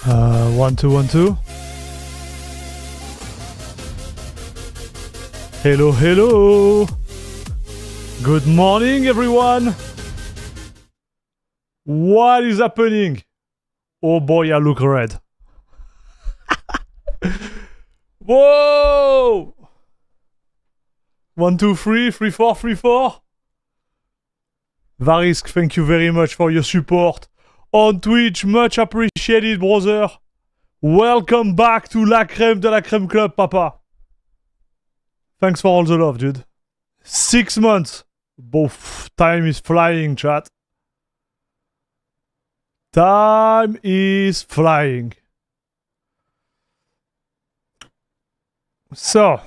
1 2 1 2. Hello, hello. Good morning, everyone. What is happening? Oh boy, I look red. Whoa! 1 2 3 3 4 3 4. Varisk, thank you very much for your support on Twitch. Much appreciated, brother. Welcome back to La Crème de la Crème Club, papa. Thanks for all the love, dude. 6 months. Both. Time is flying, chat. Time is flying. So.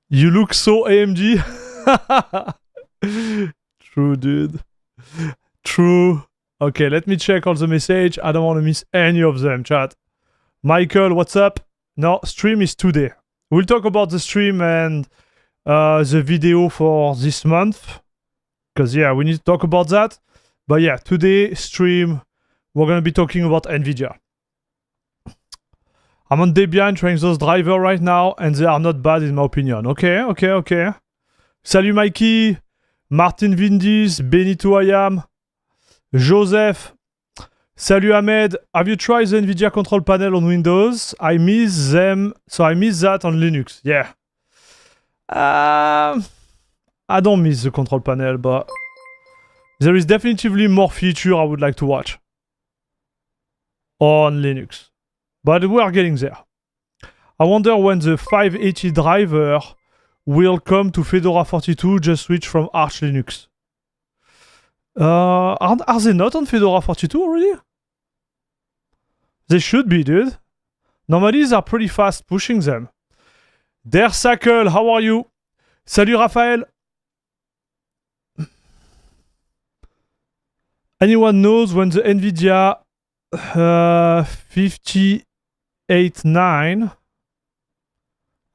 You look so AMG. True, dude. True. Okay, let me check all the message. I don't want to miss any of them, chat. Michael, what's up? No, stream is today. We'll talk about the stream and the video for this month. Because, yeah, we need to talk about that. But, yeah, today, stream, we're going to be talking about Nvidia. I'm on Debian trying those drivers right now, and they are not bad in my opinion. Okay. Salut Mikey, Martin Vindis, Benito Ayam, Joseph. Salut Ahmed. Have you tried the Nvidia control panel on Windows? I miss them, so I miss that on Linux. Yeah. I don't miss the control panel, but there is definitively more feature I would like to watch on Linux. But we are getting there. I wonder when the 580 driver will come to Fedora 42, just switch from Arch Linux. Are they not on Fedora 42 already? They should be, dude. Normally, they're pretty fast pushing them. Der Sackle, how are you? Salut, Raphaël. Anyone knows when the Nvidia 5089,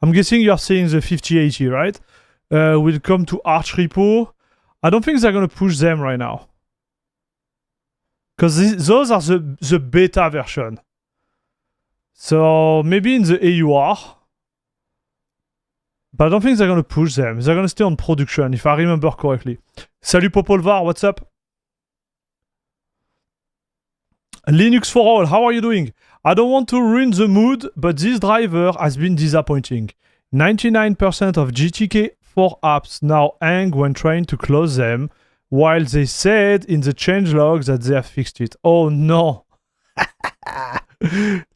I'm guessing you're saying the 5080, right? Will come to Arch repo. I don't think they're going to push them right now. Because those are the beta version. So maybe in the AUR. But I don't think they're going to push them. They're going to stay on production, if I remember correctly. Salut Popolvar, what's up? Linux for all, how are you doing? I don't want to ruin the mood, but this driver has been disappointing. 99% of GTK4 apps now hang when trying to close them, while they said in the changelog that they have fixed it. Oh no!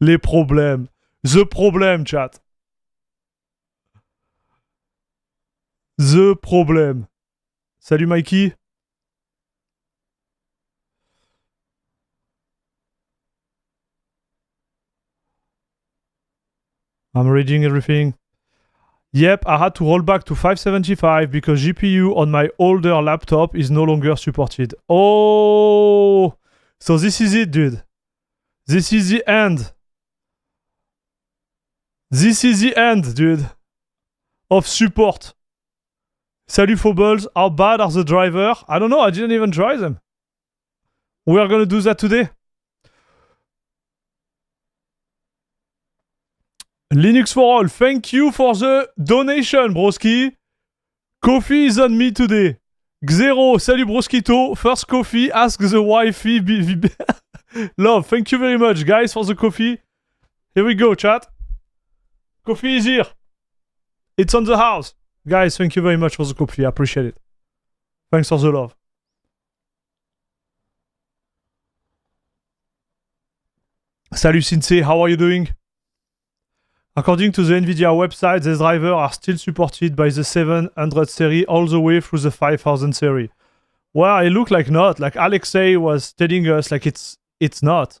Les problèmes. The problem, chat. The problem. Salut Mikey. I'm reading everything. Yep, I had to roll back to 575 because GPU on my older laptop is no longer supported. Oh! So this is it, dude. This is the end. This is the end, dude. Of support. Salut Phobals, how bad are the drivers? I don't know, I didn't even try them. We are gonna do that today. Linux for all, thank you for the donation, broski. Coffee is on me today. Xero, salut broskito. First coffee, ask the wifey. Love, thank you very much, guys, for the coffee. Here we go, chat. Coffee is here. It's on the house. Guys, thank you very much for the coffee. I appreciate it. Thanks for the love. Salut Sensei, how are you doing? According to the Nvidia website, these drivers are still supported by the 700 series all the way through the 5000 series. Well, it looked like not. Like Alexei was telling us, like it's not.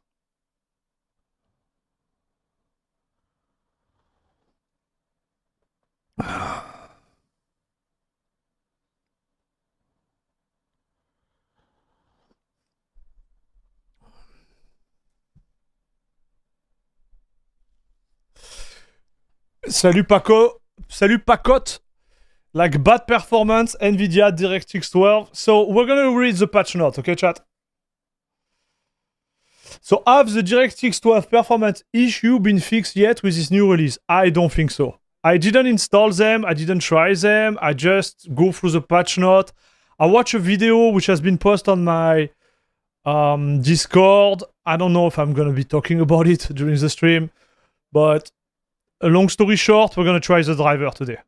Salut Paco. Salut Pacote. Like bad performance, Nvidia DirectX 12. So we're gonna read the patch note, okay, chat? So have the DirectX 12 performance issue been fixed yet with this new release? I don't think so. I didn't install them, I didn't try them, I just go through the patch note. I watch a video which has been posted on my Discord. I don't know if I'm gonna be talking about it during the stream, but a long story short, we're gonna try the driver today.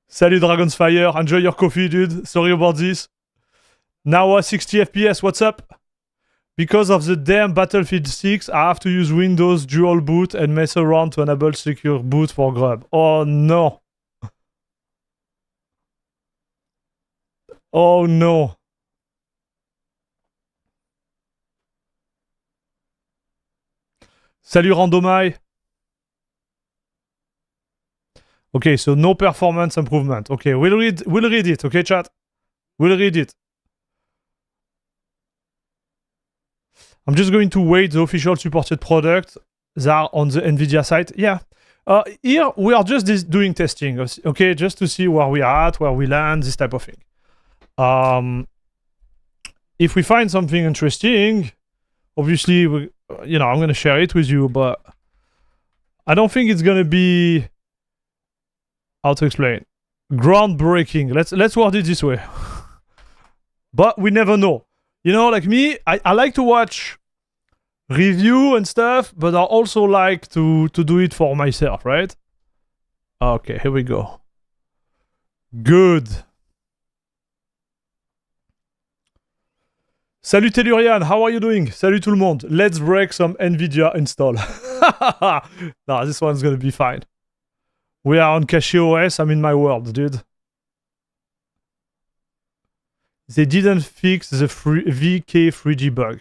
Salut Dragon's Fire, enjoy your coffee, dude. Sorry about this. Now 60 FPS, what's up? Because of the damn Battlefield 6, I have to use Windows dual boot and mess around to enable secure boot for Grub. Oh no. Oh no. Salut Randomai. Okay, so no performance improvement. Okay, we'll read it, okay, chat? We'll read it. I'm just going to wait the official supported product that are on the Nvidia site. Yeah. Here, we are just doing testing, okay? Just to see where we are at, where we land, this type of thing. If we find something interesting, obviously, I'm going to share it with you, but I don't think it's going to be... How to explain? Groundbreaking. Let's word it this way. But we never know. You know, like me, I like to watch review and stuff, but I also like to do it for myself, right? Okay, here we go. Good. Salut Tellurian, how are you doing? Salut tout le monde. Let's break some Nvidia install. Nah, this one's gonna be fine. We are on Cache OS, I'm in my world, dude. They didn't fix the VK3G bug.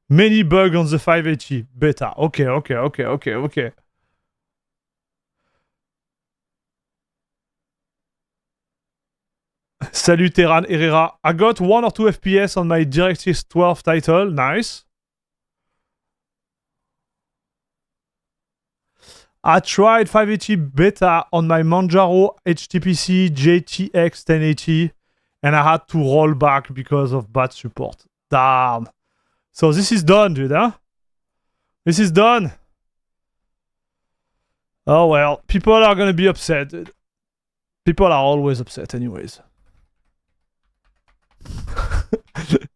Many bugs on the 580 beta. Okay. Salut Terran Herrera. I got 1 or 2 FPS on my DirectX 12 title. Nice. I tried 580 beta on my Manjaro HTPC JTX 1080 and I had to roll back because of bad support. Damn. So this is done, dude, huh? This is done. Oh well, people are gonna be upset, dude. People are always upset anyways.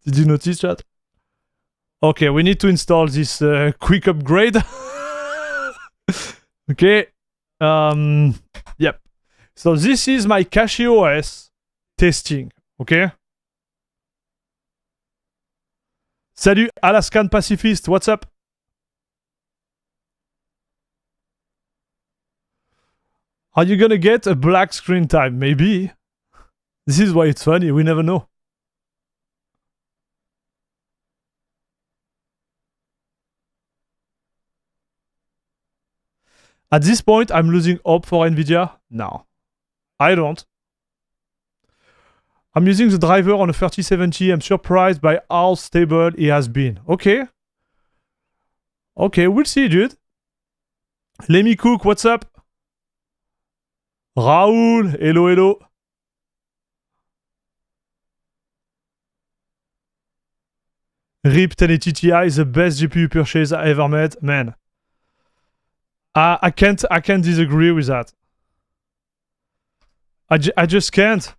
Did you notice that? Okay, we need to install this quick upgrade. Okay. Yep. So this is my Cache OS testing. Okay. Salut Alaskan Pacifist, what's up? Are you gonna get a black screen time? Maybe. This is why it's funny, we never know. At this point, I'm losing hope for Nvidia? No. I don't. I'm using the driver on a 3070. I'm surprised by how stable it has been. Okay. Okay, we'll see, dude. Lemmy Cook, what's up? Raoul, hello. RIP 1080 Ti is the best GPU purchase I ever made. Man. I can't disagree with that. I just can't.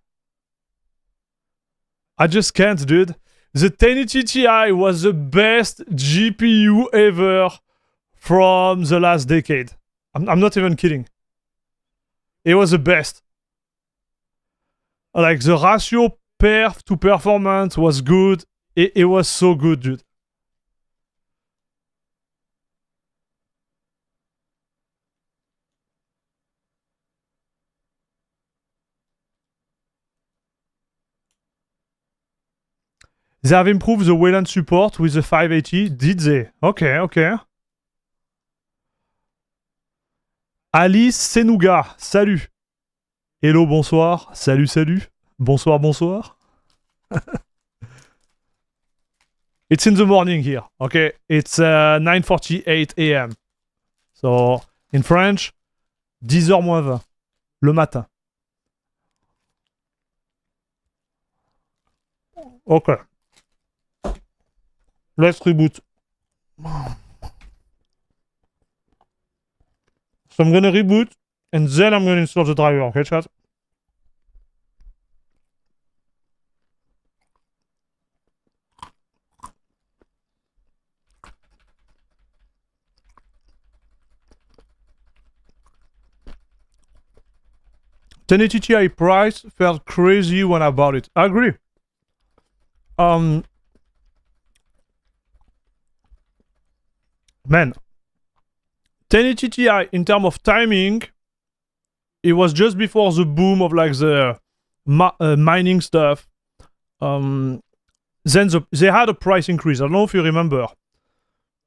I just can't, dude. The 1080 Ti was the best GPU ever from the last decade. I'm not even kidding. It was the best. Like, the ratio perf to performance was good. It was so good, dude. They have improved the WLAN support with the 580. Did they? Okay. Alice Senouga, salut. Hello, bonsoir. Salut. Bonsoir. It's in the morning here, okay? It's 9:48 a.m. So, in French, 10h moins 20, le matin. Okay. Let's reboot. So I'm gonna reboot, and then I'm gonna install the driver, okay, chat? $1080 Ti price felt crazy when I bought it. I agree. Man, 1080 Ti in terms of timing, it was just before the boom of like the mining stuff. Then they had a price increase. I don't know if you remember,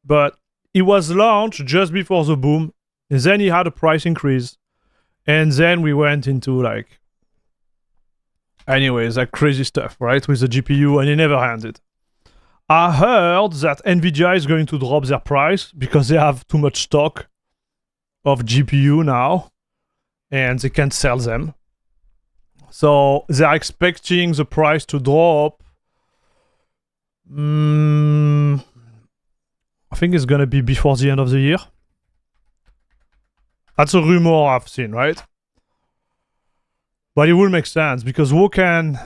but it was launched just before the boom. And then it had a price increase, and then we went into like, anyways, like crazy stuff, right, with the GPU, and it never ended. I heard that Nvidia is going to drop their price because they have too much stock of GPU now, and they can't sell them. So they're expecting the price to drop. I think it's gonna be before the end of the year. That's a rumor I've seen, right? But it will make sense because who can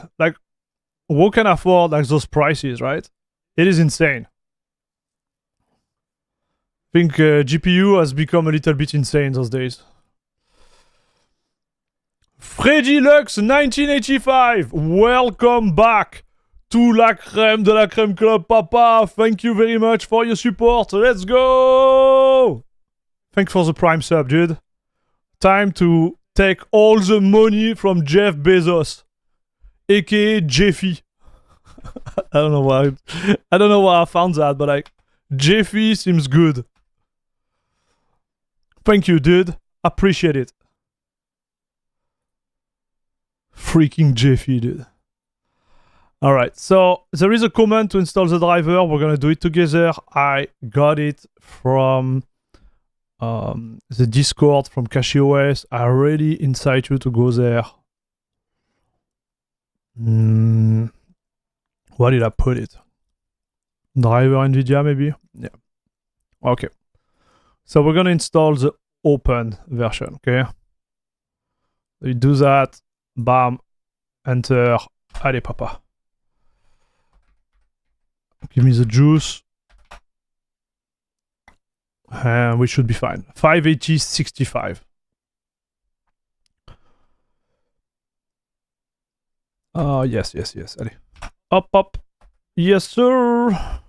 afford like those prices, right? It is insane. I think GPU has become a little bit insane those days. Freddy Lux 1985, welcome back to La Crème de la Crème Club, Papa. Thank you very much for your support. Let's go! Thanks for the Prime sub, dude. Time to take all the money from Jeff Bezos, aka Jeffy. I don't know why I found that, but like Jeffy seems good. Thank you, dude. Appreciate it. Freaking Jeffy, dude. Alright, so there is a command to install the driver. We're gonna do it together. I got it from the Discord from CachyOS. I really incite you to go there. Where did I put it? Driver Nvidia, maybe? Yeah. Okay. So we're gonna install the open version, okay? You do that. Bam. Enter. Allez, papa. Give me the juice. And we should be fine. 580-65. Yes. Allez. Up. Yes, sir.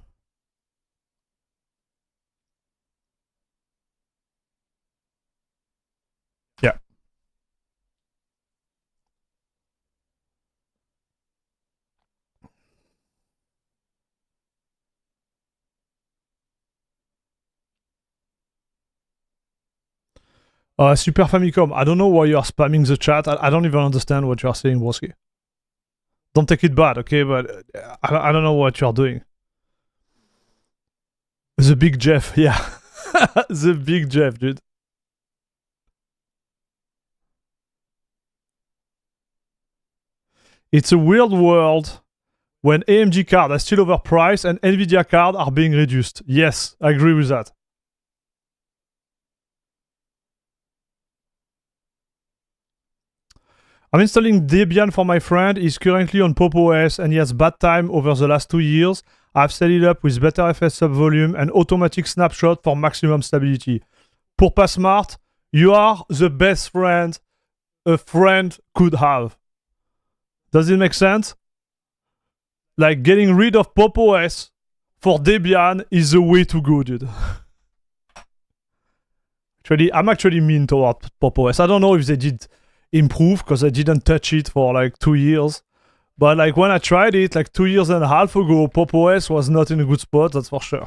Yeah. Super Famicom. I don't know why you are spamming the chat. I don't even understand what you are saying, Broski. Don't take it bad, okay? But I don't know what you are doing. The Big Jeff, yeah. The Big Jeff, dude. It's a weird world when AMD cards are still overpriced and Nvidia cards are being reduced. Yes, I agree with that. I'm installing Debian for my friend. He's currently on Pop OS and he has bad time over the last 2 years. I've set it up with better FS subvolume and automatic snapshot for maximum stability. Pour pas smart, you are the best friend a friend could have. Does it make sense? Like getting rid of Pop OS for Debian is the way to go, dude. I'm actually mean toward Pop OS. I don't know if they did improve because I didn't touch it for like 2 years. But like when I tried it like 2 years and a half ago, Pop OS was not in a good spot, that's for sure.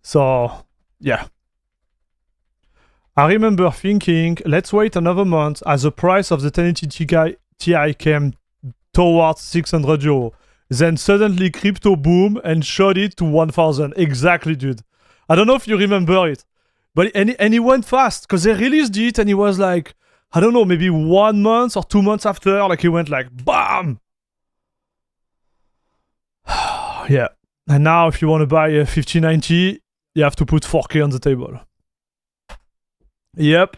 So, yeah. I remember thinking, let's wait another month as the price of the 1080 Ti came towards 600 €. Then suddenly crypto boom and shot it to 1000. Exactly, dude. I don't know if you remember it. But and it went fast because they released it and it was like, I don't know, maybe 1 month or 2 months after, like it went like BAM! Yeah. And now if you want to buy a 5090, you have to put 4K on the table. Yep.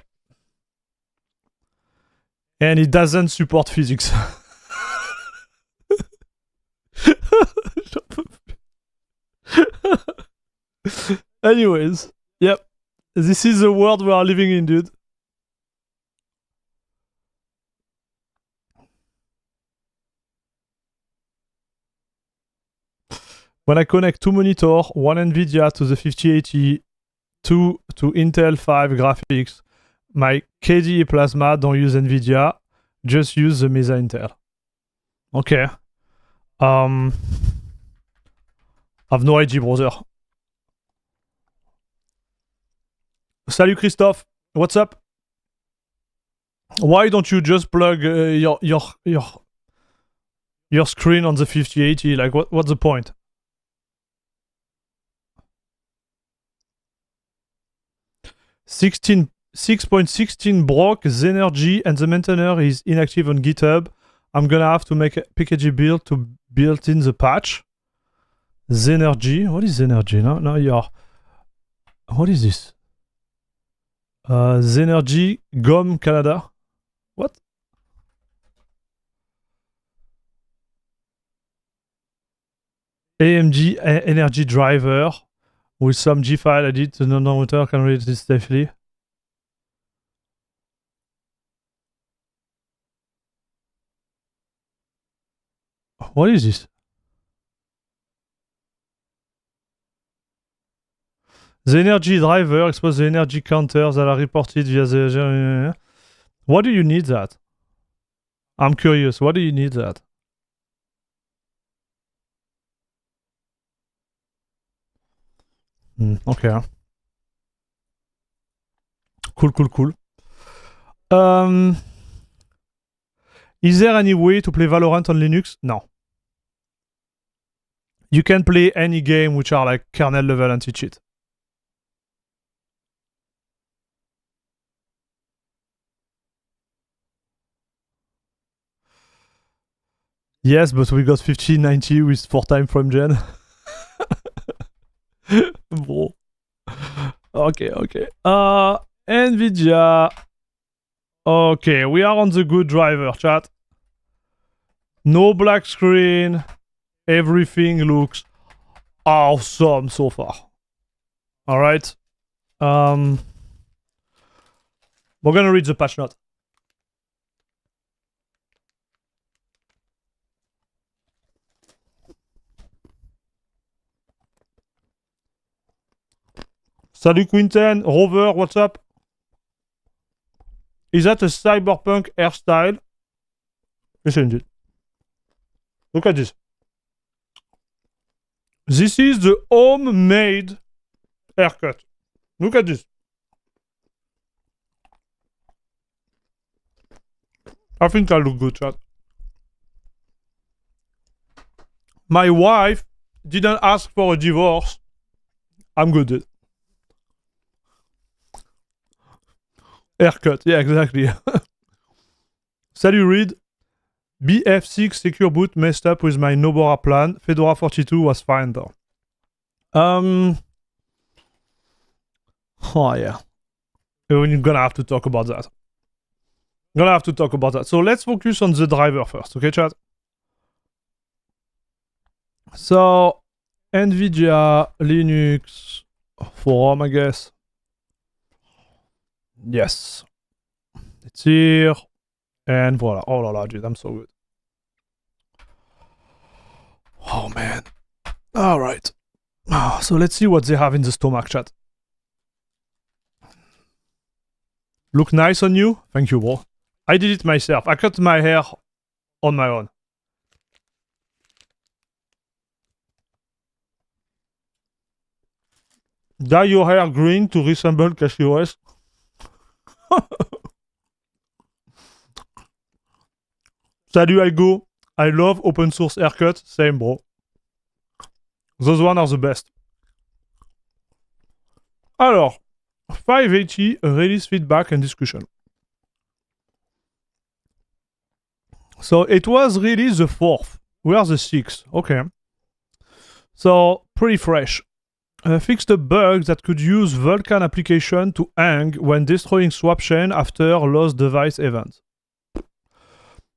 And it doesn't support physics. Anyways, yep. This is the world we are living in, dude. When I connect two monitors, one Nvidia to the 5080, two to Intel 5 graphics, my KDE Plasma don't use Nvidia, just use the Mesa Intel. Okay. I've no idea, brother. Salut Christophe, what's up? Why don't you just plug your screen on the 5080? Like, what's the point? .16 broke Zenergy and the maintainer is inactive on GitHub. I'm gonna have to make a PKG build to build in the patch. Zenergy, what is Zenergy? No, you're. What is this? Zenergy GOM Canada. What? AMG energy driver with some G file added to non-router can read this safely. What is this? The energy driver exposes the energy counters that are reported via the... What do you need that? I'm curious. What do you need that? Okay. Cool. Is there any way to play Valorant on Linux? No. You can play any game which are like kernel level anti-cheat. Yes, but we got 1590 with 4 frame gen. Bro. Okay. Nvidia. Okay, we are on the good driver, chat. No black screen. Everything looks awesome so far. Alright. We're gonna read the patch note. Salut Quinten, Rover, what's up? Is that a cyberpunk hairstyle? Isn't it? Look at this. This is the homemade haircut. Look at this. I think I look good, chat. My wife didn't ask for a divorce. I'm good. Haircut, yeah, exactly. Salut Reed. BF6 secure boot messed up with my Nobora plan. Fedora 42 was fine though. Oh yeah. We're gonna have to talk about that. So let's focus on the driver first, okay, chat? So Nvidia, Linux, forum, I guess. Yes. It's here. And voila. Oh la la, dude, I'm so good. Oh man. Alright. So let's see what they have in the stomach, chat. Look nice on you? Thank you, bro. I did it myself. I cut my hair on my own. Dye your hair green to resemble CashOS. Salut Algo. I love open source haircut. Same, bro. Those ones are the best. Alors, 580 release feedback and discussion. So it was released the 4th. We are the 6th. Okay. So, pretty fresh. Fixed a bug that could use Vulkan application to hang when destroying swap chain after lost device event.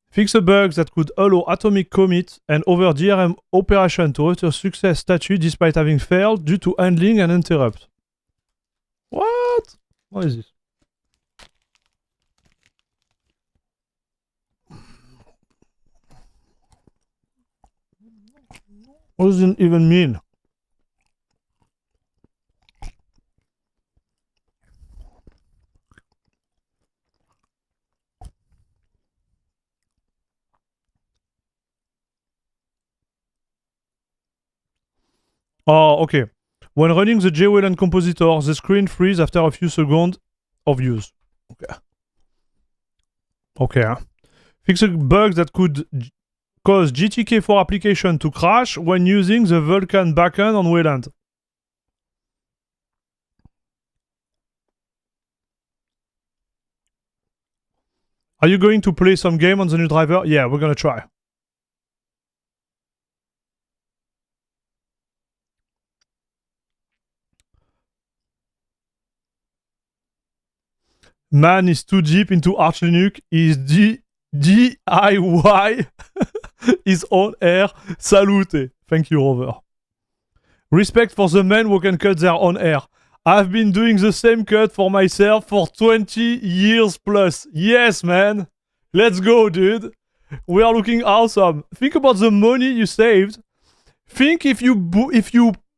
Fix a bug that could allow atomic commit and over DRM operation to return success status despite having failed due to handling an interrupt. What? What is this? What does it even mean? Oh, okay. When running the JWLAN compositor, the screen freezes after a few seconds of use. Okay. Okay. Fix a bug that could cause GTK4 application to crash when using the Vulkan backend on Wayland. Are you going to play some game on the new driver? Yeah, we're gonna try. Man is too deep into Arch Linux. Is DIY his own air. Salute. Thank you, Rover. Respect for the men who can cut their own hair. I've been doing the same cut for myself for 20 years plus. Yes, man. Let's go, dude. We are looking awesome. Think about the money you saved. Think if you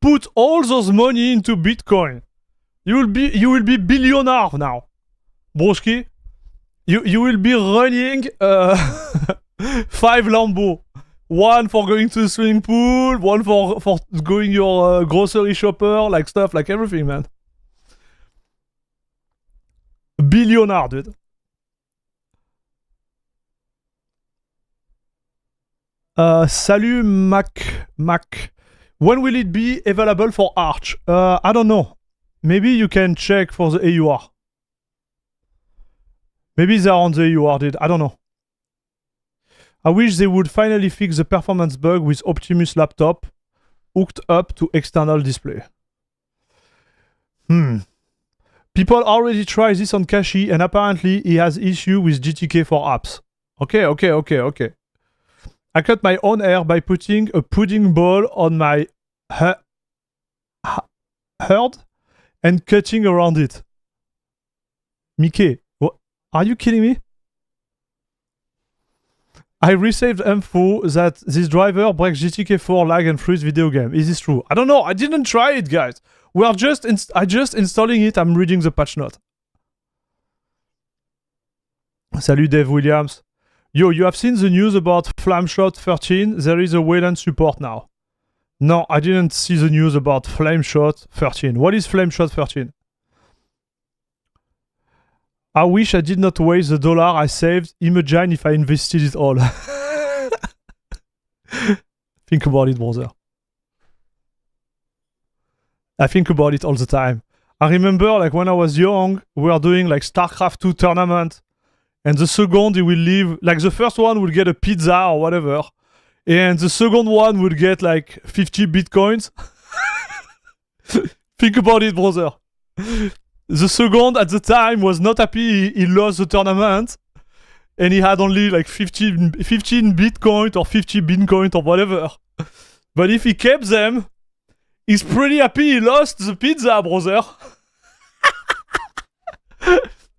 put all those money into Bitcoin, you will be billionaire now. Broski, you will be running 5 Lambo. One for going to the swimming pool, one for going your grocery shopper, like stuff, like everything, man. Billionaire, dude. Salut, Mac. When will it be available for Arch? I don't know. Maybe you can check for the AUR. Maybe they are on the AUR, dude. I don't know. I wish they would finally fix the performance bug with Optimus laptop hooked up to external display. People already tried this on Kashi and apparently he has issue with GTK for apps. Okay. I cut my own hair by putting a pudding ball on my head and cutting around it. Mickey, what? Are you kidding me? I received info that this driver breaks GTK4 lag and freeze video game. Is this true? I don't know. I didn't try it, guys. We are just installing it. I'm reading the patch note. Salut, Dave Williams. Yo, you have seen the news about Flameshot 13? There is a Wayland support now. No, I didn't see the news about Flameshot 13. What is Flameshot 13? I wish I did not waste the dollar I saved. Imagine if I invested it all. Think about it, brother. I think about it all the time. I remember, like, when I was young, we were doing, like, StarCraft 2 tournament. And the second, he will leave... Like, the first one will get a pizza or whatever. And the second one will get, like, 50 bitcoins. Think about it, brother. The second at the time was not happy he lost the tournament and he had only like 15 bitcoin or 50 bitcoin or whatever. But if he kept them, he's pretty happy he lost the pizza, brother.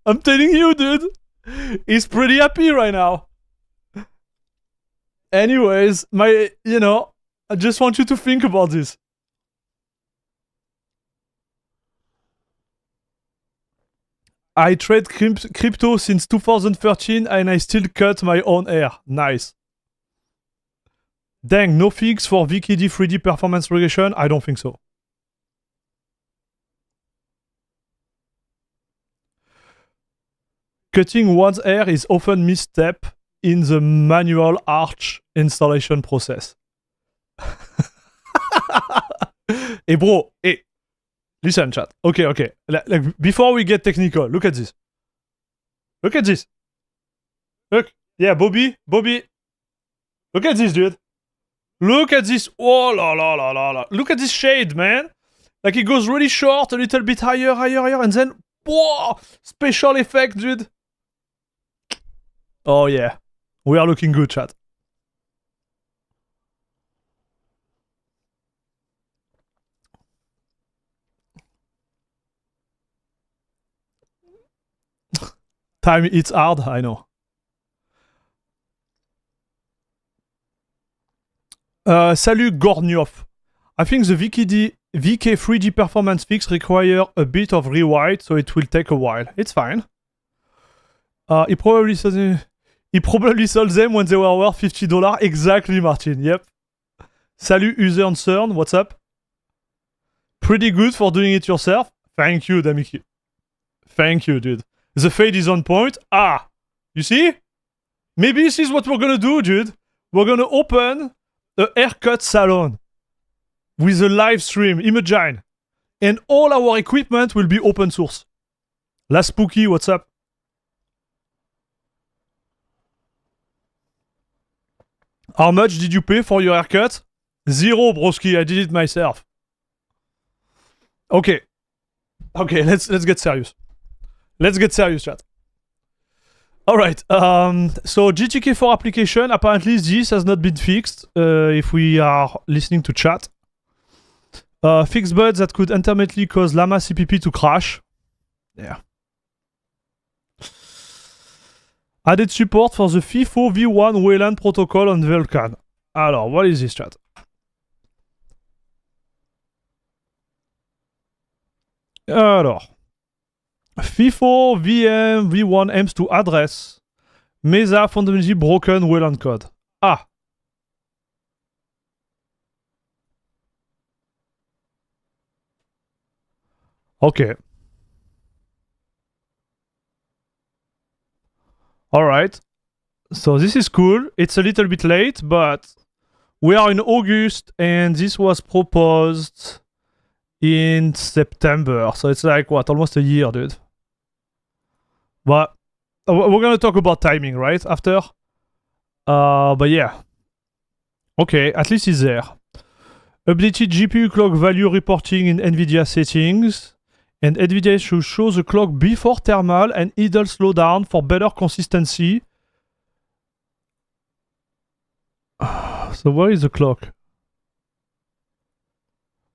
I'm telling you, dude. He's pretty happy right now. Anyways, I just want you to think about this. I trade crypto since 2013 and I still cut my own hair. Nice. Dang, no fix for VKD 3D performance regression? I don't think so. Cutting one's hair is often misstep in the manual Arch installation process. Hey bro, hey. Listen, chat. Okay. Like, before we get technical, look at this. Look at this. Look. Yeah, Bobby. Look at this, dude. Look at this. Oh la la la la la. Look at this shade, man. Like it goes really short, a little bit higher, and then whoa, special effect, dude. Oh yeah, we are looking good, chat. Time it's hard, I know. Salut Gorniov. I think the VK 3D performance fix require a bit of rewrite, so it will take a while. It's fine. He probably sold them when they were worth $50. Exactly, Martin. Yep. Salut User Concern. What's up? Pretty good for doing it yourself. Thank you, Damiki. Thank you, dude. The fade is on point. Ah, you see? Maybe this is what we're gonna do, dude. We're gonna open a haircut salon with a live stream. Imagine. And all our equipment will be open source. La Spooky, what's up? How much did you pay for your haircut? 0, broski. I did it myself. Okay. Okay, let's get serious. Let's get serious, chat. Alright, so GTK4 application, apparently this has not been fixed, if we are listening to chat. Fixed bugs that could intermittently cause Llama CPP to crash. Yeah. Added support for the FIFO v1 Wayland protocol on Vulkan. Alors, what is this, chat? Alors. FIFO VM v1 aims to address Mesa fundamentally broken Wayland code. Ah. Okay. Alright. So this is cool. It's a little bit late, but we are in August and this was proposed in September. So it's like, what, almost a year, dude. But we're gonna talk about timing, right? After. But yeah. Okay, at least it's there. Updated GPU clock value reporting in Nvidia settings. And Nvidia should show the clock before thermal and idle slowdown for better consistency. So where is the clock?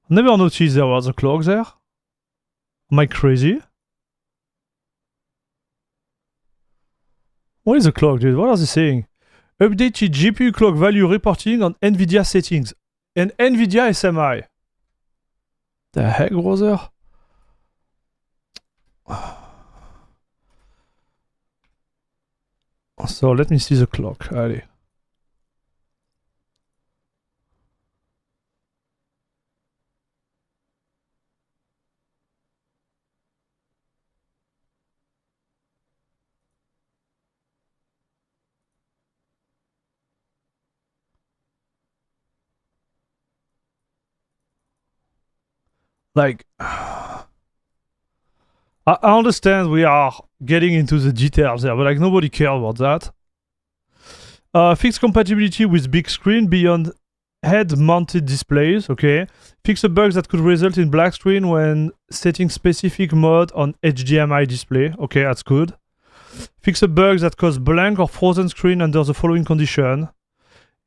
Never noticed there was a clock there. Am I crazy? What is the clock, dude? What are they saying? Updated GPU clock value reporting on Nvidia settings. And Nvidia SMI. The heck, brother? So let me see the clock. Allez. Like, I understand we are getting into the details there, but like nobody cares about that. Fix compatibility with big screen beyond head-mounted displays. Okay. Fix the bugs that could result in black screen when setting specific mode on HDMI display. Okay, that's good. Fix the bugs that cause blank or frozen screen under the following condition.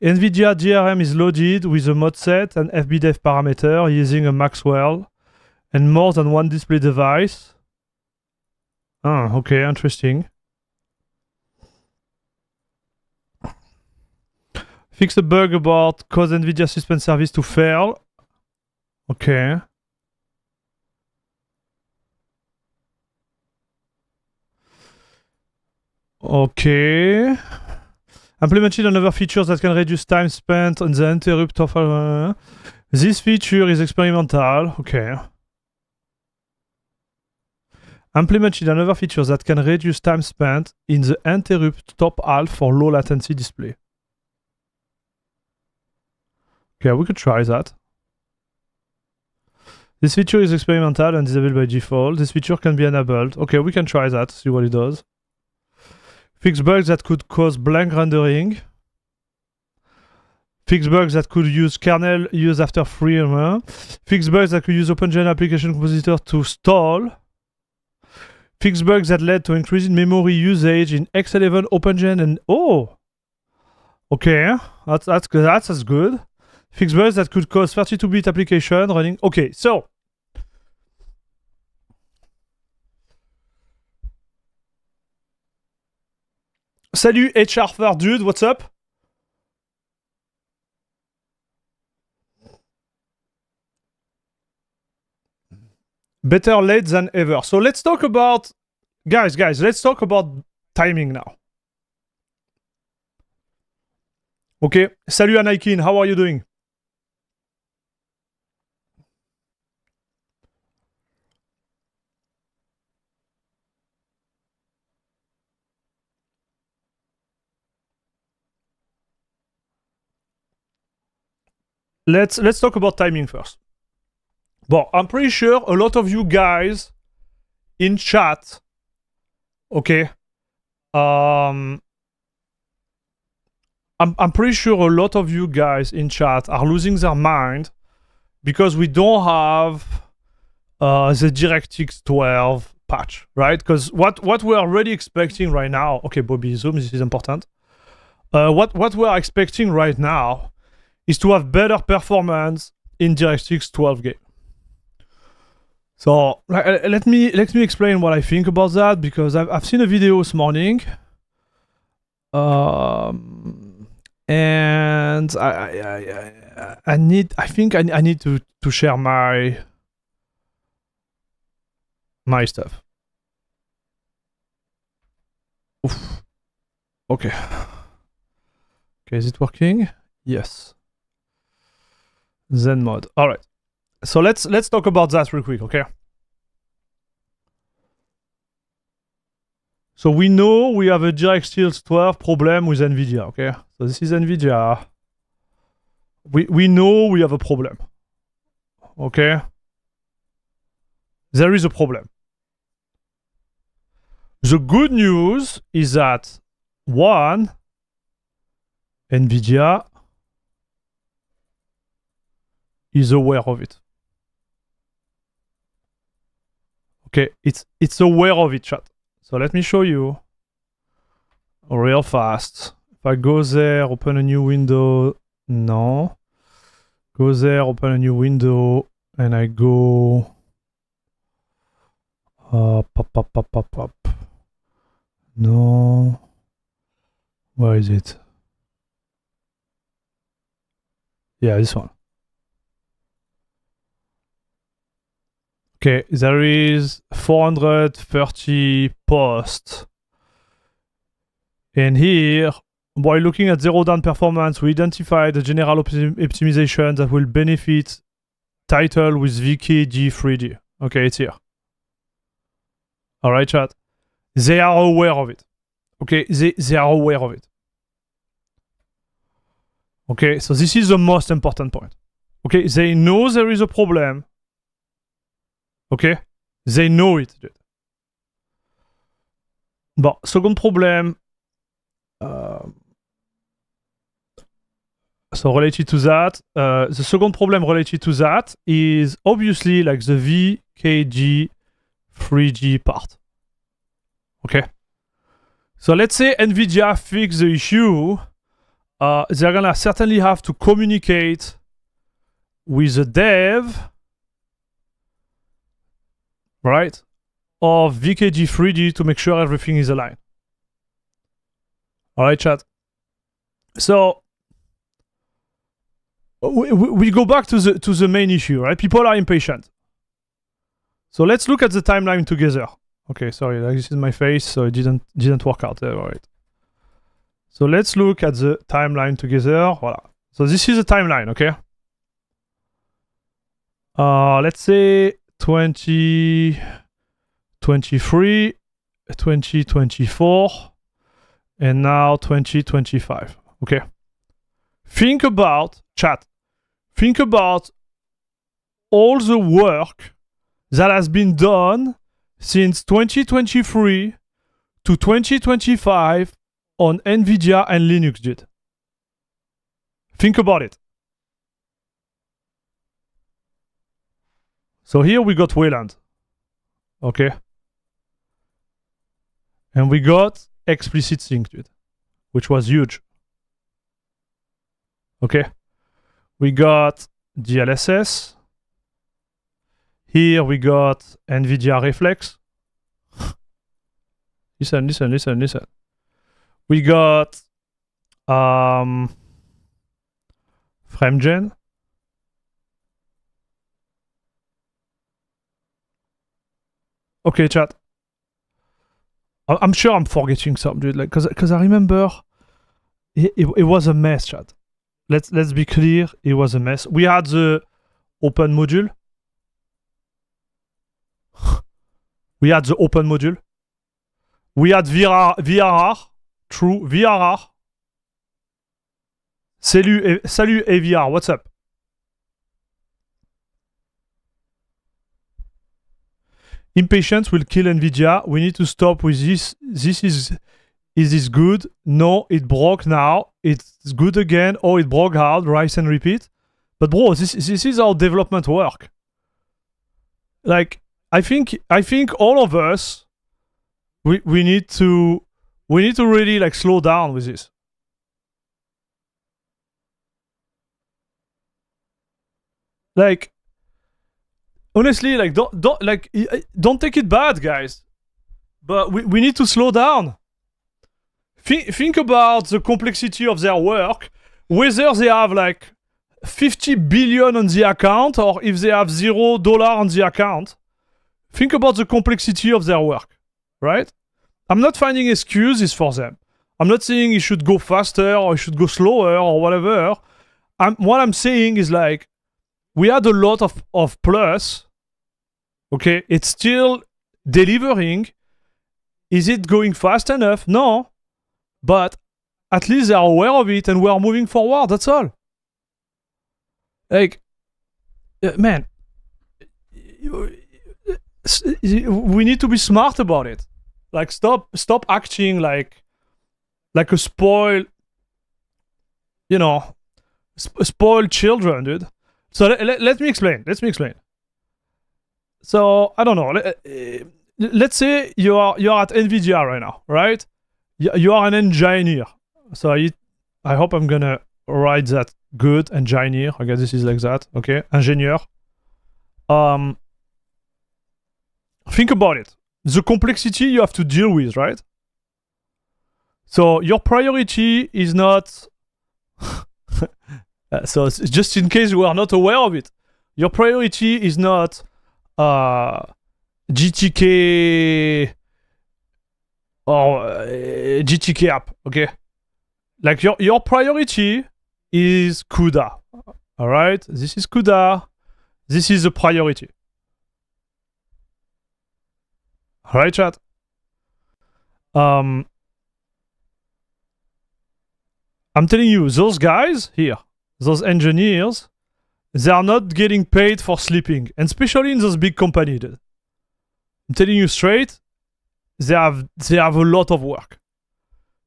Nvidia DRM is loaded with a mod set and FBDEF parameter using a Maxwell and more than one display device. Ah, okay, interesting. Fix the bug about cause Nvidia suspend service to fail. Okay. Okay. Implemented another features that can reduce time spent on the interrupt of... This feature is experimental. Okay. Implemented another feature that can reduce time spent in the interrupt top half for low latency display. Okay, we could try that. This feature is experimental and disabled by default. This feature can be enabled. Okay, we can try that, see what it does. Fix bugs that could cause blank rendering. Fix bugs that could use kernel use after free. Fix bugs that could use OpenGen application compositor to stall. Fix bugs that led to increasing memory usage in X11 OpenGen and okay, that's good. Fix bugs that could cause 32-bit application running. Okay, so salut HR dude, what's up? Better late than ever. So let's talk about guys, let's talk about timing now. Okay, salut Anaikin, how are you doing? Let's talk about timing first. Well, I'm pretty sure a lot of you guys in chat, okay, I'm pretty sure a lot of you guys in chat are losing their mind because we don't have the DirectX 12 patch, right? Because what we're already expecting right now, okay, Bobby, zoom, this is important. What we're expecting right now is to have better performance in DirectX 12 game. So let me explain what I think about that, because I've seen a video this morning, and I think I need to share my stuff. Oof. Okay, is it working? Yes. Zen mode. All right. So let's talk about that real quick, okay? So we know we have a DirectX 12 problem with Nvidia, okay? So this is Nvidia. We know we have a problem, okay? There is a problem. The good news is that, one, Nvidia is aware of it. Okay, it's aware of it, chat. So let me show you real fast. If I go there, open a new window, no. Go there, open a new window, and I go pop. No. Where is it? Yeah, this one. Okay, there is 430 posts. And here, while looking at zero down performance, we identify the general optimization that will benefit title with VKG3D. Okay, it's here. All right, chat. They are aware of it. Okay, they are aware of it. Okay, so this is the most important point. Okay, they know there is a problem. Okay, they know it. Bon, second problem. So related to that, the second problem related to that is obviously like the VKG 3G part. Okay. So let's say Nvidia fix the issue. They're gonna certainly have to communicate with the dev, right, of VKG 3D to make sure everything is aligned. All right, chat. So we go back to the main issue, right? People are impatient. So let's look at the timeline together. Okay, sorry, this is my face, so it didn't work out there, all right. So let's look at the timeline together. Voila. So this is a timeline, okay? Let's say 2023, 2024, and now 2025, okay? Think about, chat, think about all the work that has been done since 2023 to 2025 on Nvidia and Linux, dude. Think about it. So here we got Wayland. Okay. And we got explicit sync, dude, which was huge. Okay. We got DLSS. Here we got Nvidia Reflex. Listen. We got FrameGen. Okay, chat. I'm sure I'm forgetting some, dude. Like, cause I remember it was a mess, chat. Let's be clear, it was a mess. We had the open module. We had the open module. We had VRR. True, VRR. Salut AVR, what's up? Impatience will kill Nvidia. We need to stop with this. Is this good? No, it broke now. It's good again. Oh, it broke hard. Rise and repeat. But bro, this is how development work. Like, I think all of us, we need to really like slow down with this. Like, honestly, like don't take it bad, guys. But we need to slow down. Think about the complexity of their work, whether they have like 50 billion on the account or if they have $0 on the account. Think about the complexity of their work, right? I'm not finding excuses for them. I'm not saying it should go faster or it should go slower or whatever. What I'm saying is like, we had a lot of plus. Okay, it's still delivering. Is it going fast enough? No. But at least they are aware of it and we are moving forward. That's all. Like, man, we need to be smart about it. Like, stop acting like a spoiled, spoiled children, dude. So let me explain. So I don't know. Let's say you are at Nvidia right now, right? You are an engineer. So I hope I'm gonna write that good. Engineer. I guess this is like that. Okay, engineer. Think about it. The complexity you have to deal with, right? So your priority is not. So just in case you are not aware of it, your priority is not GTK or GTK app, okay? Like your priority is CUDA, all right? This is CUDA. This is a priority. All right, chat? I'm telling you, those guys here, those engineers, they are not getting paid for sleeping, and especially in those big companies. I'm telling you straight, they have a lot of work,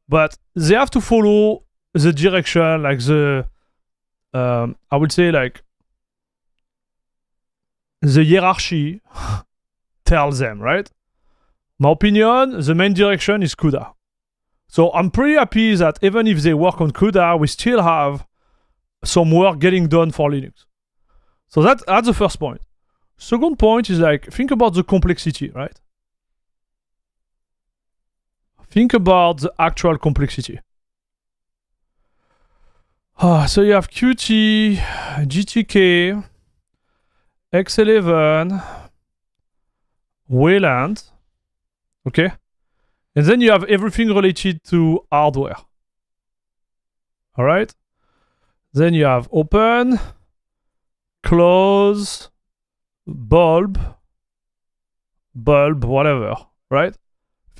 but they have to follow the direction, like I would say like the hierarchy tells them, right? My opinion, the main direction is CUDA. So I'm pretty happy that even if they work on CUDA, we still have some work getting done for Linux. So that's the first point. Second point is like, think about the complexity, right? Think about the actual complexity. So you have Qt, GTK, X11, Wayland, okay? And then you have everything related to hardware. All right? Then you have open, close, bulb, whatever, right?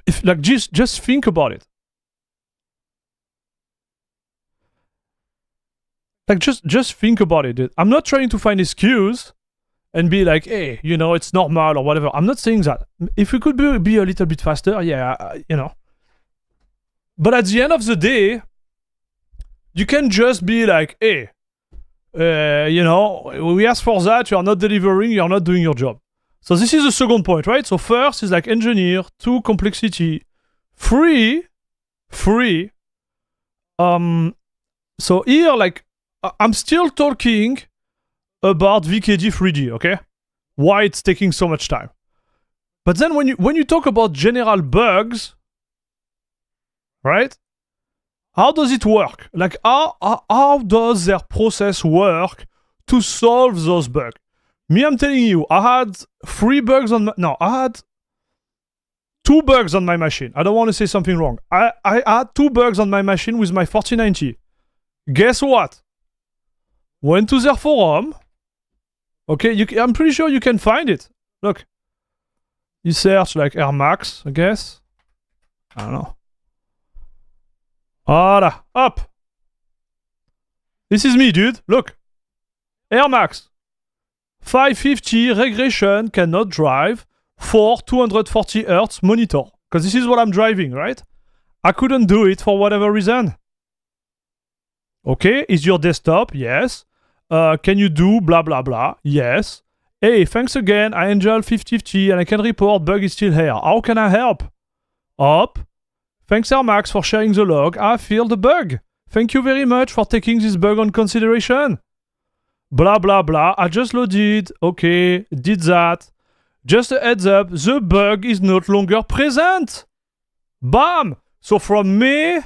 If like just think about it. Like just think about it, dude. I'm not trying to find excuse and be like, hey, it's normal or whatever. I'm not saying that. If we could be a little bit faster, yeah, But at the end of the day, You can just be like, hey, you know, we asked for that, you are not delivering, you are not doing your job. So this is the second point, right? So first is like engineer, 2, complexity, 3, so here, like, I'm still talking about VKD 3D, okay? Why it's taking so much time. But then when you talk about general bugs, right? How does it work? Like, how does their process work to solve those bugs? Me, I'm telling you, I had 3 bugs on my... No, I had 2 bugs on my machine. I don't want to say something wrong. I had 2 bugs on my machine with my 4090. Guess what? Went to their forum. Okay, I'm pretty sure you can find it. Look. You search like Air Max, I guess. I don't know. Voila, up. This is me, dude. Look. Air Max. 550 regression cannot drive for 240 Hz monitor. Because this is what I'm driving, right? I couldn't do it for whatever reason. Okay, is your desktop? Yes. Can you do blah blah blah? Yes. Hey, thanks again. I enjoyed 550 and I can report bug is still here. How can I help? Up. Thanks Air Max for sharing the log. I feel the bug. Thank you very much for taking this bug on consideration. Blah blah blah. I just loaded. Okay, did that. Just a heads up, the bug is no longer present. Bam! So from May,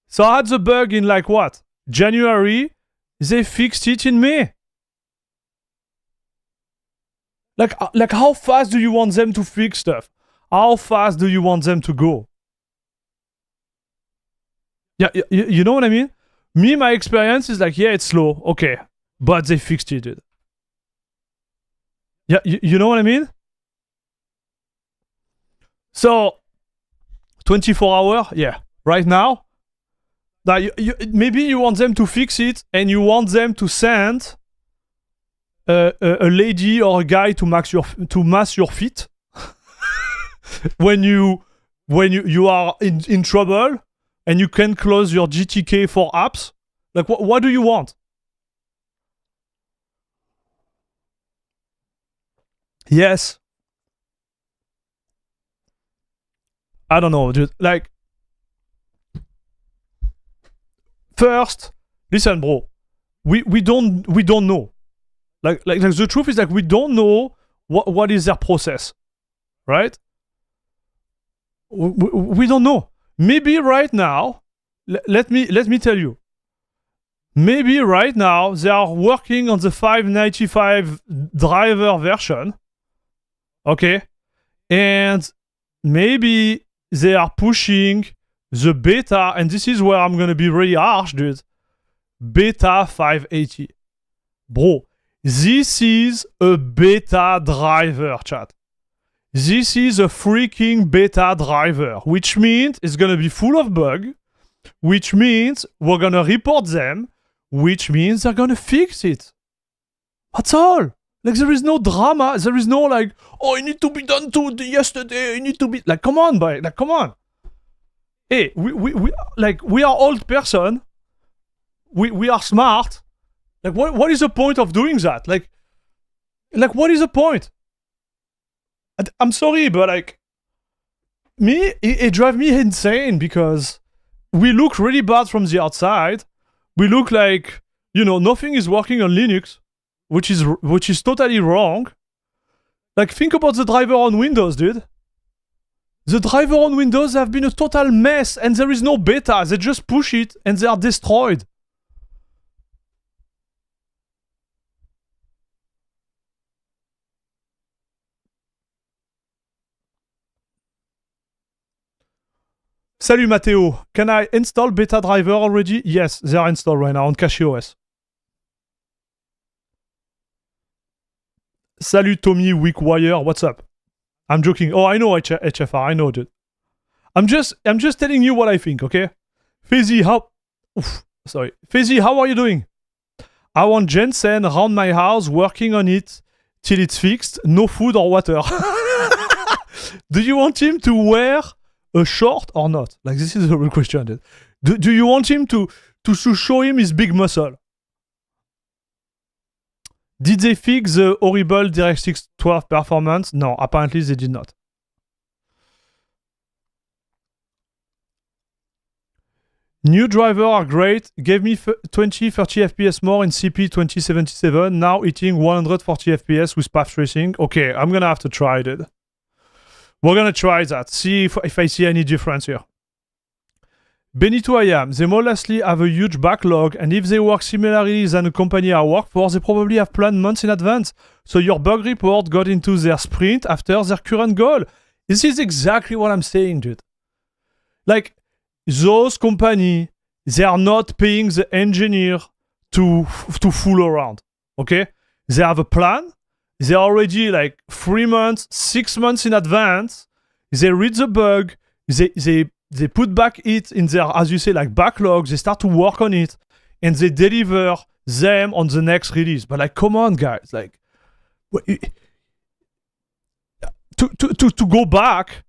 so I had the bug in like what? January. They fixed it in May. Like how fast do you want them to fix stuff? How fast do you want them to go? Yeah, you know what I mean? Me, my experience is like, yeah, it's slow. Okay. But they fixed it, dude. Yeah, you know what I mean? So, 24 hours? Yeah. Right now? Maybe you want them to fix it and you want them to send a lady or a guy to mass your feet when you are in trouble and you can close your GTK for apps. Like, what do you want? Yes. I don't know, dude. Like, first, listen, bro. We don't know. Like the truth is, like, we don't know what is their process, right? We don't know. Maybe right now, let me tell you. Maybe right now they are working on the 595 driver version. Okay, and maybe they are pushing the beta, and this is where I'm gonna be really harsh, dude. Beta 580, bro. This is a beta driver, chat. This is a freaking beta driver, which means it's gonna be full of bugs, which means we're gonna report them, which means they're gonna fix it. That's all. Like, there is no drama. There is no like, oh, it need to be done yesterday. It need to be like, come on, boy. Like, come on. Hey, we are old person. We are smart. Like, what is the point of doing that? Like what is the point? I'm sorry, but like, me, it drives me insane because we look really bad from the outside. We look like, you know, nothing is working on Linux, which is totally wrong. Like, think about the driver on Windows, dude. The driver on Windows have been a total mess, and there is no beta. They just push it, and they are destroyed. Salut Matteo, can I install beta driver already? Yes, they are installed right now on CacheOS. Salut Tommy Wickwire, what's up? I'm joking. Oh, I know HFR, I know, dude. I'm just telling you what I think, okay? Fizzy, Fizzy, how are you doing? I want Jensen around my house working on it till it's fixed. No food or water. Do you want him to wear a short or not? Like, this is the real question, dude. Do you want him to show him his big muscle? Did they fix the horrible DirectX 12 performance? No, apparently they did not. New drivers are great. Gave me 20, 30 FPS more in CP 2077. Now hitting 140 FPS with path tracing. Okay, I'm gonna have to try it. We're gonna try that. See if I see any difference here. Benito I am. They mostly have a huge backlog, and if they work similarly than a company I work for, they probably have planned months in advance. So your bug report got into their sprint after their current goal. This is exactly what I'm saying, dude. Like, those companies, they are not paying the engineer to fool around, okay? They have a plan. They're already like 3 months, 6 months in advance. They read the bug. They put back it in their, as you say, like backlog. They start to work on it, and they deliver them on the next release. But like, come on, guys, like, to go back,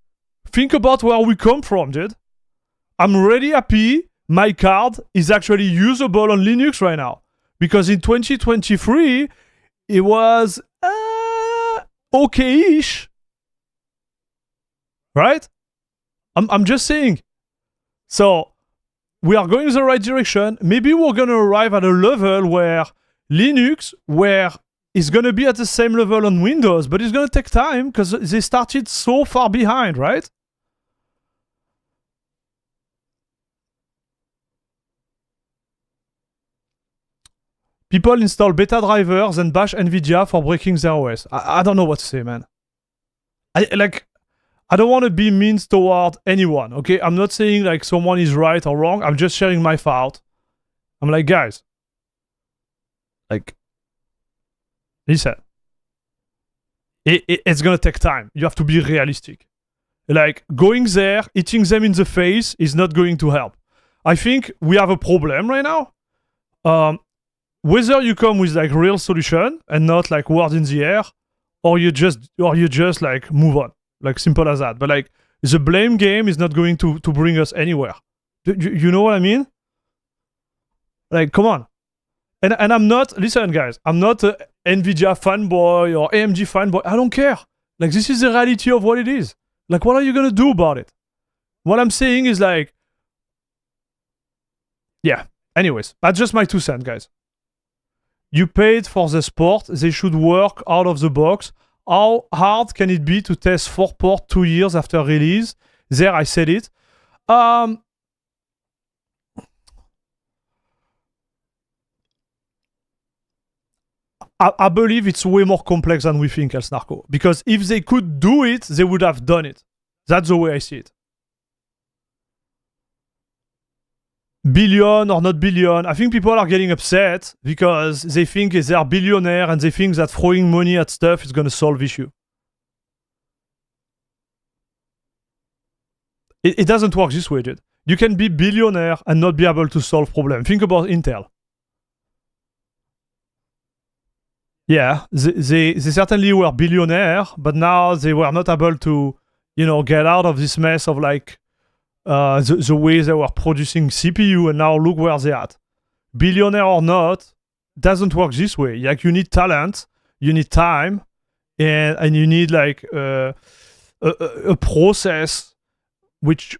think about where we come from, dude. I'm really happy my card is actually usable on Linux right now, because in 2023 it was okay-ish, right? I'm just saying. So we are going in the right direction. Maybe we're going to arrive at a level where Linux, where it's going to be at the same level on Windows, but it's going to take time because they started so far behind, right? People install beta drivers and bash Nvidia for breaking their OS. I don't know what to say, man. I don't want to be mean toward anyone, okay? I'm not saying like someone is right or wrong. I'm just sharing my thought. I'm like, guys, like, listen, it's gonna take time. You have to be realistic. Like, going there, hitting them in the face is not going to help. I think we have a problem right now. Whether you come with like real solution and not like word in the air, or you just like move on. Like, simple as that. But like, the blame game is not going to bring us anywhere. You know what I mean? Like, come on. And I'm not, listen guys, I'm not a Nvidia fanboy or AMD fanboy. I don't care. Like, this is the reality of what it is. Like, what are you gonna do about it? What I'm saying is like, yeah. Anyways, that's just my 2 cents, guys. You paid for the sport. They should work out of the box. How hard can it be to test 4 port 2 years after release? There, I said it. I believe it's way more complex than we think, El Snarko. Because if they could do it, they would have done it. That's the way I see it. Billion or not billion, I think people are getting upset because they think they are billionaire and they think that throwing money at stuff is going to solve issue. It doesn't work this way, dude. You can be billionaire and not be able to solve problem. Think about Intel. Yeah, they certainly were billionaire, but now they were not able to, you know, get out of this mess of like the way they were producing CPU, and now look where they're at. Billionaire or not, doesn't work this way. Like, you need talent, you need time, and you need like a process which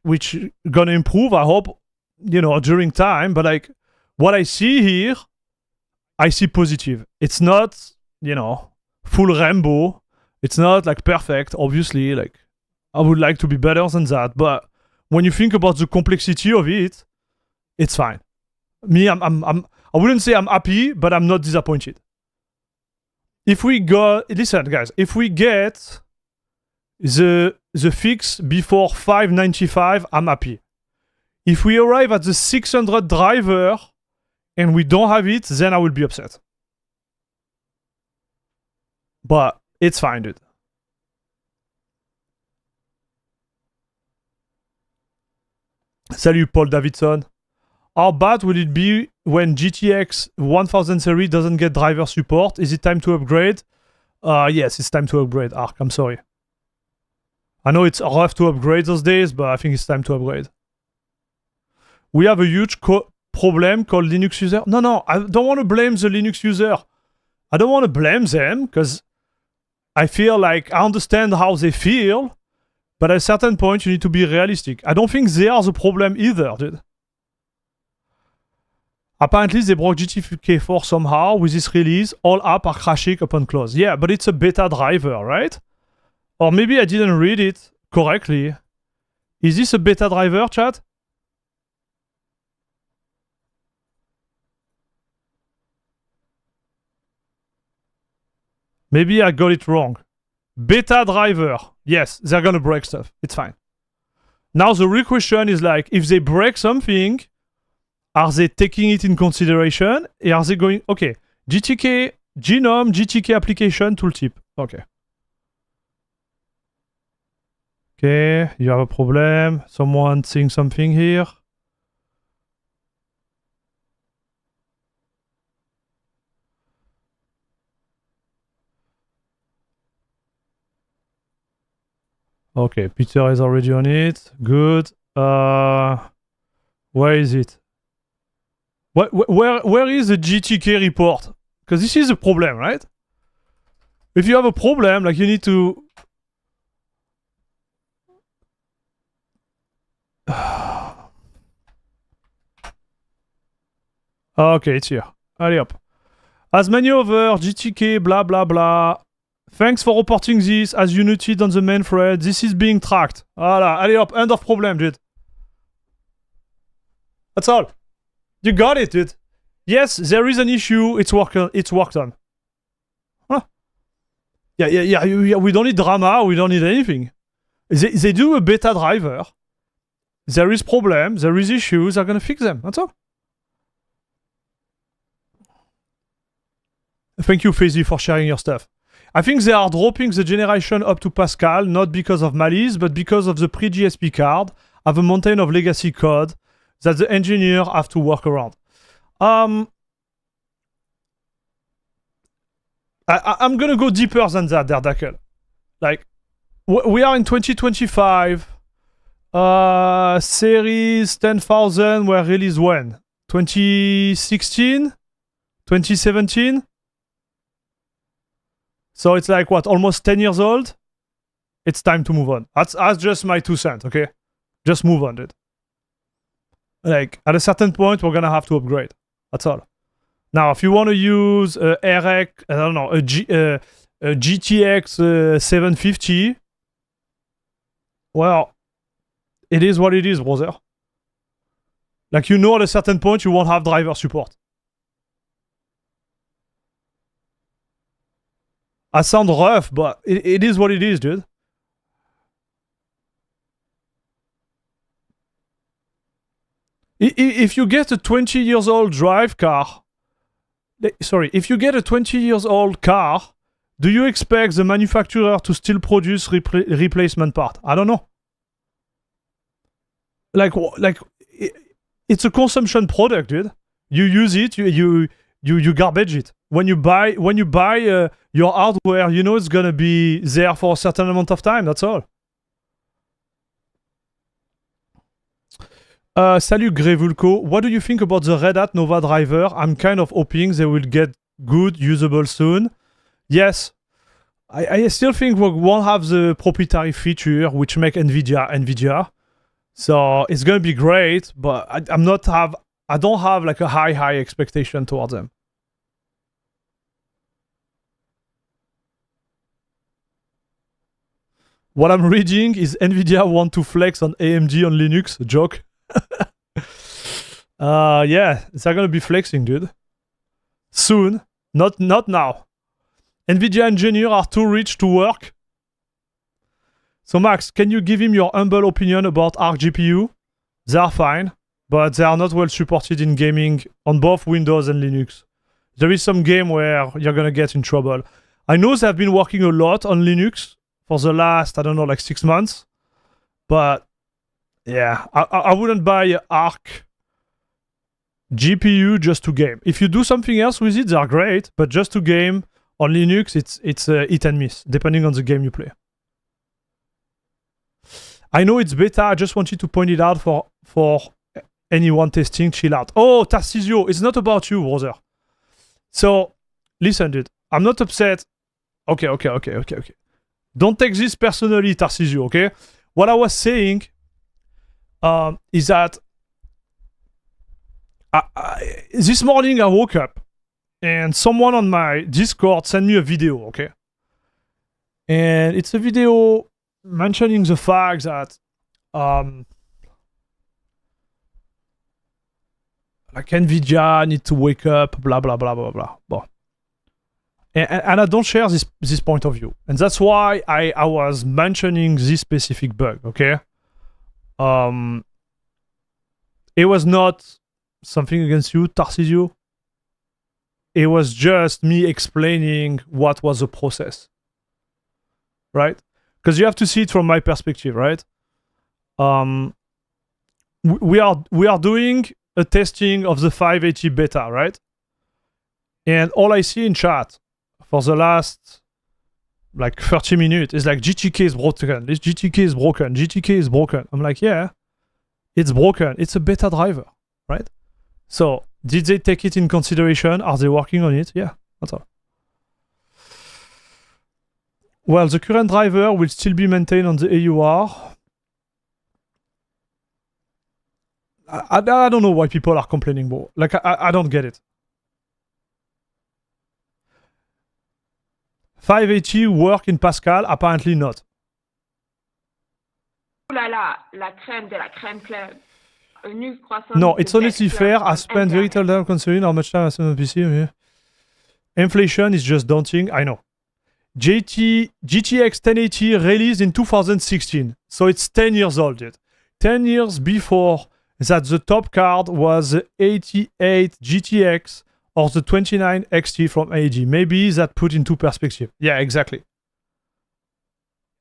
gonna improve, I hope, you know, during time. But like, what I see here, I see positive. It's not, you know, full rainbow. It's not like perfect, obviously. Like, I would like to be better than that, but when you think about the complexity of it, it's fine. Me, I wouldn't say I'm happy, but I'm not disappointed. If we go, listen, guys, if we get the fix before 595, I'm happy. If we arrive at the 600 driver and we don't have it, then I will be upset. But it's fine, dude. Salut Paul Davidson. How bad will it be when GTX 1000 series doesn't get driver support? Is it time to upgrade? Yes, it's time to upgrade, Ark. I'm sorry. I know it's rough to upgrade those days, but I think it's time to upgrade. We have a huge problem called Linux user. No, I don't want to blame the Linux user. I don't want to blame them because I feel like I understand how they feel, but at a certain point you need to be realistic. I don't think they are the problem either, dude. Apparently they broke GTK4 somehow with this release. All apps are crashing upon close. Yeah, but it's a beta driver, right? Or maybe I didn't read it correctly. Is this a beta driver, chat? Maybe I got it wrong. Beta driver. Yes, they're gonna break stuff. It's fine. Now the real question is like, if they break something, are they taking it in consideration? Are they going, okay, GTK, genome, GTK application tooltip. Okay. Okay, you have a problem. Someone seeing something here. Okay, Peter is already on it. Good. Where is it? Where is the GTK report? Because this is a problem, right? If you have a problem, like you need to... Okay, it's here. Allez hop. As many other GTK, blah blah blah. Thanks for reporting this. As you noted on the main thread, this is being tracked. Voilà, allez hop, end of problem, dude. That's all. You got it, dude. Yes, there is an issue. It's worked on. Huh. Yeah. We don't need drama. We don't need anything. They do a beta driver. There is problem. There is issues. They're gonna fix them. That's all. Thank you, Faisy, for sharing your stuff. I think they are dropping the generation up to Pascal, not because of malice, but because of the pre-GSP card have a mountain of legacy code that the engineer have to work around. I'm gonna go deeper than that, Daredakkel. Like, we are in 2025. Series 10,000 were released when? 2016? 2017? So it's like, what, almost 10 years old? It's time to move on. That's just my 2 cents, okay? Just move on, dude. Like, at a certain point, we're gonna have to upgrade. That's all. Now, if you want to use RX, I don't know, a GTX 750, well, it is what it is, brother. Like, you know, at a certain point, you won't have driver support. I sound rough, but it is what it is, dude. If you get a 20 years old drive car, if you get a 20 years old car, do you expect the manufacturer to still produce replacement part? I don't know. Like it's a consumption product, dude. You use it, you garbage it. When you buy your hardware, you know it's gonna be there for a certain amount of time. That's all. Salut Grevulco. What do you think about the Red Hat Nova driver? I'm kind of hoping they will get good, usable soon. Yes. I still think we won't have the proprietary feature which make Nvidia. So it's gonna be great, but I don't have like a high expectation towards them. What I'm reading is Nvidia want to flex on AMD on Linux. Joke. Yeah, they're gonna be flexing, dude. Soon. Not now. Nvidia engineers are too rich to work. So Max, can you give him your humble opinion about Arc GPU? They are fine, but they are not well supported in gaming on both Windows and Linux. There is some game where you're gonna get in trouble. I know they have been working a lot on Linux for the last, I don't know, like 6 months. But yeah, I wouldn't buy Arc GPU just to game. If you do something else with it, they are great, but just to game on Linux, it's hit and miss, depending on the game you play. I know it's beta. I just wanted to point it out for anyone testing. Chill out. Oh, Tarcisio, it's not about you, brother. So, listen, dude. I'm not upset. Okay. Don't take this personally, Tarcisio, okay? What I was saying is that this morning I woke up and someone on my Discord sent me a video, okay? And it's a video mentioning the fact that like Nvidia need to wake up, blah blah blah blah blah. Bon. And I don't share this point of view, and that's why I was mentioning this specific bug. Okay, it was not something against you, Tarcisio. It was just me explaining what was the process, right? Because you have to see it from my perspective, right? We are doing a testing of the 580 beta, right? And all I see in chat for the last like 30 minutes is like GTK is broken. This GTK is broken. GTK is broken. I'm like, yeah, it's broken. It's a beta driver, right? So did they take it in consideration? Are they working on it? Yeah, that's all. Well, the current driver will still be maintained on the AUR. I don't know why people are complaining, bro. Like, I don't get it. 580 work in Pascal? Apparently not. Oh là là, la crème de la crème club. A new croissant. No, it's honestly fair. I spent very little time considering how much time I spent on PC. Yeah. Inflation is just daunting. I know. GTX 1080 released in 2016. So it's 10 years old yet. 10 years before that the top card was the 88 GTX or the 29 XT from AEG. Maybe that put into perspective. Yeah, exactly.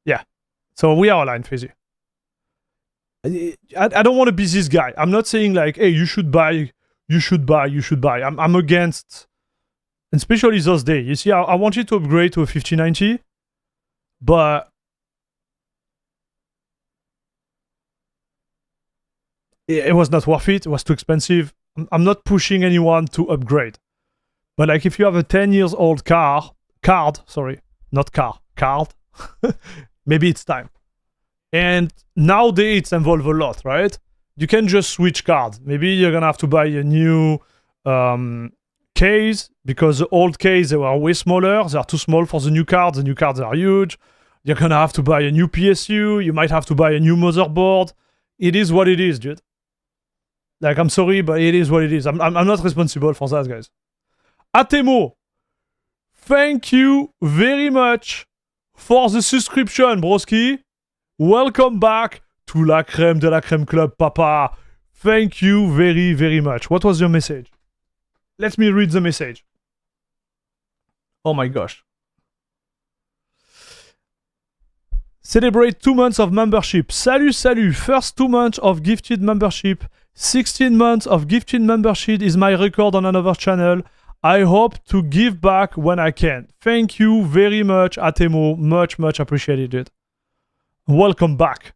Yeah. So we are aligned, Fizzy. I don't want to be this guy. I'm not saying like, hey, you should buy. I'm against, and especially those days. You see, I want you to upgrade to a 5090, but it was not worth it. It was too expensive. I'm not pushing anyone to upgrade. But like if you have a 10 years old card, maybe it's time. And nowadays it's evolved a lot, right? You can just switch cards. Maybe you're gonna have to buy a new case because the old case they were way smaller. They are too small for the new cards. The new cards are huge. You're gonna have to buy a new PSU. You might have to buy a new motherboard. It is what it is, dude. Like, I'm sorry, but it is what it is. I'm not responsible for that, guys. Atemo, thank you very much for the subscription, broski. Welcome back to La Crème de la Crème Club, papa. Thank you very, very much. What was your message? Let me read the message. Oh my gosh. Celebrate 2 months of membership. Salut, salut. First 2 months of gifted membership. 16 months of gifted membership is my record on another channel. I hope to give back when I can. Thank you very much, Atemo. Much, much appreciated. Welcome back.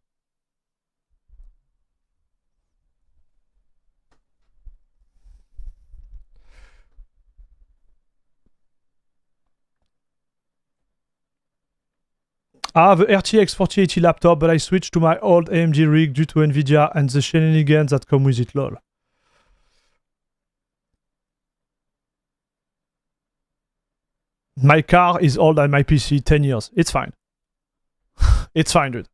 I have a RTX 4080 laptop, but I switched to my old AMD rig due to Nvidia and the shenanigans that come with it, lol. My car is older than my PC, 10 years. It's fine. It's fine, dude.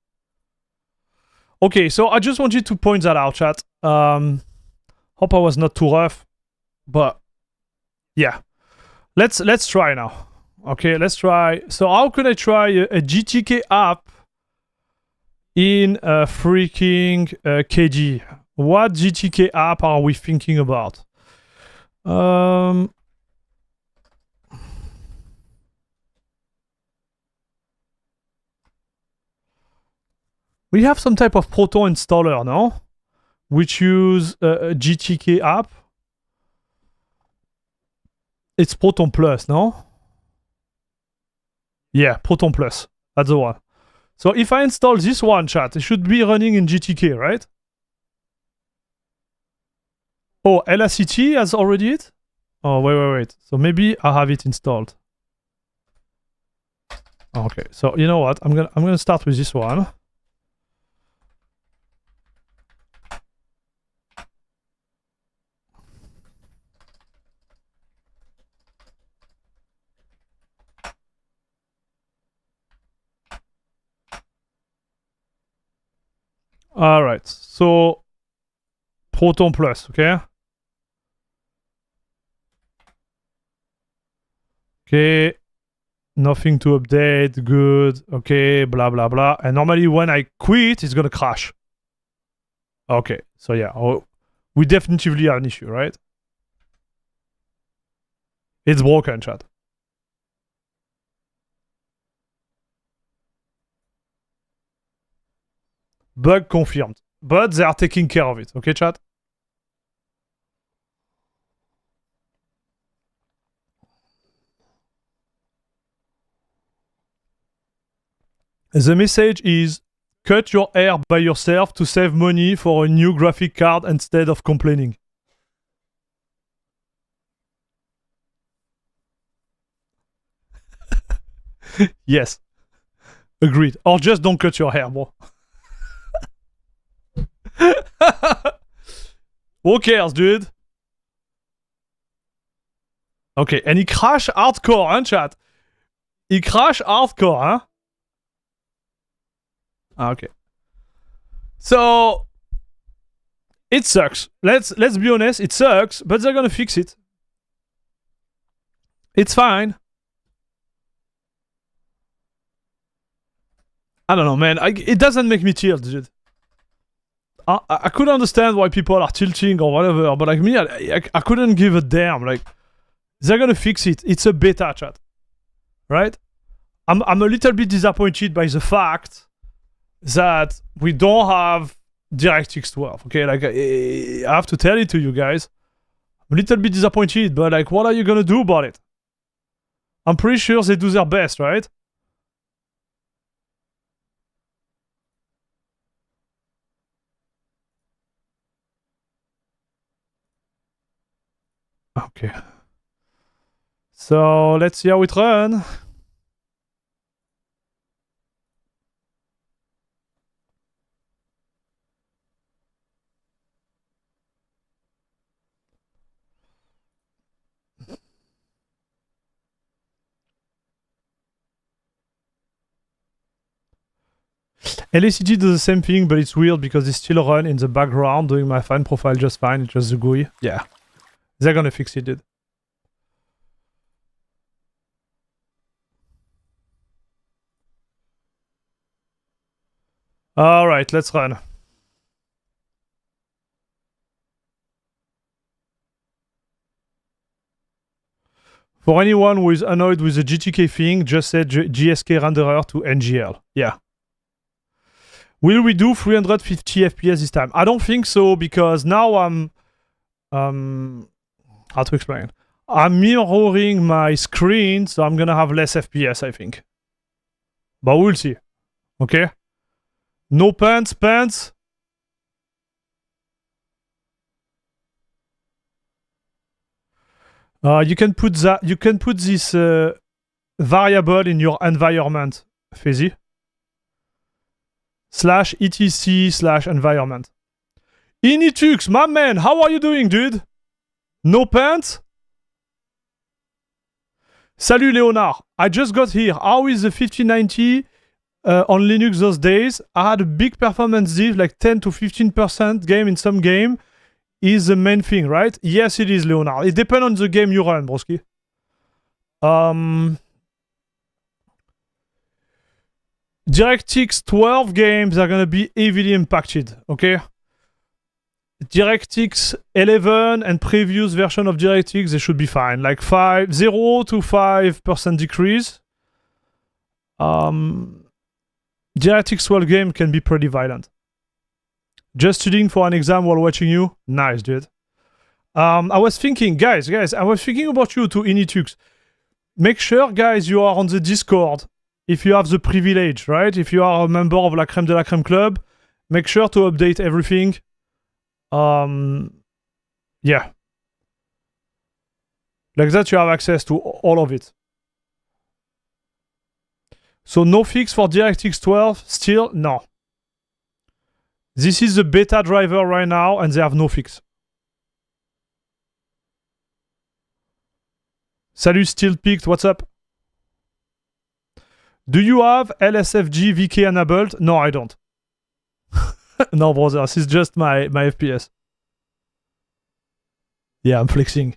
Okay, so I just wanted to point that out, chat. Hope I was not too rough, but yeah. Let's try now. Okay, let's try. So how can I try a GTK app in a freaking KG? What GTK app are we thinking about? We have some type of Proton installer, no? Which use a GTK app. It's Proton Plus, no? Yeah, Proton Plus. That's the one. So if I install this one, chat, it should be running in GTK, right? Oh, LACT has already it? Oh, wait. So maybe I have it installed. Okay, so you know what? I'm gonna start with this one. All right, so Proton Plus, okay? Okay, nothing to update, good, okay, blah, blah, blah. And normally when I quit, it's gonna crash. Okay, so yeah, we definitely have an issue, right? It's broken, chat. Bug confirmed. But they are taking care of it, okay, chat? The message is, cut your hair by yourself to save money for a new graphic card instead of complaining. Yes. Agreed. Or just don't cut your hair, bro. Who cares, dude? Okay, and he crash hardcore, hein, chat? He crash hardcore, hein? Okay. So it sucks. Let's be honest, it sucks, but they're gonna fix it. It's fine. I don't know, man. It doesn't make me tilt, dude. I could understand why people are tilting or whatever, but like me, I couldn't give a damn. Like, they're gonna fix it. It's a beta, chat. Right? I'm a little bit disappointed by the fact that we don't have DirectX 12. Okay, like I have to tell it to you guys. I'm a little bit disappointed, but like, what are you gonna do about it? I'm pretty sure they do their best, right? Okay. So let's see how it runs. LACT does the same thing, but it's weird because it still run in the background doing my fan profile just fine. It's just the GUI. Yeah. They're gonna fix it, dude. Alright, let's run. For anyone who is annoyed with the GTK thing, just set GSK renderer to NGL. Yeah. Will we do 350 FPS this time? I don't think so, because now I'm... how to explain? I'm mirroring my screen, so I'm gonna have less FPS, I think. But we'll see. Okay? No pants. You can put this variable in your environment, Fezzy. /etc/environment. Initux, my man, how are you doing, dude? No pants? Salut, Leonard. I just got here. How is the 5090 on Linux those days? I had a big performance diff, like 10 to 15% game in some game. Is the main thing, right? Yes, it is, Leonard. It depends on the game you run, broski. DirectX 12 games are gonna be heavily impacted, okay? DirectX 11 and previous version of DirectX, they should be fine. Like 0 to 5% decrease. DirectX 12 game can be pretty violent. Just studying for an exam while watching you? Nice, dude. I was thinking, guys, I was thinking about you to Initux. Make sure, guys, you are on the Discord. if you have the privilege, right? If you are a member of La Crème de la Crème Club, make sure to update everything. Yeah. Like that, you have access to all of it. So no fix for DirectX 12, still? No. This is the beta driver right now, and they have no fix. Salut, still picked, what's up? Do you have LSFG VK enabled? No, I don't. No, brother, this is just my FPS. Yeah, I'm flexing.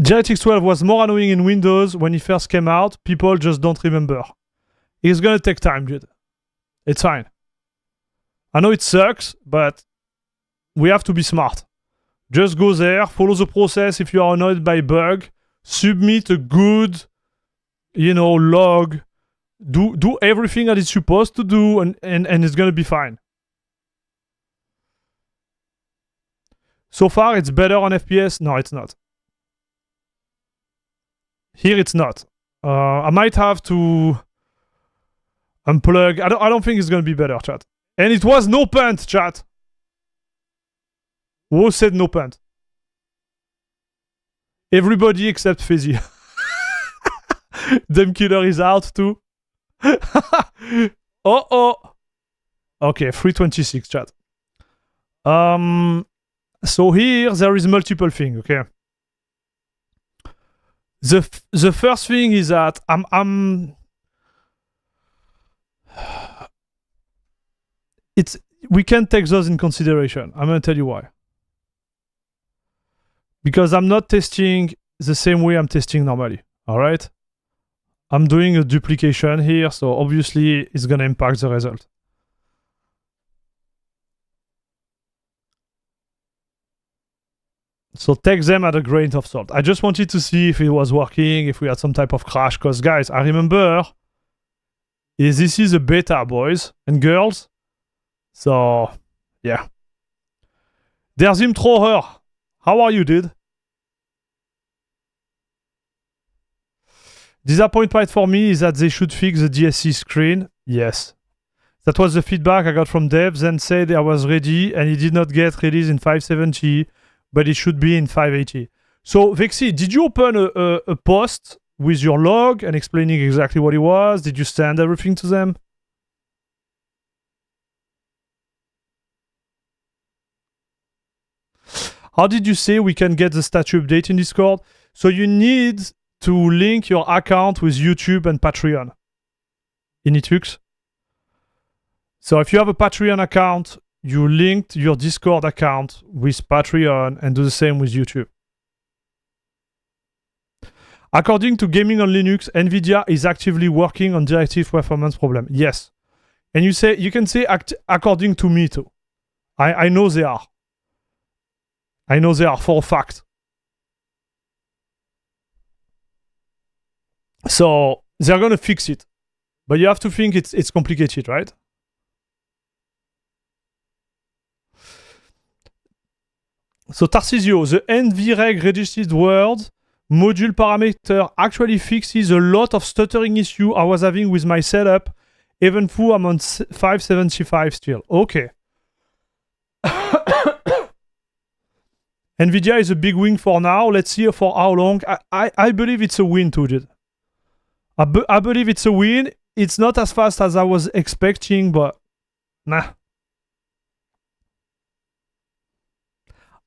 DirectX 12 was more annoying in Windows when it first came out. People just don't remember. It's gonna take time, dude. It's fine. I know it sucks, but we have to be smart. Just go there, follow the process if you are annoyed by bug, submit a good, log, do everything that it's supposed to do, and it's gonna be fine. So far, it's better on FPS. No, it's not. Here, it's not. I might have to unplug. I don't think it's gonna be better, chat. And it was no punt, chat. Who said no punt? Everybody except Fizzy. Dem Killer is out too. Oh. Okay, 326, chat. So here there is multiple things, okay? The first thing is that we can't take those in consideration. I'm gonna tell you why. Because I'm not testing the same way I'm testing normally. Alright? I'm doing a duplication here, so obviously it's gonna impact the result. So take them at a grain of salt. I just wanted to see if it was working, if we had some type of crash, because guys, I remember this is a beta, boys and girls. So, yeah. There's him thrower. How are you, dude? Disappointment for me is that they should fix the DSC screen. Yes. That was the feedback I got from devs and said I was ready and it did not get released in 570, but it should be in 580. So, Vexy, did you open a post with your log and explaining exactly what it was? Did you send everything to them? How did you say we can get the statue update in Discord? So you need to link your account with YouTube and Patreon in Itux. So if you have a Patreon account, you linked your Discord account with Patreon and do the same with YouTube. According to Gaming on Linux, Nvidia is actively working on directive performance problem. Yes. And you can say according to me too. I know they are. I know they are for a fact. So they're gonna fix it. But you have to think it's complicated, right? So Tarcisio, the NVReg registered word module parameter actually fixes a lot of stuttering issue I was having with my setup, even though I'm on 575 still. Okay. Nvidia is a big win for now. Let's see for how long. I believe it's a win too, dude. I believe it's a win. It's not as fast as I was expecting, but nah.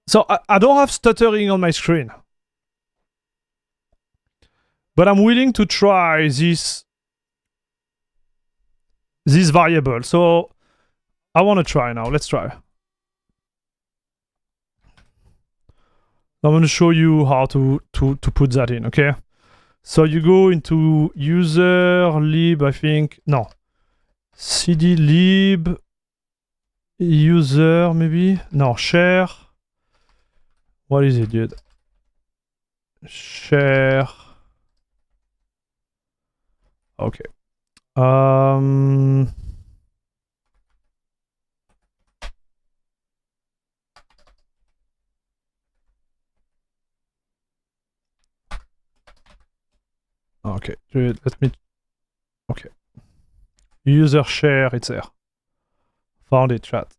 So I don't have stuttering on my screen. But I'm willing to try this variable. So I want to try now. Let's try. I'm going to show you how to put that in, okay? So you go into user lib, I think. No. cd lib user, maybe? No, share. What is it, dude? Share. Okay. Okay, let me... Okay. User share, it's there. Found it, chat.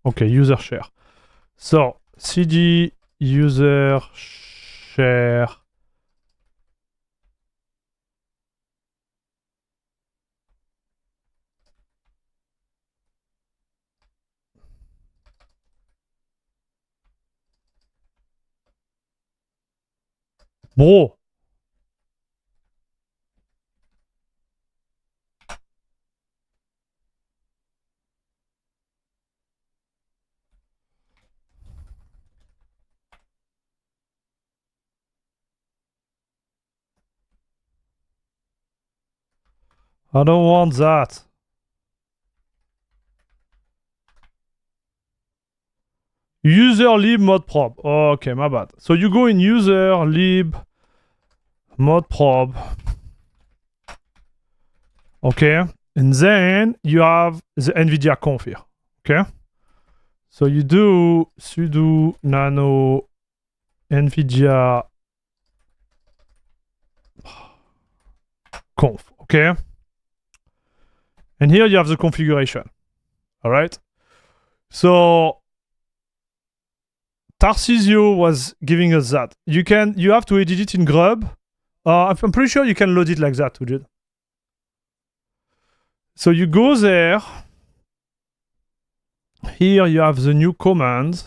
Okay, user share. So, cd user share. Bro. I don't want that. User lib mod probe. Oh, okay, my bad. So you go in user lib mod probe. Okay. And then you have the Nvidia conf here. Okay. So you do sudo nano Nvidia conf. Okay. And here you have the configuration. All right. So Tarcisio was giving us that. You have to edit it in Grub. I'm pretty sure you can load it like that, dude. So you go there. Here you have the new command.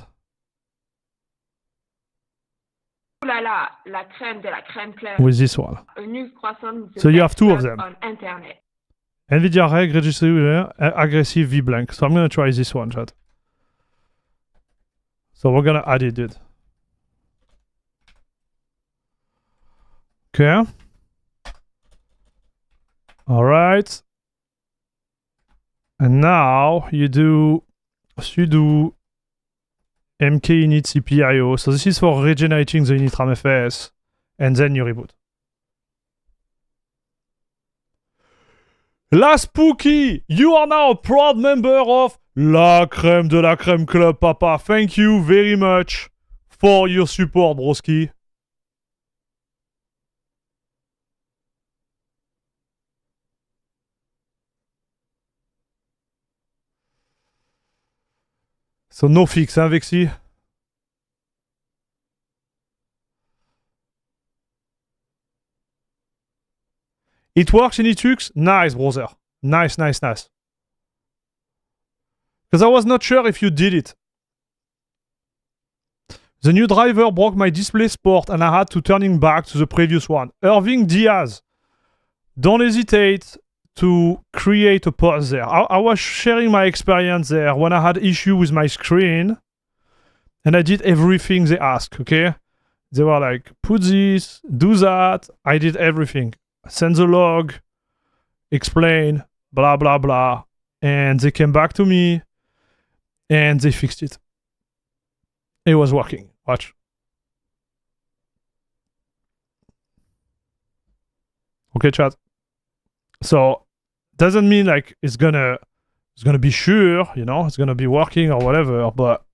Oh là là, la crème de la crème claire. With this one. A new croissant. So you have two of them. On internet. Nvidia reg register aggressive v-blank. So I'm gonna try this one, chat. So we're gonna add it, dude. Okay. All right. And now you do sudo mkinit cpio. So this is for regenerating the init ramfs, and then you reboot. La Spooky, you are now a proud member of La Crème de la Crème Club, papa. Thank you very much for your support, broski. So no fix, hein, Vexy? It works in Linux? Nice, brother. Nice, nice, nice. Because I was not sure if you did it. The new driver broke my display port and I had to turning back to the previous one. Irving Diaz. Don't hesitate to create a port there. I was sharing my experience there when I had issue with my screen and I did everything they asked, okay? They were like, put this, do that. I did everything. Send the log, explain, blah, blah, blah. And they came back to me and they fixed it. It was working. Watch. Okay, chat. So doesn't mean like it's gonna be sure, you know, it's gonna be working or whatever, but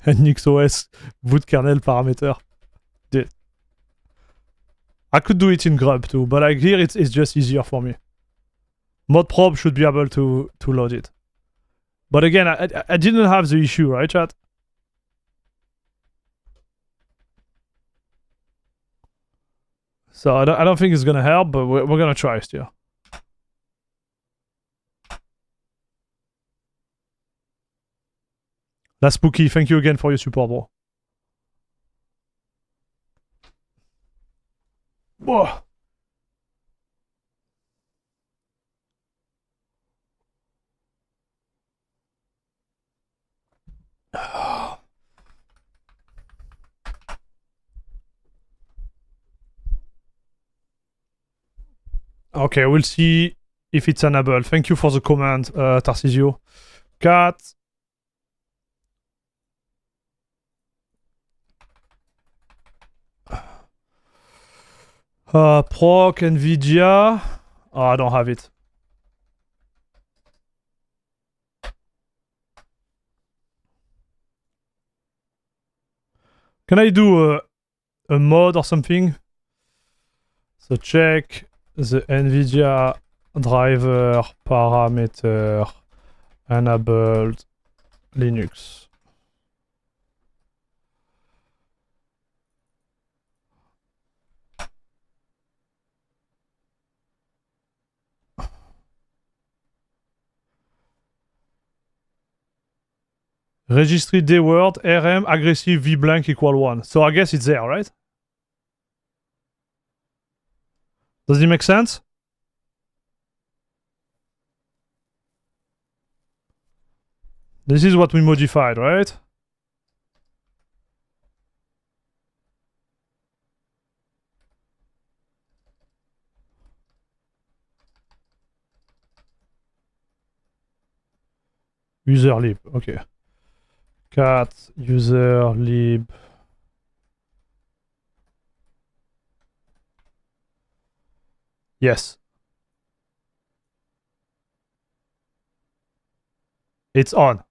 NixOS boot kernel parameter. Dude. I could do it in Grub too, but like here it's just easier for me. Mod probe should be able to load it. But again, I didn't have the issue, right, chat? So I don't think it's gonna help, but we're gonna try still. La Spooky, thank you again for your support, bro. Whoa. Okay, we'll see if it's enabled. Thank you for the command, Tarcisio. Cat. Proc, Nvidia. Oh, I don't have it. Can I do a mod or something? So check the Nvidia driver parameter enabled Linux. Registry day word rm aggressive v blank equal 1. So I guess it's there, right? Does it make sense? This is what we modified, right? User lib, okay. Cat user lib. Yes. It's on.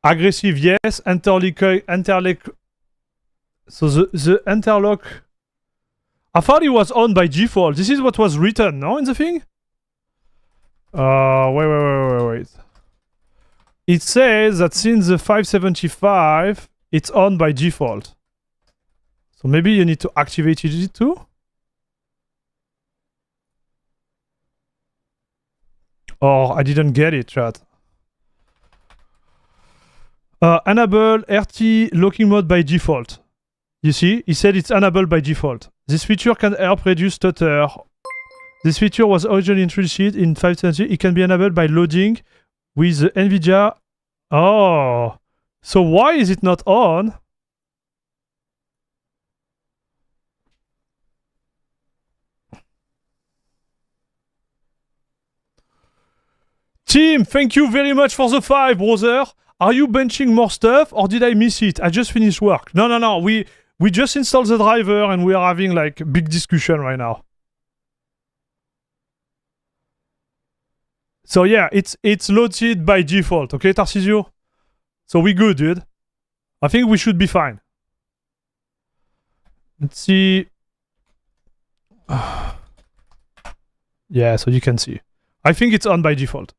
Aggressive, yes. Interlock. So the interlock. I thought it was on by default. This is what was written, no, in the thing? Wait. It says that since the 575, it's on by default. So maybe you need to activate it too? Or I didn't get it, chat. Enable RT locking mode by default. You see, he said it's enabled by default. This feature can help reduce stutter. This feature was originally introduced in 570. It can be enabled by loading with the Nvidia. Oh, so why is it not on? Team, thank you very much for the 5, brother. Are you benching more stuff or did I miss it? I just finished work. No. We just installed the driver and we are having like a big discussion right now. So yeah, it's loaded by default, okay, Tarcisio? So we good, dude. I think we should be fine. Let's see. Yeah, so you can see. I think it's on by default.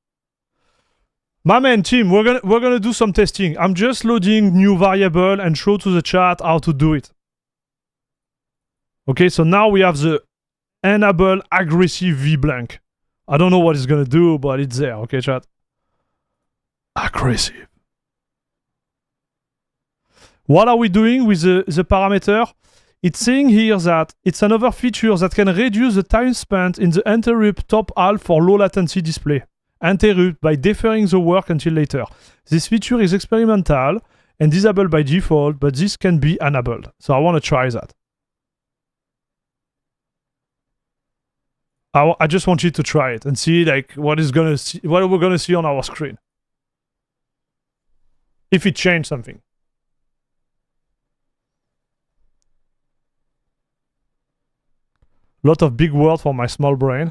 My man, team, we're gonna do some testing. I'm just loading new variable and show to the chat how to do it. Okay, so now we have the enable aggressive v blank. I don't know what it's gonna do, but it's there. Okay, chat. Aggressive. What are we doing with the parameter? It's saying here that it's another feature that can reduce the time spent in the interrupt top half for low latency display. Interrupt by deferring the work until later. This feature is experimental and disabled by default, but this can be enabled. So I want to try that. I just want you to try it and see like what we're gonna see on our screen. If it changed something. Lot of big words for my small brain.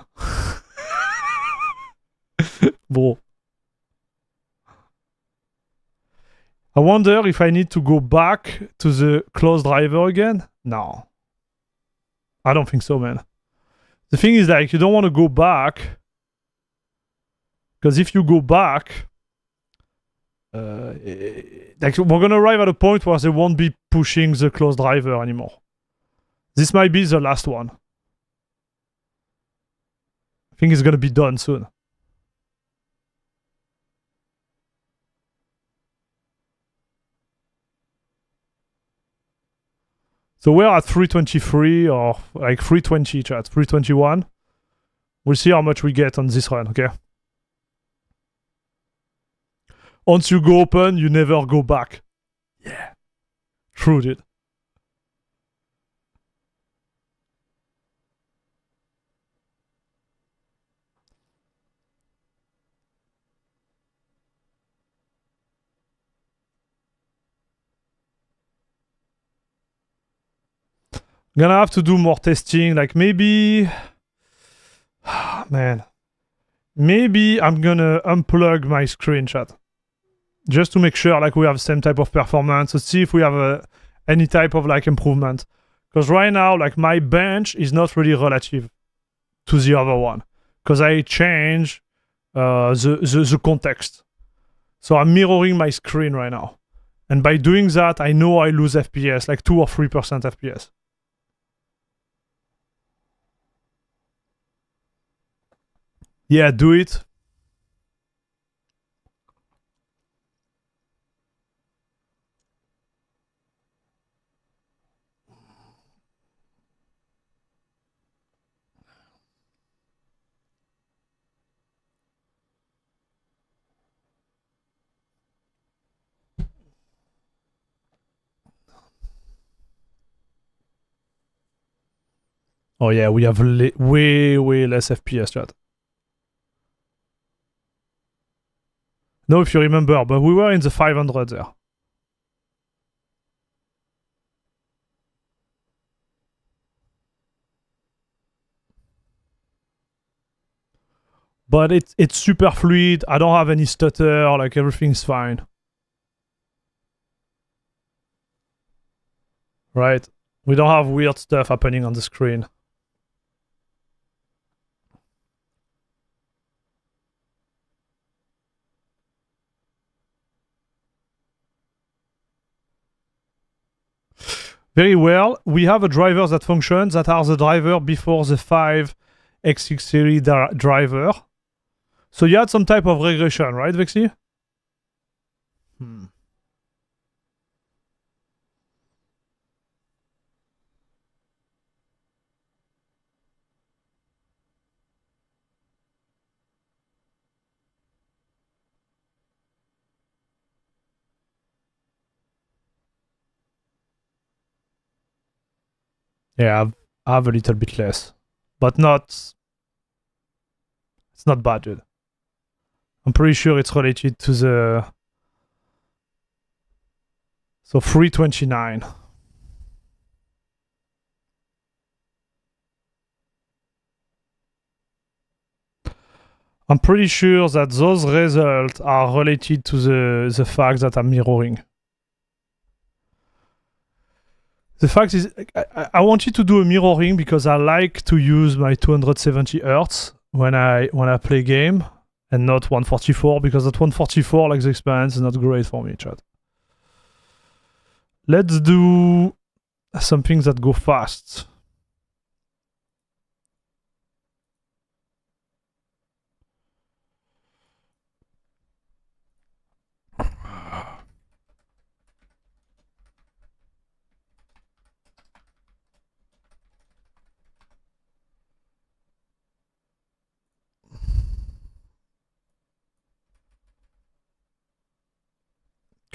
Bro. I wonder if I need to go back to the closed driver again. No. I don't think so, man. The thing is like you don't want to go back. Because if you go back, like we're gonna arrive at a point where they won't be pushing the closed driver anymore. This might be the last one. I think it's gonna be done soon. So we're at 323 or like 320 chat, 321. We'll see how much we get on this run, okay? Once you go open, you never go back. Yeah. True, dude. Gonna have to do more testing, like maybe... Man. Maybe I'm gonna unplug my screen chat. just to make sure like we have the same type of performance. Let's see if we have any type of like improvement. Because right now, like my bench is not really relative to the other one. Because I change the context. So I'm mirroring my screen right now. And by doing that, I know I lose FPS, like 2 or 3% FPS. Yeah, do it. Oh yeah, we have way less FPS, chat. No, if you remember, but we were in the 500 there. But it's super fluid. I don't have any stutter. Like everything's fine. Right? We don't have weird stuff happening on the screen. Very well. We have a driver that functions that are the driver before the 5x6 series driver. So you had some type of regression, right, Vexy? Yeah, I have a little bit less. But not... It's not bad, dude. I'm pretty sure it's related to the... So 329. I'm pretty sure that those results are related to the fact that I'm mirroring. The fact is, I want you to do a mirroring because I like to use my 270 Hz when I play game and not 144 because at 144, like the experience is not great for me, chat. Let's do something that go fast.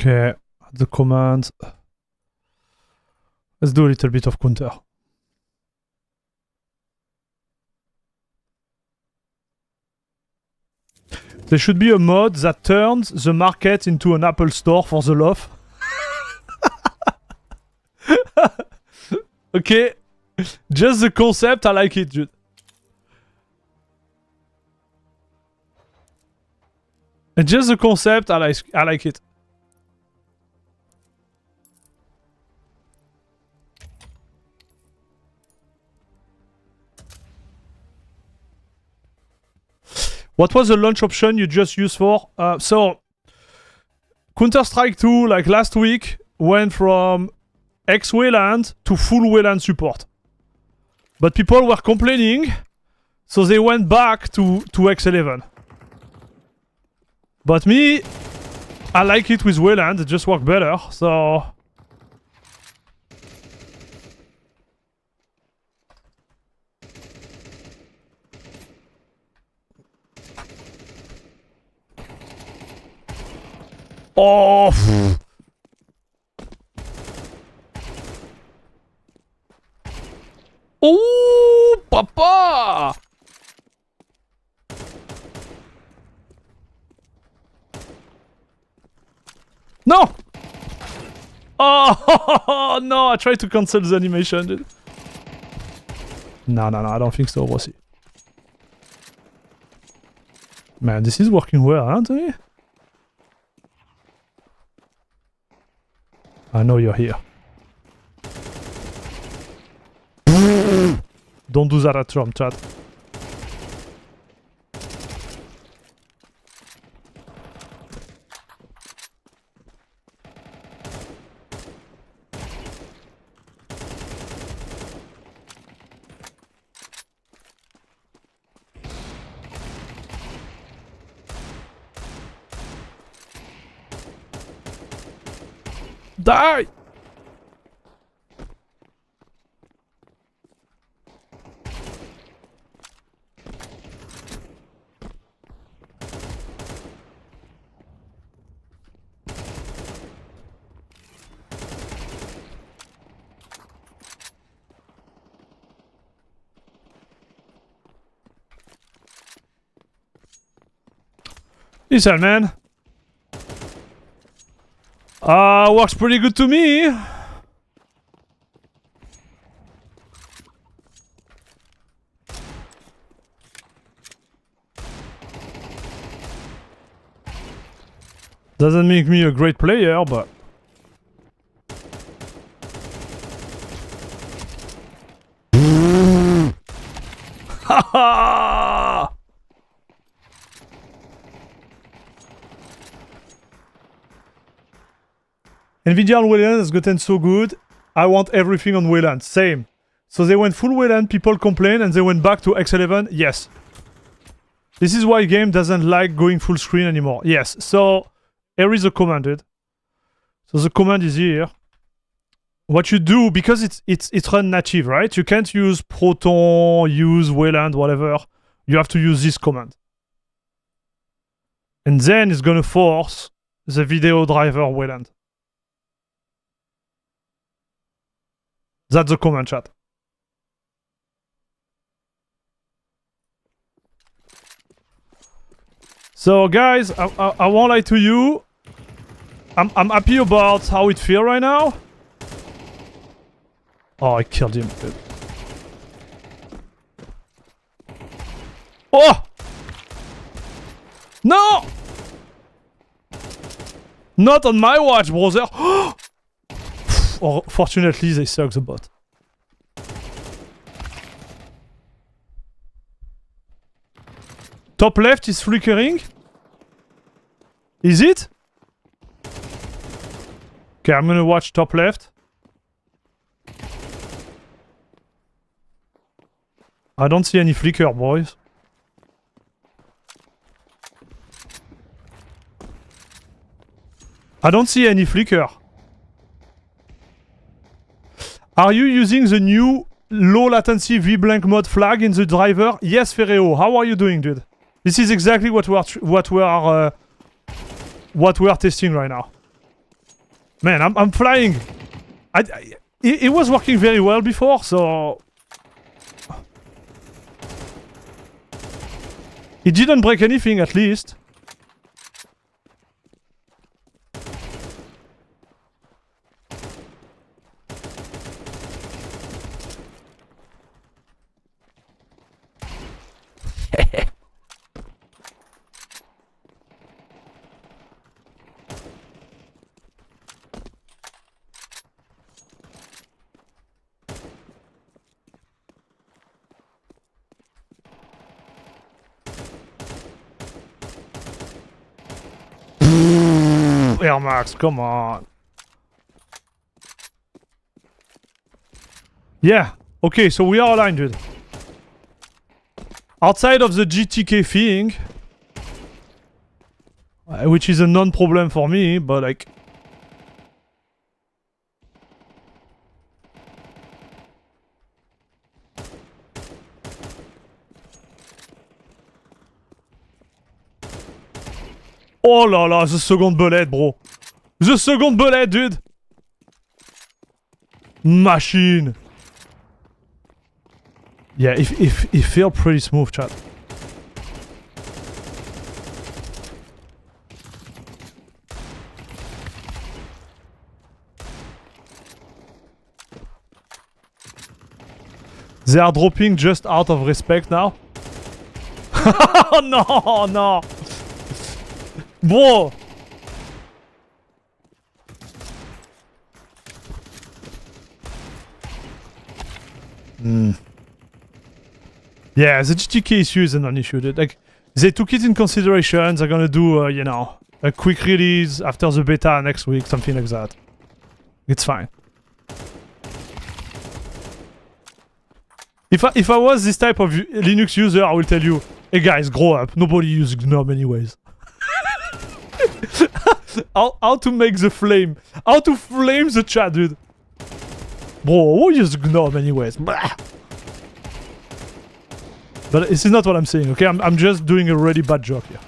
Okay, the command. Let's do a little bit of counter. There should be a mod that turns the market into an Apple store for the loaf. Okay, just the concept, I like it, dude. And just the concept, I like it. What was the launch option you just used for? So, Counter-Strike 2, like last week, went from X Wayland to full Wayland support. But people were complaining, so they went back to X11. But me, I like it with Wayland, it just worked better, so... Oh! Oh, papa! No! Oh, no, I tried to cancel the animation, dude. No, I don't think so, Rossi. Man, this is working well, huh, Anthony? I know you're here. Don't do that at Trump, chat. Die! Listen, man. Works pretty good to me. Doesn't make me a great player, but... Haha! Nvidia on Wayland has gotten so good. I want everything on Wayland. Same. So they went full Wayland, people complain, and they went back to X11. Yes. This is why game doesn't like going full screen anymore. Yes. So here is the command, dude. So the command is here. What you do, because it's run native, right? You can't use Proton, use Wayland, whatever. You have to use this command. And then it's gonna force the video driver Wayland. That's the command, chat. So guys, I won't lie to you. I'm happy about how it feels right now. Oh, I killed him. Oh! No! Not on my watch, brother. Or fortunately, they suck the bot. Top left is flickering. Is it? Okay, I'm gonna watch top left. I don't see any flicker, boys. I don't see any flicker. Are you using the new low latency VBlank mode flag in the driver? Yes, Ferreo. How are you doing, dude? This is exactly what we are testing right now. Man, I'm flying. It was working very well before, so it didn't break anything, at least. Air Max, come on. Yeah, okay, so we are aligned, dude. Outside of the GTK thing, which is a non-problem for me, but like... Oh là là, the second bullet, bro. The second bullet, dude. Machine. Yeah, it felt pretty smooth, chat. They are dropping just out of respect now. Oh no, no. Bro. Yeah, the GTK issue is an issue, dude. Like, they took it in consideration. They're gonna do, you know, a quick release after the beta next week, something like that. It's fine. If I was this type of Linux user, I will tell you, hey guys, grow up. Nobody uses GNOME anyways. how to make the flame? How to flame the chat, dude? Bro, who uses GNOME anyways? Blah. But this is not what I'm saying, okay? I'm just doing a really bad joke here.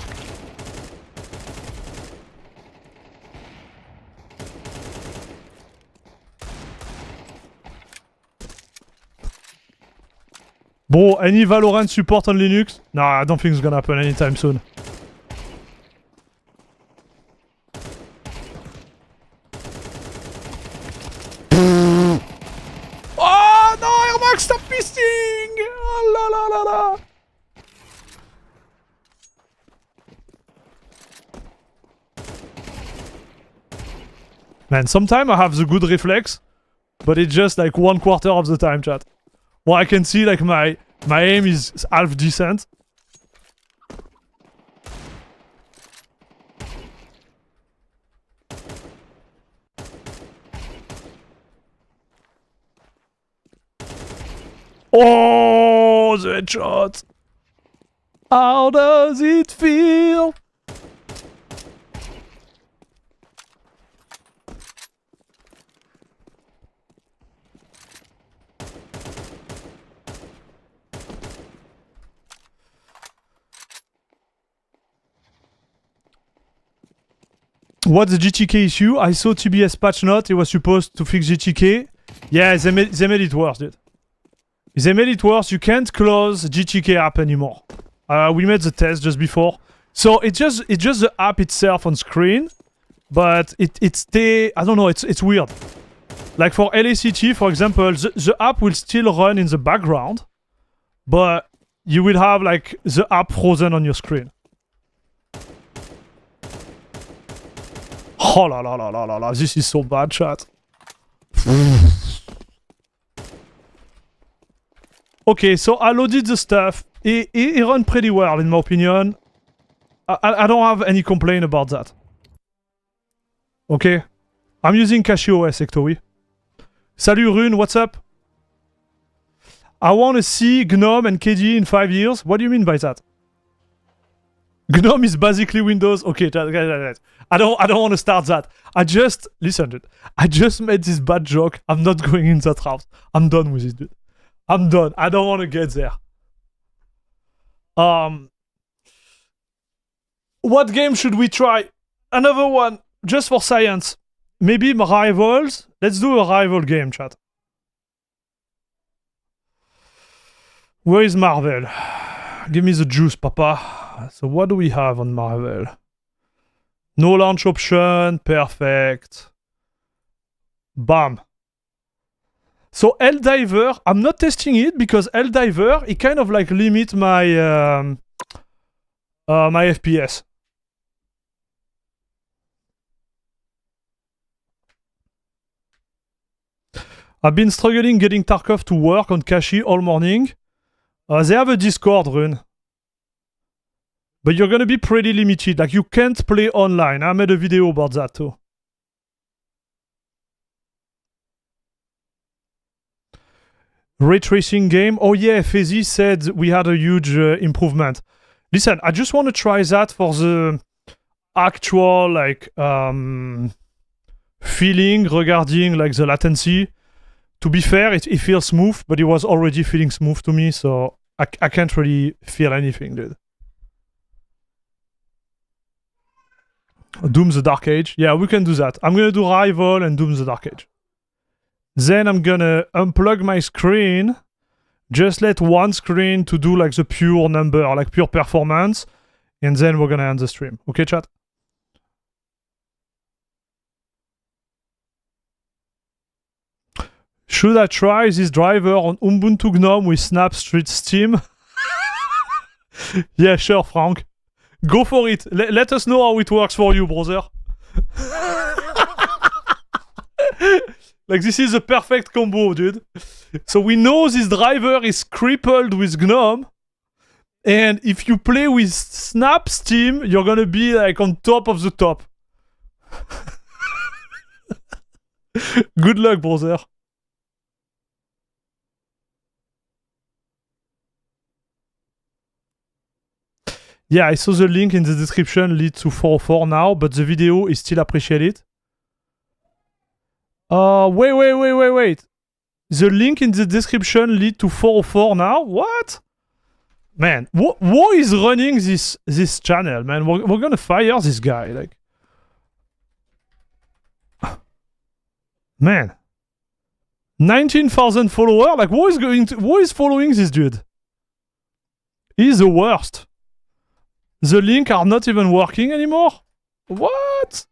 Bro, any Valorant support on Linux? Nah, I don't think it's gonna happen anytime soon. Oh no, Airmax, stop pissing! Oh la la la la! Man, sometimes I have the good reflex, but it's just like 1/4 of the time, chat. Well, I can see like my aim is half decent. Oh, the headshot! How does it feel? What's the GTK issue? I saw TBS patch note. It was supposed to fix GTK. Yeah, they made it worse, dude. They made it worse. You can't close GTK app anymore. We made the test just before. So it's just the app itself on screen, but it stay. I don't know. It's weird. Like for LACT, for example, the app will still run in the background, but you will have like the app frozen on your screen. Oh la la la la la la, this is so bad, chat. Okay, so I loaded the stuff. It ran pretty well, in my opinion. I don't have any complaint about that. Okay? I'm using CachyOS, Ectowi. Salut Rune, what's up? I want to see GNOME and KDE in 5 years. What do you mean by that? GNOME is basically Windows. Okay, I don't want to start that. Listen, dude. I just made this bad joke. I'm not going in that route. I'm done with it, dude. I'm done. I don't want to get there. What game should we try? Another one, just for science. Maybe Rivals. Let's do a rival game, chat. Where is Marvel? Give me the juice, papa. So what do we have on Marvel? No launch option. Perfect. Bam. So Helldiver, I'm not testing it because Helldiver, it kind of like limit my my FPS. I've been struggling getting Tarkov to work on Kashi all morning. They have a Discord run. But you're gonna be pretty limited. Like, you can't play online. I made a video about that too. Ray tracing game. Oh yeah, Fezzy said we had a huge improvement. Listen, I just want to try that for the actual, like, feeling regarding, like, the latency. To be fair, it feels smooth, but it was already feeling smooth to me, so I can't really feel anything, dude. Doom the Dark Age. Yeah, we can do that. I'm gonna do Rival and Doom the Dark Age. Then I'm gonna unplug my screen. Just let one screen to do like the pure number, like pure performance. And then we're gonna end the stream. Okay, chat? Should I try this driver on Ubuntu GNOME with Snap Street Steam? Yeah, sure, Frank. Go for it. Let us know how it works for you, brother. Like, this is a perfect combo, dude. So we know this driver is crippled with GNOME. And if you play with Snap Steam, you're gonna be like on top of the top. Good luck, brother. Yeah, I saw the link in the description lead to 404 now, but the video is still appreciated. Wait. The link in the description lead to 404 now? What? Man, who is running this channel, man? We're gonna fire this guy, like. Man. 19,000 followers? Like, who is following this dude? He's the worst. The links are not even working anymore? What?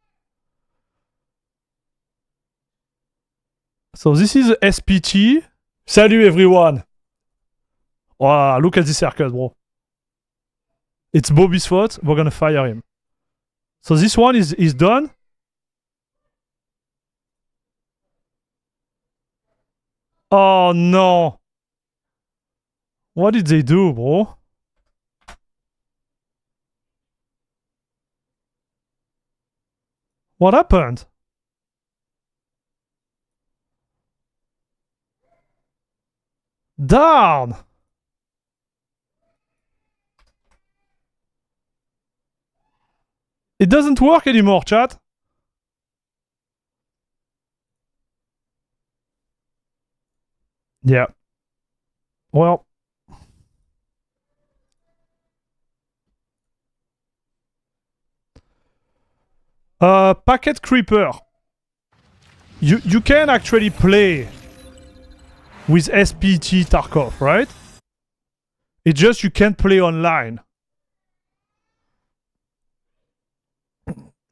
So this is SPT. Salut everyone. Wow, look at this haircut, bro. It's Bobby's fault. We're gonna fire him. So this one is done. Oh no. What did they do, bro? What happened? Darn! It doesn't work anymore, chat. Yeah. Well. Packet Creeper. You can actually play with SPT Tarkov, right? It's just you can't play online.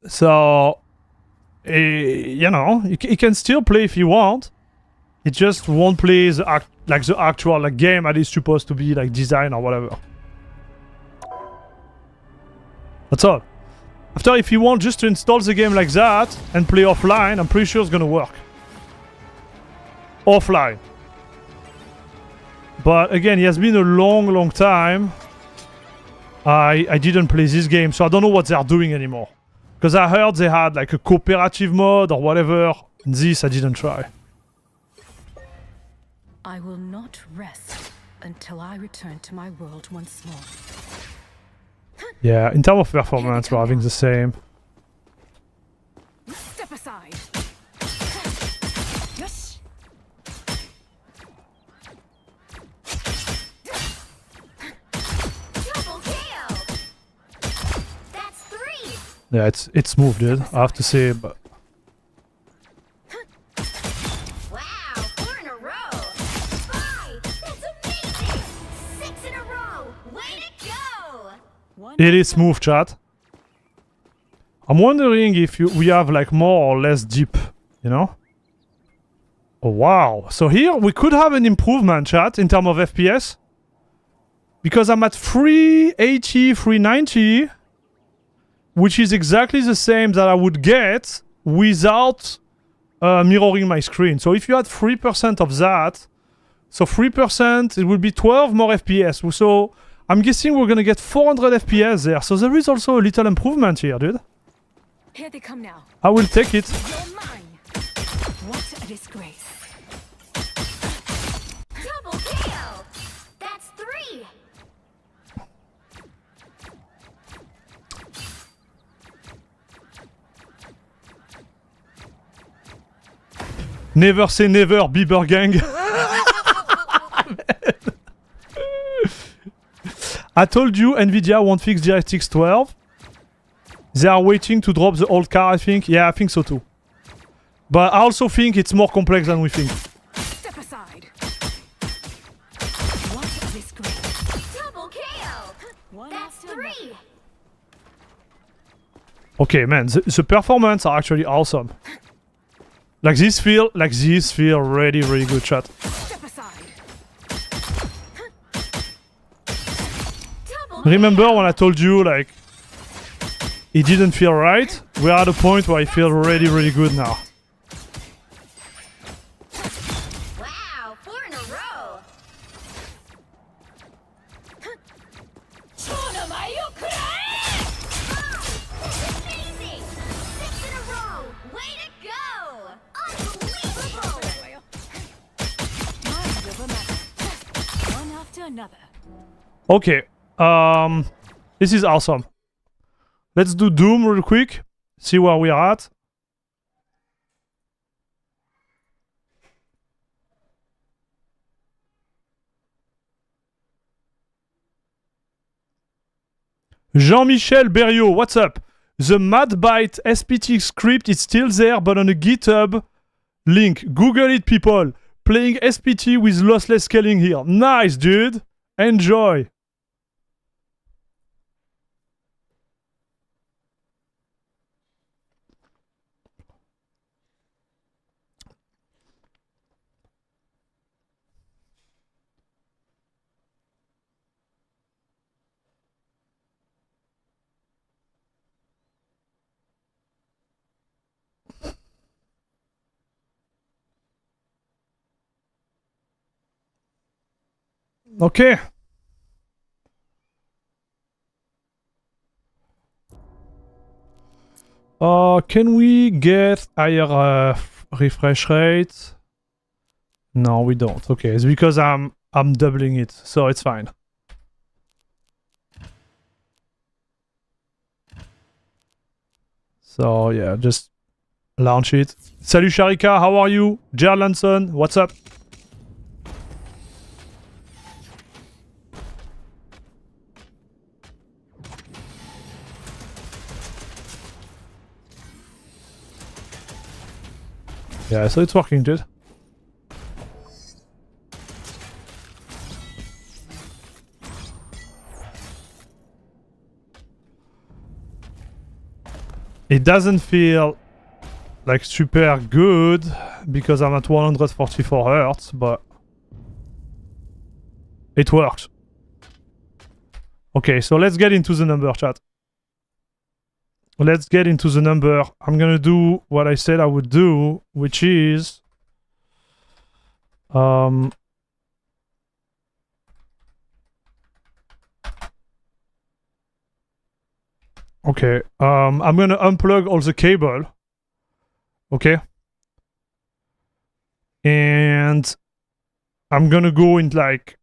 So, you know, you can still play if you want. It just won't play the actual game that is supposed to be like designed or whatever. That's all. After, if you want just to install the game like that and play offline, I'm pretty sure it's gonna work. Offline. But again, it has been a long time. I didn't play this game, so I don't know what they are doing anymore. Because I heard they had like a cooperative mode or whatever. This I didn't try. I will not rest until I return to my world once more. Yeah, in terms of performance, we're having the same. Step aside. Yes. Double kill. That's 3. Yeah, it's smooth, dude. I have to say, but. Wow, 4 in a row. 5. That's amazing. 6 in a row. Way to go. It is smooth, chat. I'm wondering if we have like more or less deep, you know? Oh, wow. So here we could have an improvement, chat, in terms of FPS. Because I'm at 380, 390, which is exactly the same that I would get without mirroring my screen. So if you had 3% of that, so 3%, it would be 12 more FPS. So I'm guessing we're gonna get 400 FPS there. So there is also a little improvement here, dude. Here they come now. I will take it. You're mine. What a disgrace. Double kill. That's 3. Never say never, Bieber gang. I told you Nvidia won't fix DirectX 12. They are waiting to drop the old car, I think. Yeah, I think so too. But I also think it's more complex than we think. Step aside. What a disgrace. Double kill. That's 3. Okay, man, the performance are actually awesome. Like these feel really good, chat. Step aside. Remember when I told you like it didn't feel right? We're at a point where I feel really good now. another. Okay. This is awesome. Let's do Doom real quick. See where we are at. Jean-Michel Berriot, what's up? The MadByte SPT script is still there, but on a GitHub link. Google it, people. Playing SPT with lossless scaling here. Nice, dude. Enjoy. Okay. Can we get higher refresh rate? No, we don't. Okay, it's because I'm doubling it, so it's fine. So yeah, just launch it. Salut Sharika, how are you? Ger Lanson, what's up? Yeah, so it's working, dude. It doesn't feel like super good because I'm at 144 Hertz, but it works. Okay, so let's get into the number, chat. Let's get into the number. I'm gonna do what I said I would do, which is okay, I'm gonna unplug all the cable. Okay. And I'm gonna go in like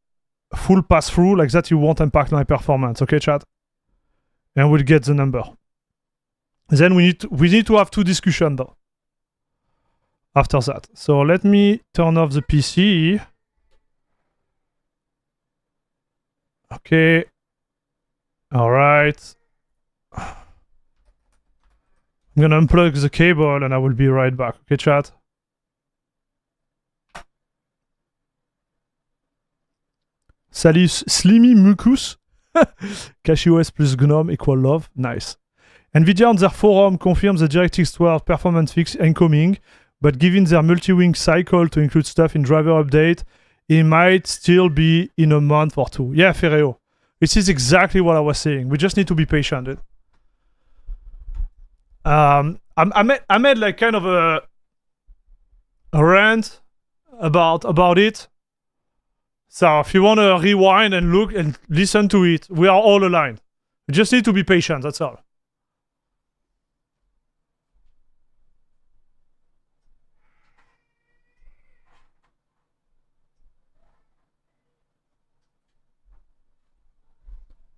full pass through, like that you won't impact my performance, okay, chat? And we'll get the number. Then we need to have two discussions though. After that. So let me turn off the PC. Okay. Alright. I'm gonna unplug the cable and I will be right back. Okay, chat? Salut Slimy Mucus. CashOS plus GNOME equal love. Nice. Nvidia on their forum confirms the DirectX 12 performance fix incoming, but given their multi-wing cycle to include stuff in driver update, it might still be in a month or two. Yeah, Ferreo. This is exactly what I was saying. We just need to be patient. Dude. I made like kind of a rant about it. So if you want to rewind and look and listen to it, we are all aligned. We just need to be patient, that's all.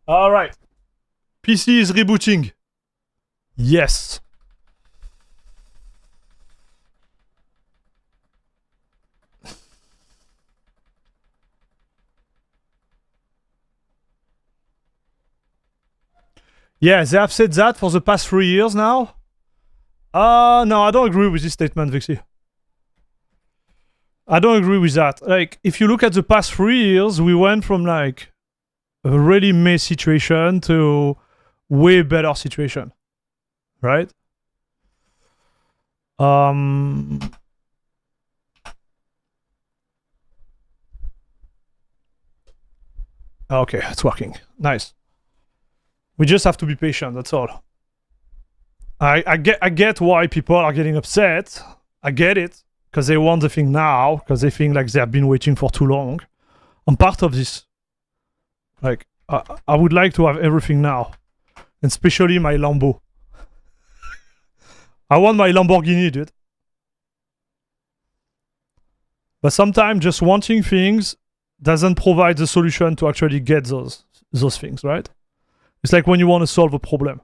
All right. PC is rebooting. Yes. Yeah, they have said that for the past 3 years now. No, I don't agree with this statement, Vixie. I don't agree with that. Like, if you look at the past 3 years, we went from like a really mess situation to way better situation, right? Okay, it's working. Nice. We just have to be patient, that's all. I get why people are getting upset. I get it. Because they want the thing now. Because they think like they have been waiting for too long. I'm part of this. Like, I would like to have everything now. And especially my Lambo. I want my Lamborghini, dude. But sometimes just wanting things doesn't provide the solution to actually get those things, right? It's like when you want to solve a problem.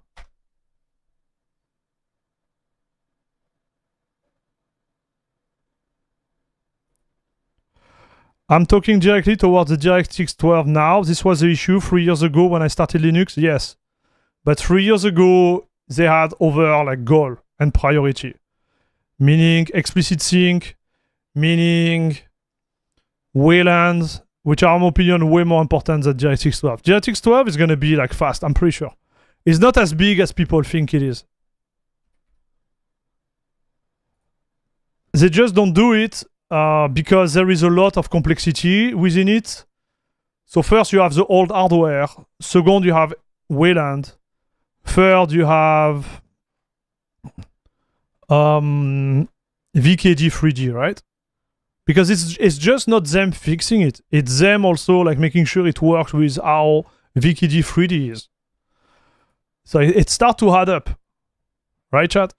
I'm talking directly towards the DirectX 12 now. This was the issue 3 years ago when I started Linux, yes. But 3 years ago, they had other like goal and priority. Meaning explicit sync, meaning Wayland, which are in my opinion way more important than DirectX 12. DirectX 12 is going to be like fast, I'm pretty sure. It's not as big as people think it is. They just don't do it because there is a lot of complexity within it. So first you have the old hardware. Second, you have Wayland. Third, you have VKD 3D, right? Because it's just not them fixing it. It's them also like making sure it works with how VKD 3D is. So it starts to add up. Right, chat?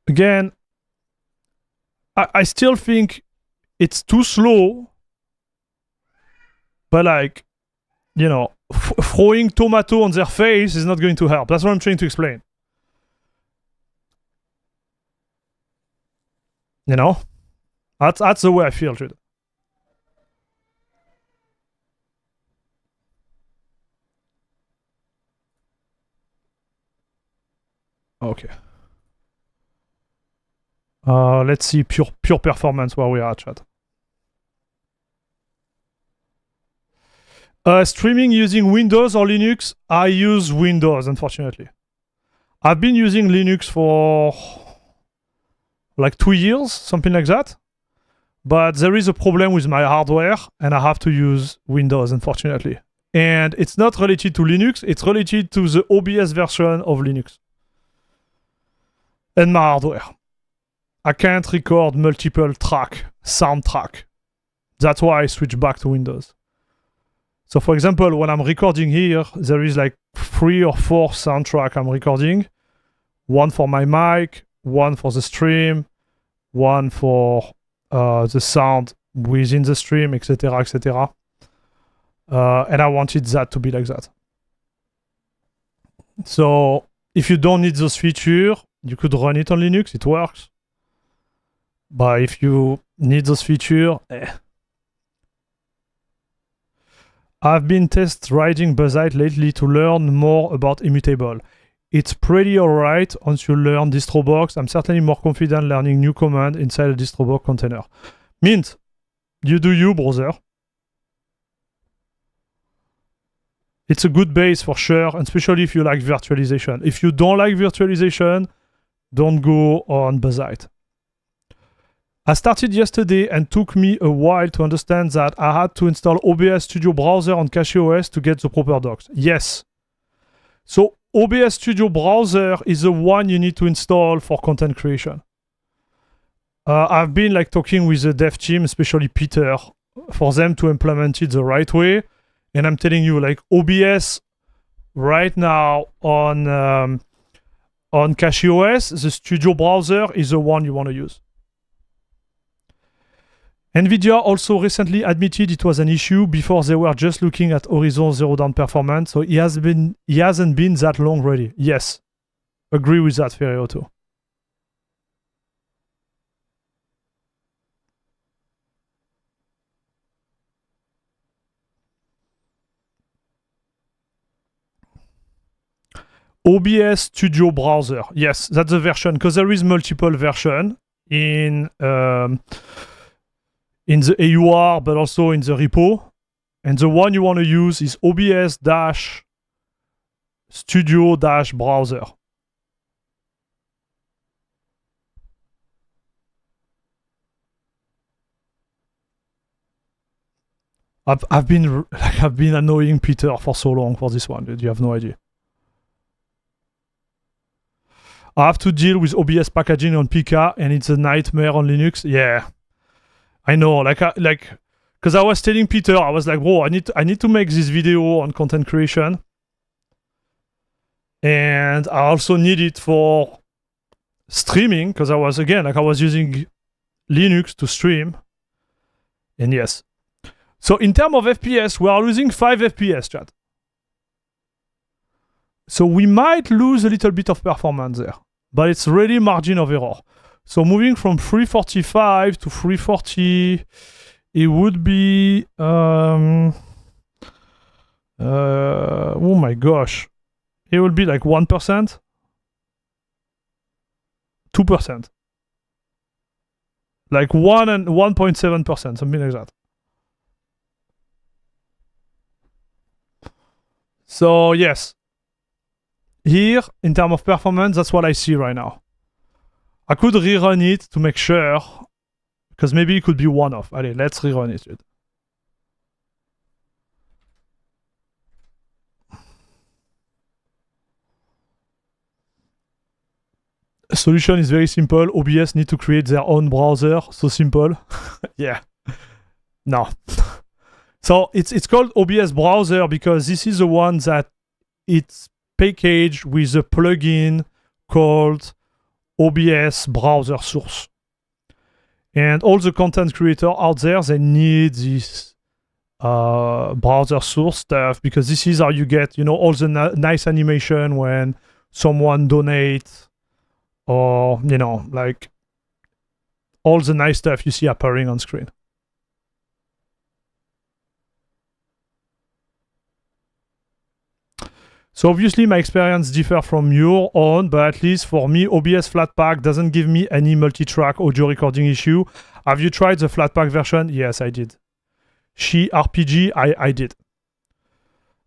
Again, I still think it's too slow. But like, you know, throwing tomato on their face is not going to help. That's what I'm trying to explain. You know? That's the way I feel, dude. Okay. Let's see pure performance where we are, chat. Streaming using Windows or Linux? I use Windows, unfortunately. I've been using Linux for like 2 years, something like that. But there is a problem with my hardware, and I have to use Windows, unfortunately. And it's not related to Linux, it's related to the OBS version of Linux. And my hardware. I can't record multiple sound track. That's why I switch back to Windows. So for example, when I'm recording here, there is like 3 or 4 soundtrack I'm recording. One for my mic, one for the stream, one for the sound within the stream, etc., etc. And I wanted that to be like that. So if you don't need those features, you could run it on Linux, it works. But if you need those features, I've been test riding Buzzite lately to learn more about immutable. It's pretty alright once you learn DistroBox. I'm certainly more confident learning new command inside a DistroBox container. Mint, you do you, brother. It's a good base for sure, and especially if you like virtualization. If you don't like virtualization, don't go on Buzzite. I started yesterday and took me a while to understand that I had to install OBS Studio browser on CachéOS to get the proper docs. Yes. So OBS Studio browser is the one you need to install for content creation. I've been like talking with the dev team, especially Peter, for them to implement it the right way. And I'm telling you, like OBS right now on CachéOS, the Studio browser is the one you want to use. Nvidia also recently admitted it was an issue before they were just looking at Horizon Zero Dawn performance, so he hasn't been that long ready. Yes, agree with that, Ferreo too. OBS Studio browser, yes, that's the version, because there is multiple version in the AUR, but also in the repo. And the one you want to use is OBS-Studio-Browser. I've been annoying Peter for so long for this one, dude. You have no idea. I have to deal with OBS packaging on PK, and it's a nightmare on Linux. Yeah. I know, because I was telling Peter, I was like, whoa, I need to make this video on content creation. And I also need it for streaming, because I was using Linux to stream. And yes. So in terms of FPS, we are losing 5 FPS, chat. So we might lose a little bit of performance there, but it's really margin of error. So moving from 345 to 340, it would be oh my gosh, it would be like 1%, 2%, like 1 and 1.7%, something like that. So yes, here in terms of performance, that's what I see right now. I could rerun it to make sure, because maybe it could be one-off. Allez, let's rerun it, dude. Solution is very simple. OBS need to create their own browser. So simple. Yeah. No. So it's called OBS browser because this is the one that it's packaged with a plugin called OBS browser source. And all the content creators out there, they need this browser source stuff because this is how you get, you know, all the nice animation when someone donates, or, you know, like all the nice stuff you see appearing on screen. So obviously my experience differs from your own, but at least for me, OBS Flatpak doesn't give me any multi-track audio recording issue. Have you tried the Flatpak version? Yes, I did. She RPG, I did.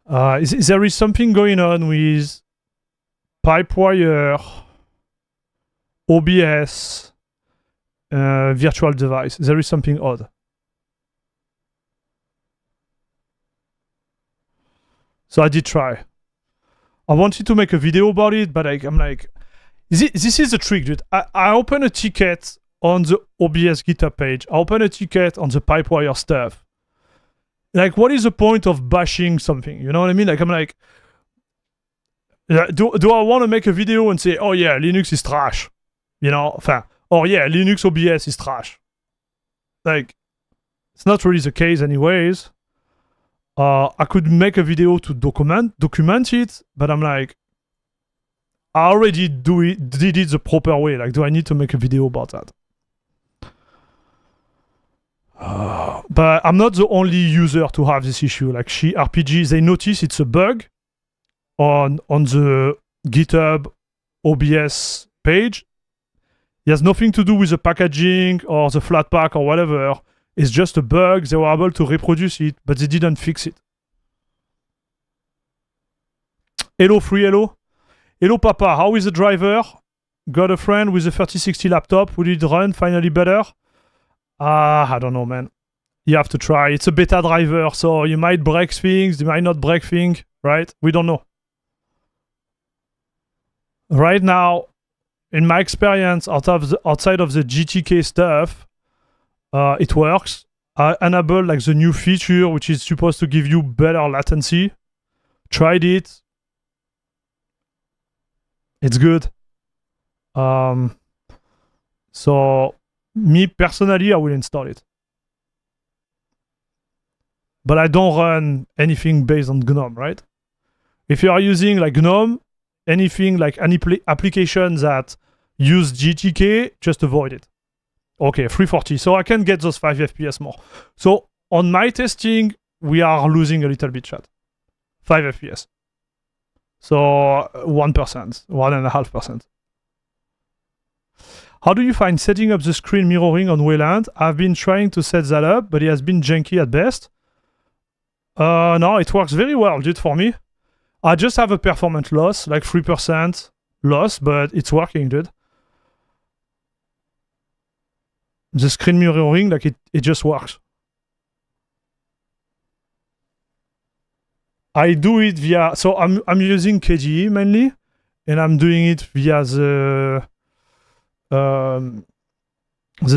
There is something going on with Pipewire, OBS, virtual device. There is something odd. So I did try. I wanted to make a video about it, but I'm like, this is the trick, dude. I open a ticket on the OBS GitHub page. I open a ticket on the Pipewire stuff. Like, what is the point of bashing something? You know what I mean? Like, I'm like, do I want to make a video and say, oh yeah, Linux is trash? You know, enfin, oh yeah, Linux OBS is trash. Like, it's not really the case anyways. I could make a video to document it, but I'm like, I already did it the proper way. Like, do I need to make a video about that? But I'm not the only user to have this issue. Like, She RPG, they notice it's a bug on the GitHub OBS page. It has nothing to do with the packaging or the Flatpak or whatever. It's just a bug. They were able to reproduce it, but they didn't fix it. Hello, free hello. Hello, Papa. How is the driver? Got a friend with a 3060 laptop. Will it run finally better? I don't know, man. You have to try. It's a beta driver, so you might break things. You might not break things, right? We don't know. Right now, in my experience, outside of the GTK stuff, it works. I enabled like the new feature, which is supposed to give you better latency. Tried it. It's good. So me personally, I will install it. But I don't run anything based on GNOME, right? If you are using like GNOME, anything like any application that use GTK, just avoid it. Okay, 340. So I can get those 5 FPS more. So on my testing, we are losing a little bit, chat. 5 FPS. So 1%, 1.5%. How do you find setting up the screen mirroring on Wayland? I've been trying to set that up, but it has been janky at best. No, it works very well, dude, for me. I just have a performance loss, like 3% loss, but it's working, dude. The screen mirroring, like it just works. I do it via, so I'm using KDE mainly, and I'm doing it via the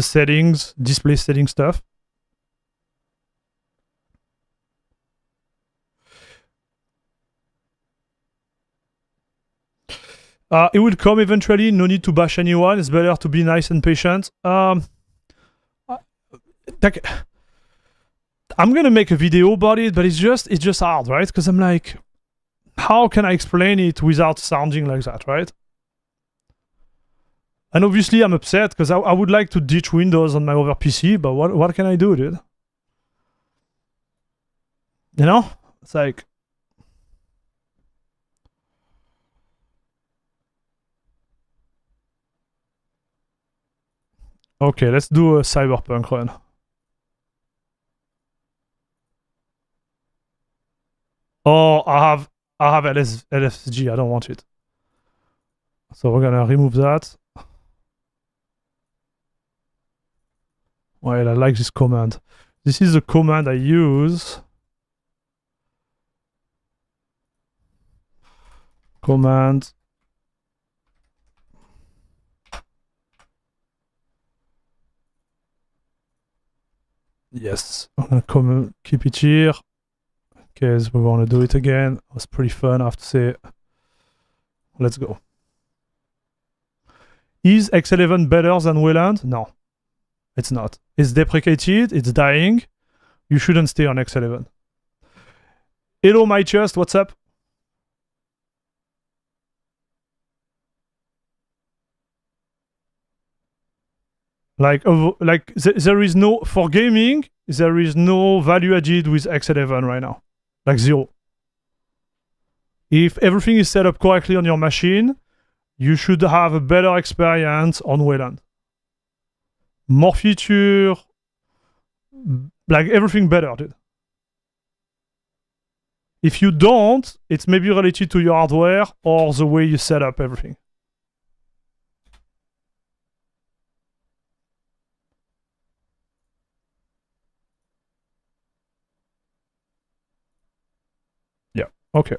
settings, display setting stuff. It will come eventually. No need to bash anyone. It's better to be nice and patient. Like, I'm gonna make a video about it, but it's just hard, right? Because I'm like, how can I explain it without sounding like that, right? And obviously I'm upset because I would like to ditch Windows on my other PC, but what can I do, dude? You know? It's like... Okay, let's do a Cyberpunk run. Oh, I have LSG, I don't want it. So we're gonna remove that. Well, I like this command. This is the command I use. Command. Yes, I'm gonna keep it here. Because we want to do it again. It was pretty fun, I have to say. Let's go. Is X11 better than Wayland? No, it's not. It's deprecated, it's dying. You shouldn't stay on X11. Hello, my chest, what's up? Like there is no, for gaming, there is no value added with X11 right now. Like zero. If everything is set up correctly on your machine, you should have a better experience on Wayland. More feature, like everything better, dude. If you don't, it's maybe related to your hardware or the way you set up everything. Yeah, okay.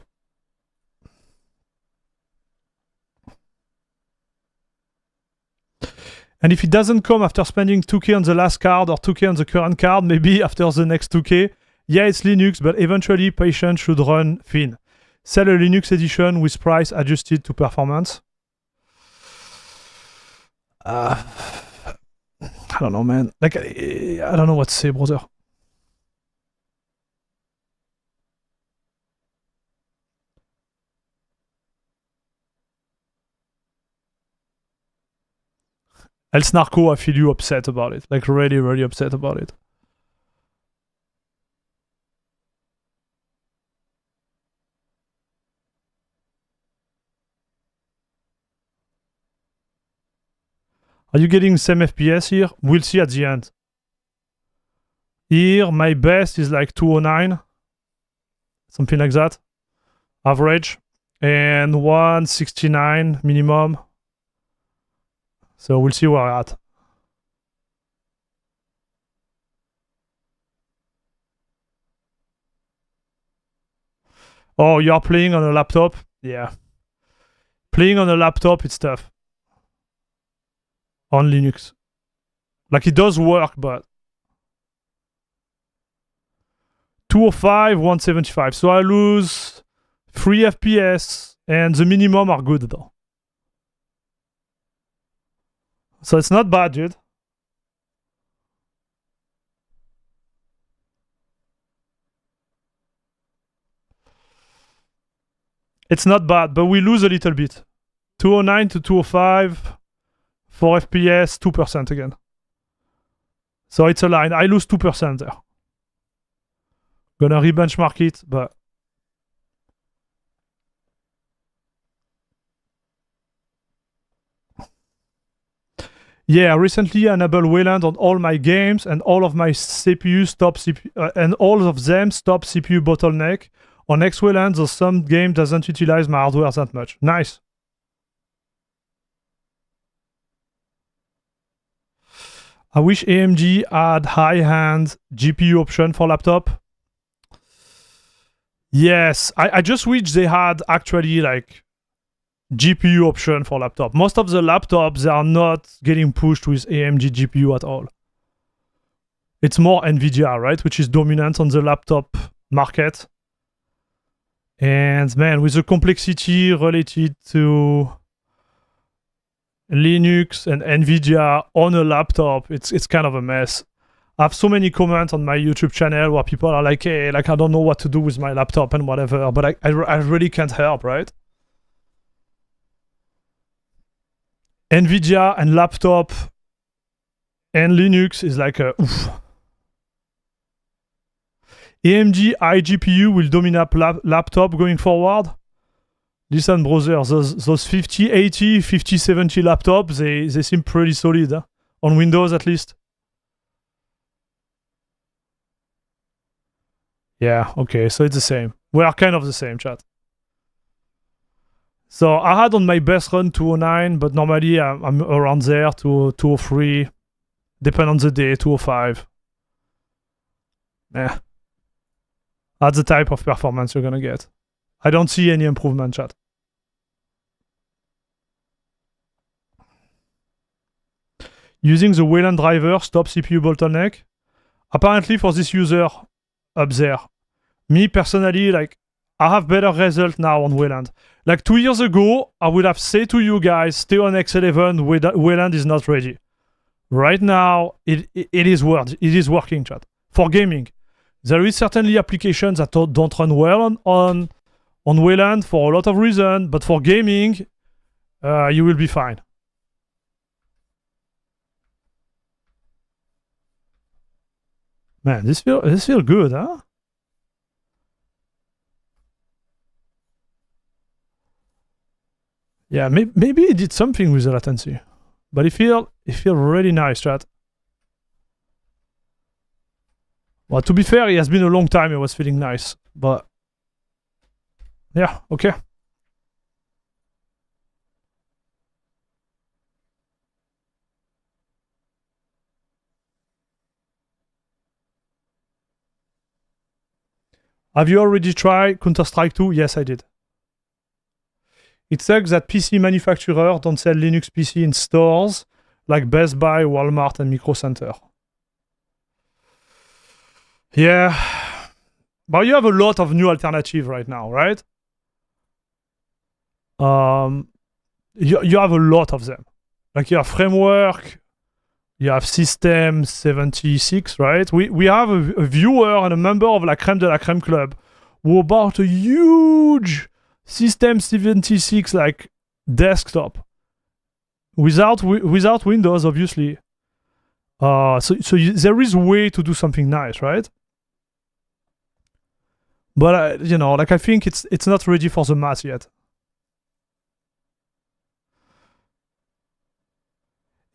And if it doesn't come after spending 2K on the last card or 2K on the current card, maybe after the next 2K, yeah, it's Linux, but eventually patience should run thin. Sell a Linux edition with price adjusted to performance. I don't know, man. Like, I don't know what to say, brother. El Snarko, I feel you upset about it. Like, really, really upset about it. Are you getting same FPS here? We'll see at the end. Here, my best is like 209. Something like that. Average. And 169 minimum. So we'll see where we're at. Oh, you are playing on a laptop? Yeah. Playing on a laptop, it's tough. On Linux. Like, it does work, but... 205, 175. So I lose 3 FPS, and the minimum are good, though. So it's not bad, dude. It's not bad, but we lose a little bit. 209 to 205, 4 FPS, 2% again. So it's a line. I lose 2% there. Gonna re-benchmark it, but... Yeah, recently I enabled Wayland on all my games and all of my CPU stop CPU and all of them stop CPU bottleneck. On X-Wayland, though some game doesn't utilize my hardware that much. Nice. I wish AMD had high-end GPU option for laptop. Yes, I just wish they had actually like GPU option for laptop. Most of the laptops, they are not getting pushed with AMD GPU at all. It's more Nvidia, right? Which is dominant on the laptop market. And man, with the complexity related to Linux and Nvidia on a laptop, it's kind of a mess. I have so many comments on my YouTube channel where people are like, hey, like I don't know what to do with my laptop and whatever, but I really can't help, right? Nvidia and laptop and Linux is like a oof. AMD iGPU will dominate laptop going forward. Listen, brother, those 50, 80, 50, 70 laptops, they seem pretty solid, huh? On Windows at least. Yeah, okay, so it's the same. We are kind of the same, chat. So I had on my best run 209, but normally I'm around there, 203. Depend on the day, 205. Yeah. That's the type of performance you're gonna get. I don't see any improvement, chat. Using the Wayland driver stop CPU bottleneck. Apparently for this user up there. Me personally, like, I have better result now on Wayland. Like 2 years ago, I would have said to you guys, stay on X11, Wayland is not ready. Right now, it is working, chat. For gaming. There is certainly applications that don't run well on Wayland for a lot of reasons, but for gaming, you will be fine. Man, this feel good, huh? Yeah, maybe it did something with the latency, but it feel really nice, chat. Well, to be fair, it has been a long time it was feeling nice, but yeah, okay. Have you already tried Counter-Strike 2? Yes, I did. It sucks that PC manufacturers don't sell Linux PC in stores like Best Buy, Walmart, and Micro Center. Yeah. But you have a lot of new alternatives right now, right? You have a lot of them. Like you have Framework, you have System 76, right? We have a viewer and a member of La Crème de la Crème Club who bought a huge System 76 like desktop without Windows, obviously. There is a way to do something nice, right? But you know, like I think it's not ready for the mass yet.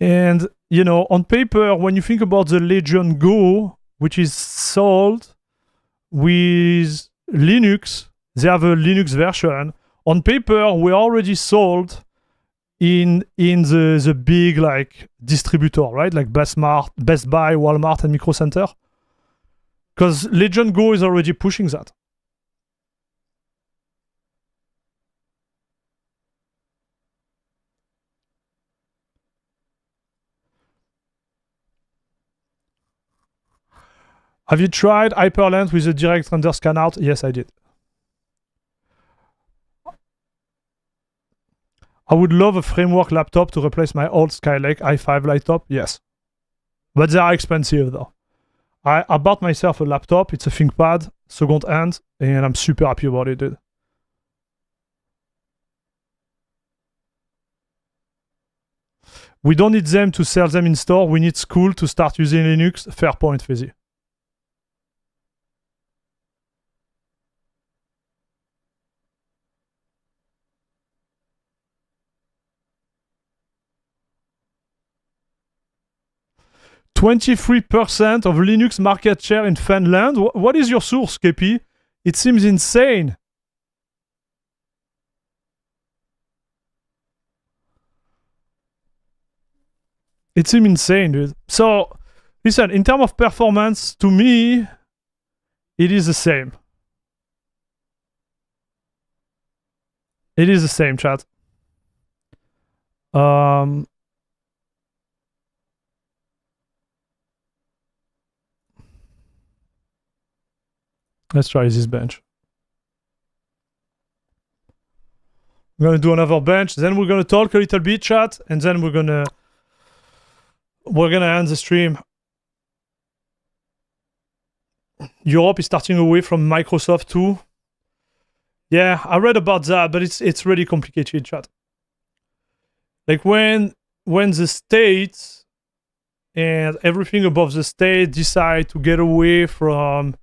And you know, on paper, when you think about the Legion Go, which is sold with Linux, they have a Linux version. On paper, we're already sold in the big like distributor, right? Like Best Buy, Walmart, and Micro Center. Because Legion Go is already pushing that. Have you tried Hyperlens with a direct render scan out? Yes, I did. I would love a Framework laptop to replace my old Skylake i5 laptop. Yes. But they are expensive though. I bought myself a laptop. It's a ThinkPad, second hand, and I'm super happy about it, dude. We don't need them to sell them in store. We need school to start using Linux. Fair point, Fizzy. %23% of Linux market share in Finland. What is your source, KP? It seems insane. It seems insane, dude. So, listen, in terms of performance, to me, it is the same. It is the same, chat. Let's try this bench. We're gonna do another bench, then we're gonna talk a little bit, chat, and then we're gonna end the stream. Europe is starting away from Microsoft too. Yeah, I read about that, but it's really complicated, chat. Like when the states and everything above the state decide to get away from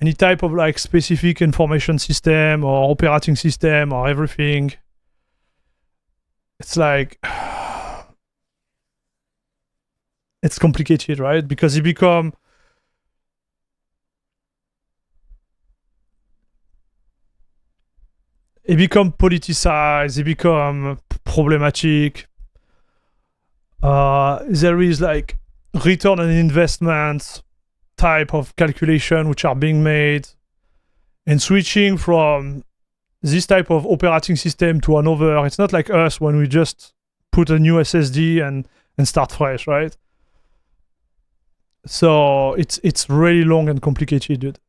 any type of like specific information system or operating system or everything, it's like it's complicated, right? Because it become politicized, it become problematic. There is like return on investment type of calculation which are being made, and switching from this type of operating system to another. It's not like us when we just put a new SSD and start fresh, right? So it's really long and complicated, dude.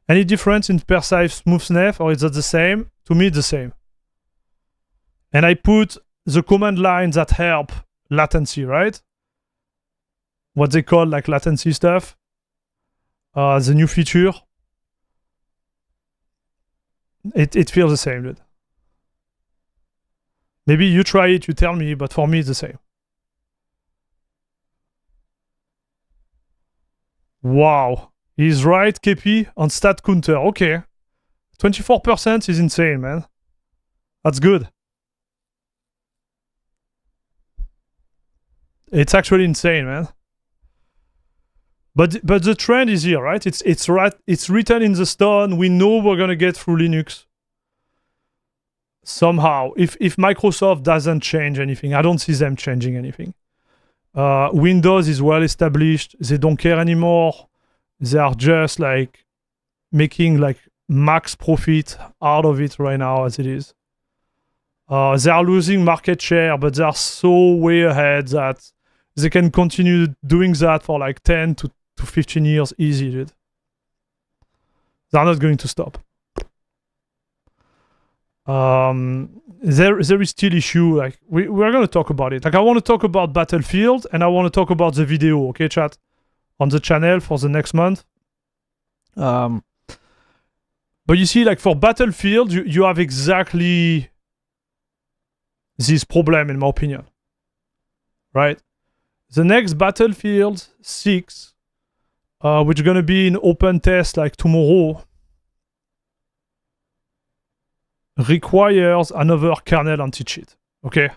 Any difference in per-save smoothness, or is that the same? To me, it's the same. And I put the command line that help latency, right? What they call like latency stuff. The new feature. It feels the same, dude. Maybe you try it, you tell me, but for me, it's the same. Wow. He's right, KP, on stat counter. Okay. 24% is insane, man. That's good. It's actually insane, man. But the trend is here, right? It's right. It's written in the stone. We know we're gonna get through Linux. Somehow, if Microsoft doesn't change anything, I don't see them changing anything. Windows is well established. They don't care anymore. They are just like making like max profit out of it right now as it is. They are losing market share, but they are so way ahead that they can continue doing that for like 10 to 15 years easy, dude. They're not going to stop. There is still issue. Like we're going to talk about it. Like I want to talk about Battlefield and I want to talk about the video, okay, chat? On the channel for the next month. But you see, like for Battlefield, you have exactly this problem, in my opinion. Right? The next Battlefield 6, which is gonna be in open test like tomorrow, requires another kernel anti-cheat. Okay?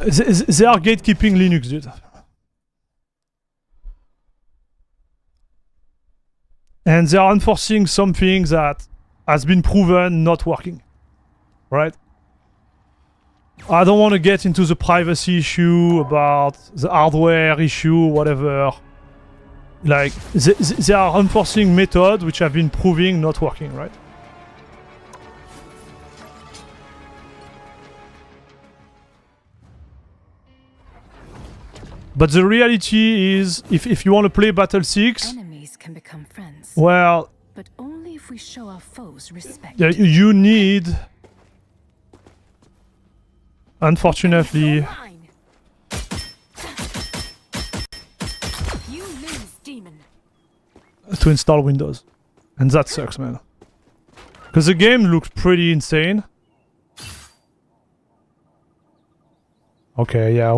They are gatekeeping Linux, dude. And they are enforcing something that has been proven not working. Right? I don't want to get into the privacy issue, about the hardware issue, whatever. Like, they are enforcing methods which have been proving not working, right? But the reality is, if you want to play Battle 6, Enemies can become friends, well, but only if we show our foes respect. you need, unfortunately, You lose, demon. to install Windows. And that sucks, man. Because the game looks pretty insane. Okay, yeah,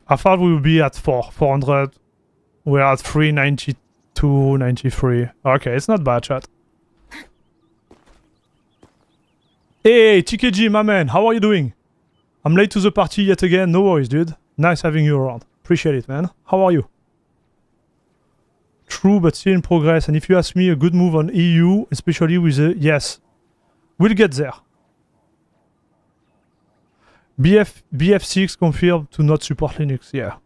I thought we would be at 400. We're at 392, 93. Okay, it's not bad, chat. Hey, TKG, my man, how are you doing? I'm late to the party yet again. No worries, dude. Nice having you around. Appreciate it, man. How are you? True, but still in progress. And if you ask me, a good move on EU, especially with the... Yes, we'll get there. BF6 confirmed to not support Linux, yeah.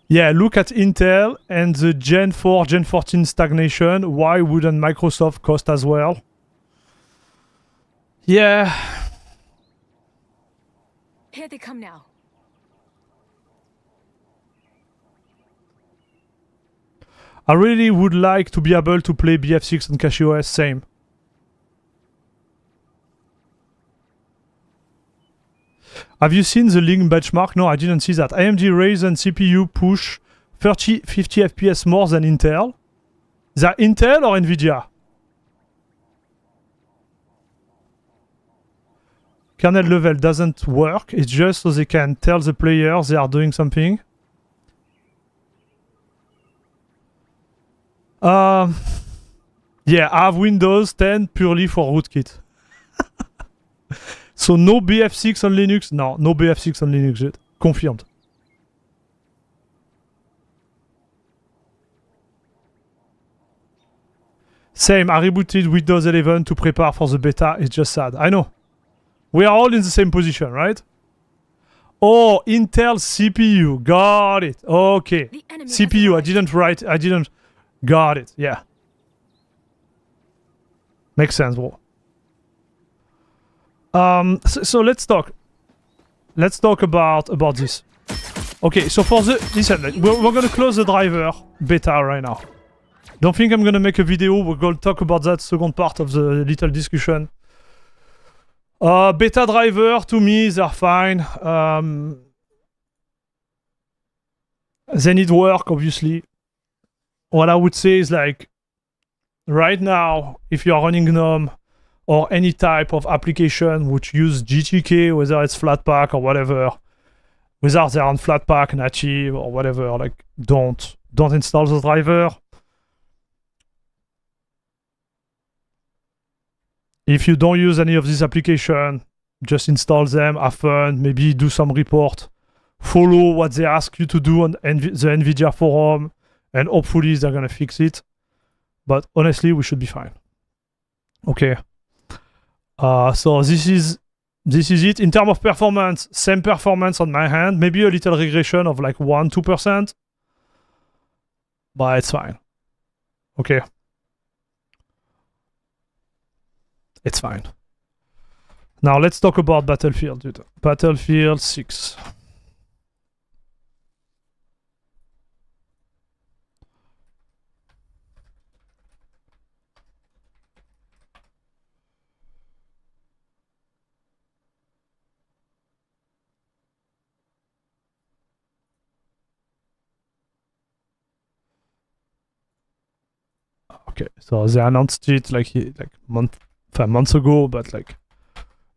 Yeah, look at Intel and the Gen 4, Gen 14 stagnation. Why wouldn't Microsoft cost as well? Yeah. Here they come now. I really would like to be able to play BF6 on CachyOS, same. Have you seen the link benchmark? No, I didn't see that. AMD Ryzen CPU push 50 FPS more than Intel. Is that Intel or Nvidia? Kernel level doesn't work. It's just so they can tell the players they are doing something. Yeah, I have Windows 10 purely for rootkit. So no BF6 on Linux? No, no BF6 on Linux yet. Confirmed. Same, I rebooted Windows 11 to prepare for the beta. It's just sad. I know. We are all in the same position, right? Oh, Intel CPU. Got it. Okay. The enemy has CPU, I arrived. didn't write. I didn't. Got it. Yeah. Makes sense, bro. So let's talk. Let's talk about this. Okay, so for the listen, we're gonna close the driver beta right now. Don't think I'm gonna make a video. We're gonna talk about that second part of the little discussion. Beta driver to me they're fine. They need work, obviously. What I would say is like right now, if you are running GNOME or any type of application which use GTK, whether it's Flatpak or whatever, whether they're on Flatpak, native or whatever, like don't install the driver. If you don't use any of these applications, just install them, have fun, maybe do some report, follow what they ask you to do on the Nvidia forum, and hopefully they're gonna fix it. But honestly, we should be fine. Okay. So this is it. In terms of performance, same performance on my hand, maybe a little regression of like 1-2%, but it's fine. Okay. It's fine. Now let's talk about Battlefield, dude. Battlefield 6. Okay, so they announced it like months ago, but like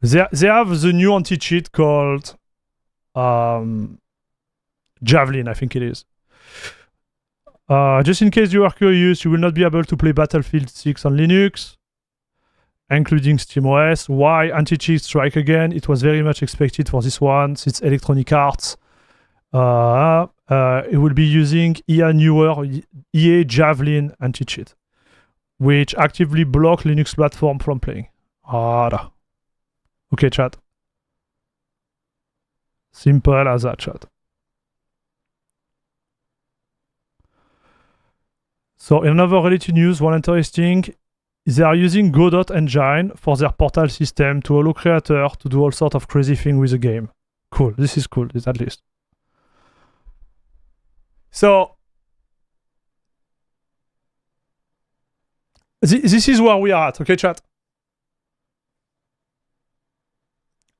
they have the new anti-cheat called Javelin, I think it is. Just in case you are curious, you will not be able to play Battlefield 6 on Linux, including SteamOS. Why anti-cheat strike again? It was very much expected for this one, since Electronic Arts. It will be using EA Javelin anti-cheat, which actively block Linux platform from playing. Okay, chat. Simple as that, chat. So in another related news, one interesting, they are using Godot engine for their portal system to allow creators to do all sorts of crazy things with the game. Cool, this is cool, at least. So this is where we are at, okay, chat?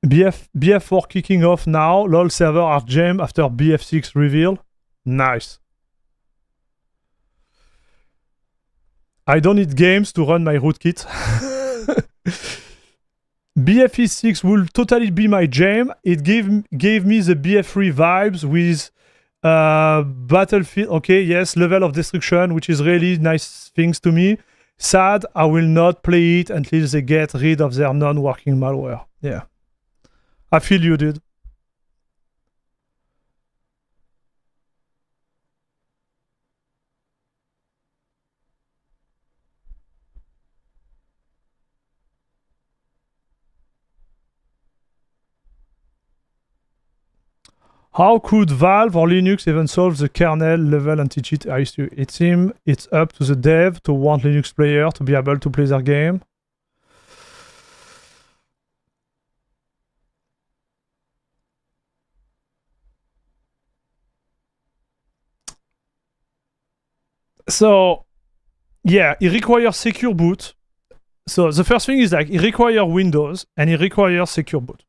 BF4 kicking off now. LOL server are jammed after BF6 reveal. Nice. I don't need games to run my rootkit. BF6 will totally be my jam. It gave me the BF3 vibes with Battlefield. Okay, yes, level of destruction, which is really nice things to me. Sad, I will not play it until they get rid of their non-working malware. Yeah. I feel you, dude. How could Valve or Linux even solve the kernel level anti-cheat issue? It seems it's up to the dev to want Linux player to be able to play their game. So, yeah, it requires secure boot. So the first thing is like it requires Windows and it requires secure boot.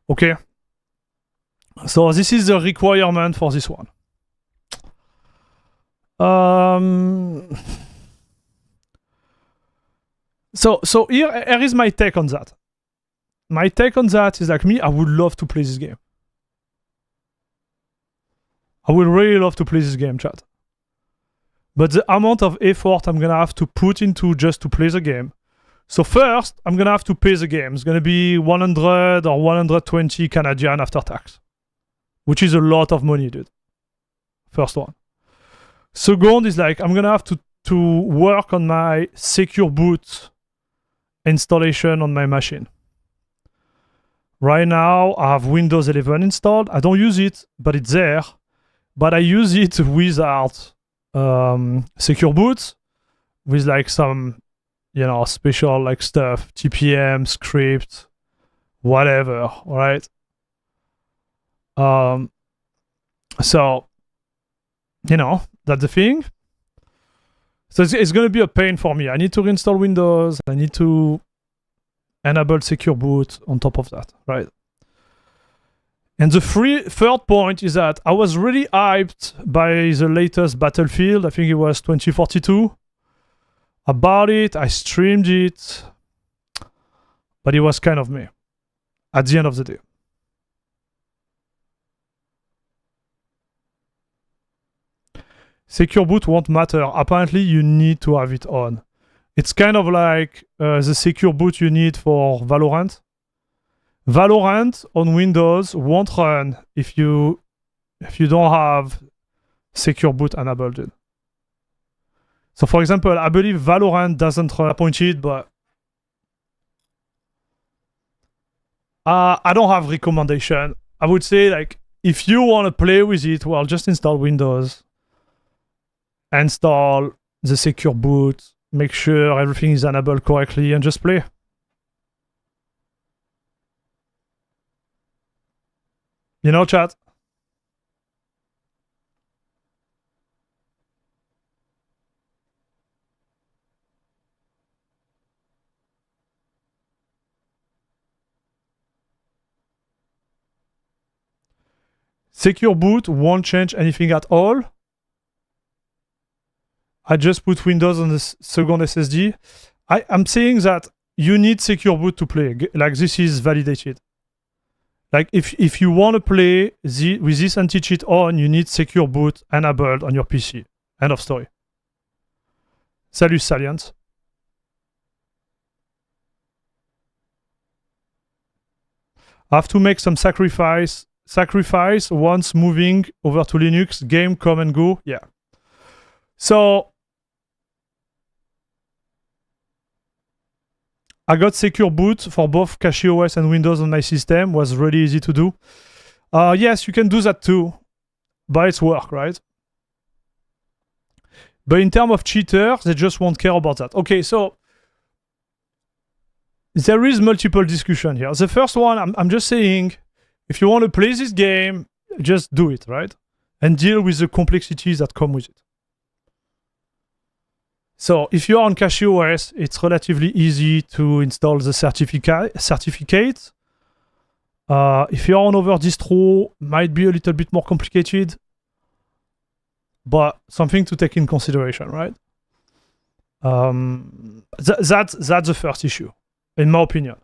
Okay. So this is the requirement for this one. So here is my take on that. My take on that is like me, I would love to play this game. I would really love to play this game, chat. But the amount of effort I'm gonna have to put into just to play the game. So first, I'm gonna have to pay the game. It's gonna be 100 or 120 Canadian after tax, which is a lot of money, dude. First one. Second is like I'm gonna have to work on my secure boot installation on my machine. Right now, I have Windows 11 installed. I don't use it, but it's there. But I use it without secure boot, with like some, special like stuff, TPM, script, whatever, right? So, that's the thing. So it's going to be a pain for me. I need to reinstall Windows. I need to enable secure boot on top of that, right? And the third point is that I was really hyped by the latest Battlefield. I think it was 2042. About it, I streamed it, but it was kind of me at the end of the day. Secure boot won't matter. Apparently, you need to have it on. It's kind of like the secure boot you need for Valorant. Valorant on Windows won't run if you don't have secure boot enabled. So for example, I believe Valorant doesn't run appointed, but I don't have recommendation. I would say like if you want to play with it, well, just install Windows, install the secure boot, make sure everything is enabled correctly, and just play. Chat. Secure boot won't change anything at all. I just put Windows on the second SSD. I'm saying that you need secure boot to play. Like this is validated. Like if you want to play with this anti-cheat on, you need secure boot enabled on your PC. End of story. Salut Salient. I have to make some sacrifice once moving over to Linux. Game come and go. Yeah. So I got secure boot for both CachyOS and Windows on my system. Was really easy to do. Yes, you can do that too, but it's work, right? But in terms of cheaters, they just won't care about that. Okay, so there is multiple discussion here. The first one, I'm just saying, if you want to play this game, just do it, right? And deal with the complexities that come with it. So if you're on CachyOS, it's relatively easy to install the certificate. If you're on other distro, might be a little bit more complicated, but something to take in consideration, right? That's the first issue, in my opinion.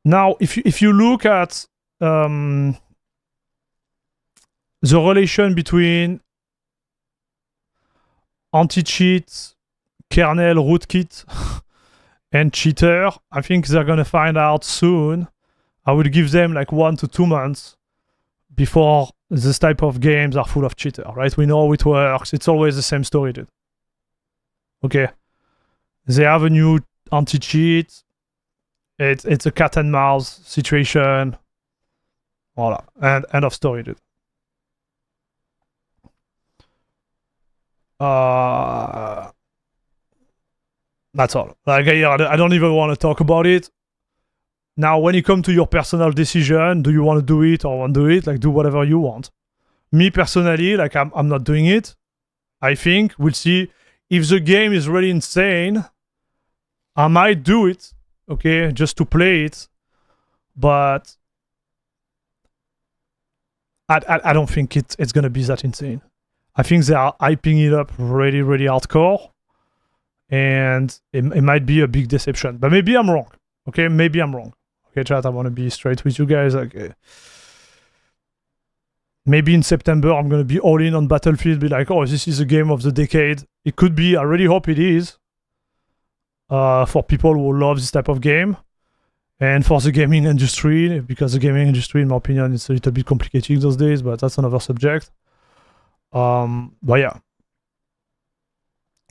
Now, if you look at the relation between anti-cheat, kernel, rootkit, and cheater, I think they're gonna find out soon. I would give them like 1 to 2 months before this type of games are full of cheater, right? We know it works. It's always the same story, dude. Okay. They have a new anti-cheat. It's a cat and mouse situation. Voila. And end of story, dude. That's all. Like, I don't even want to talk about it. Now, when it comes to your personal decision, do you want to do it or won't do it? Like, do whatever you want. Me personally, like, I'm not doing it. I think we'll see if the game is really insane. I might do it, okay, just to play it, but I don't think it's gonna be that insane. I think they are hyping it up really, really hardcore, and it might be a big deception. But maybe I'm wrong. Okay, maybe I'm wrong. Okay, chat, I want to be straight with you guys. Okay. Maybe in September, I'm going to be all in on Battlefield, be like, oh, this is the game of the decade. It could be, I really hope it is, for people who love this type of game, and for the gaming industry, because the gaming industry, in my opinion, is a little bit complicated those days, but that's another subject. But yeah.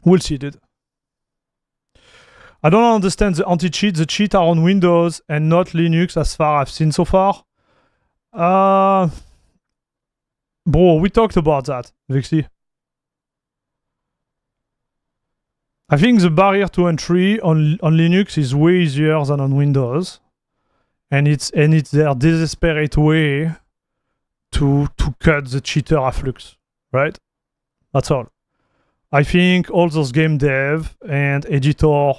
We'll see, dude. I don't understand the anti-cheat. The cheat are on Windows and not Linux as far as I've seen so far. Bro, we talked about that, Vixie. I think the barrier to entry on Linux is way easier than on Windows. And it's their desperate way to cut the cheater afflux, right? That's all. I think all those game dev and editor,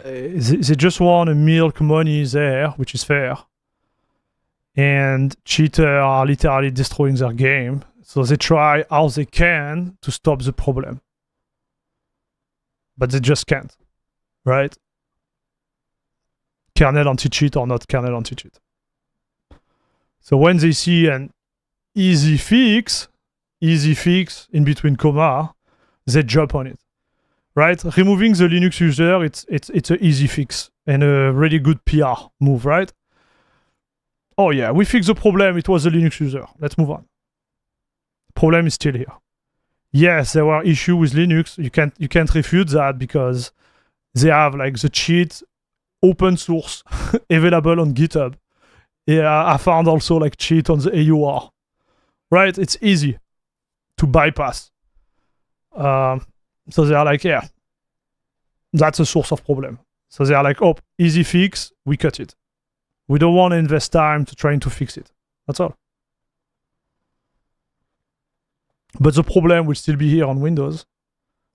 they just want to milk money there, which is fair. And cheaters are literally destroying their game. So they try how they can to stop the problem. But they just can't, right? Kernel anti-cheat or not kernel anti-cheat. So when they see an easy fix in between comma, they jump on it. Right? Removing the Linux user, it's an easy fix and a really good PR move, right? Oh yeah, we fixed the problem, it was the Linux user. Let's move on. Problem is still here. Yes, there were issues with Linux. You can't refute that because they have like the cheat open source available on GitHub. Yeah, I found also like cheat on the AUR. Right? It's easy to bypass. So they are like, yeah, that's a source of problem. So they are like, oh, easy fix, we cut it. We don't want to invest time to trying to fix it. That's all. But the problem will still be here on Windows.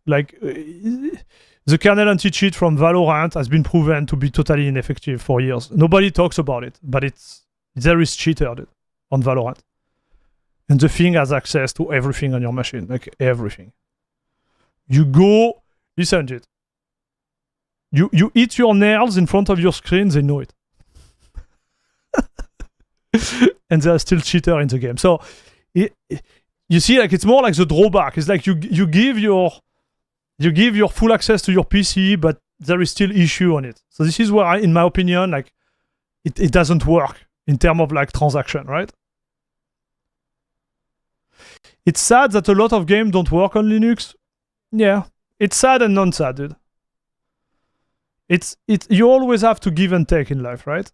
Like, the kernel anti-cheat from Valorant has been proven to be totally ineffective for years. Nobody talks about it, but there is cheater on Valorant. And the thing has access to everything on your machine, like everything. You go, listen to it. You hit your nails in front of your screen, they know it. And there are still cheater in the game. So you see, like it's more like the drawback. It's like you give your full access to your PC, but there is still issue on it. So this is where, in my opinion, like it doesn't work in terms of like transaction, right? It's sad that a lot of games don't work on Linux. Yeah, it's sad and non-sad, dude. You always have to give and take in life, right?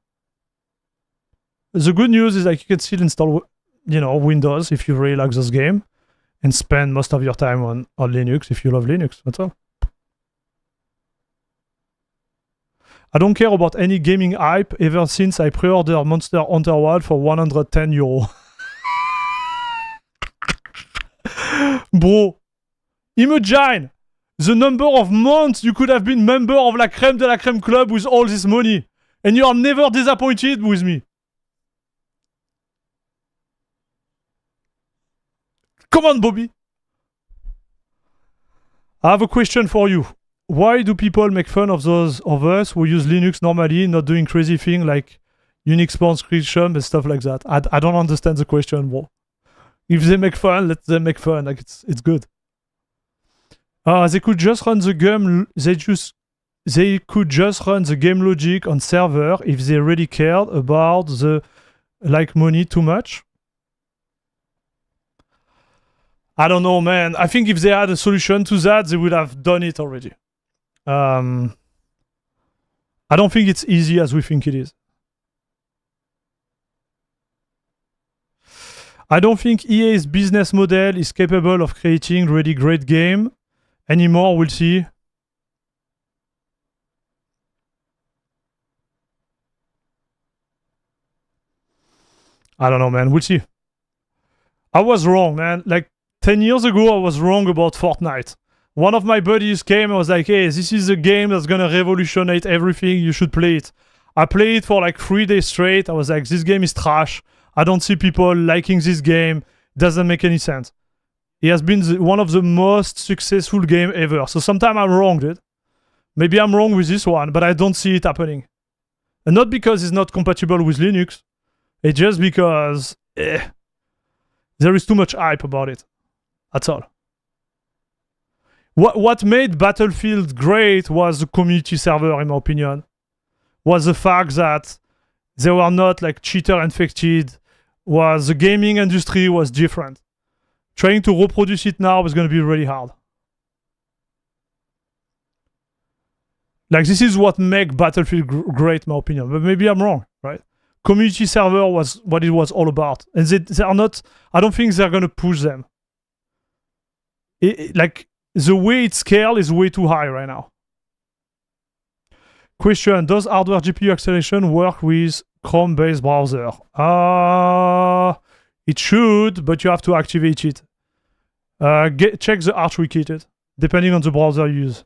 The good news is like you can still install, Windows if you really like this game, and spend most of your time on Linux if you love Linux. That's all. I don't care about any gaming hype ever since I pre-ordered Monster Hunter World for €110. Bro, imagine the number of months you could have been member of La Crème de la Crème Club with all this money, and you are never disappointed with me. Come on, Bobby. I have a question for you. Why do people make fun of those of us who use Linux normally, not doing crazy things like Unix transcription and stuff like that? I don't understand the question, bro. If they make fun, let them make fun. Like it's good. They could just run the game. They could just run the game logic on server if they really cared about the money too much. I don't know, man. I think if they had a solution to that, they would have done it already. I don't think it's easy as we think it is. I don't think EA's business model is capable of creating really great game anymore. We'll see. I don't know, man. We'll see. I was wrong, man. Like 10 years ago, I was wrong about Fortnite. One of my buddies came and was like, hey, this is a game that's gonna revolutionize everything. You should play it. I played it for like 3 days straight. I was like, this game is trash. I don't see people liking this game. Doesn't make any sense. It has been one of the most successful game ever. So sometimes I'm wrong, dude. Maybe I'm wrong with this one, but I don't see it happening. And not because it's not compatible with Linux. It's just because there is too much hype about it. That's all. What made Battlefield great was the community server, in my opinion. Was the fact that they were not like cheater infected. Was the gaming industry was different. Trying to reproduce it now is going to be really hard. Like, this is what makes Battlefield great, in my opinion. But maybe I'm wrong, right? Community server was what it was all about. And they are not... I don't think they're going to push them. Like, the way it's scaled is way too high right now. Question, does hardware GPU acceleration work with Chrome-based browser? It should, but you have to activate it. Check the Arch Wiki, depending on the browser you use.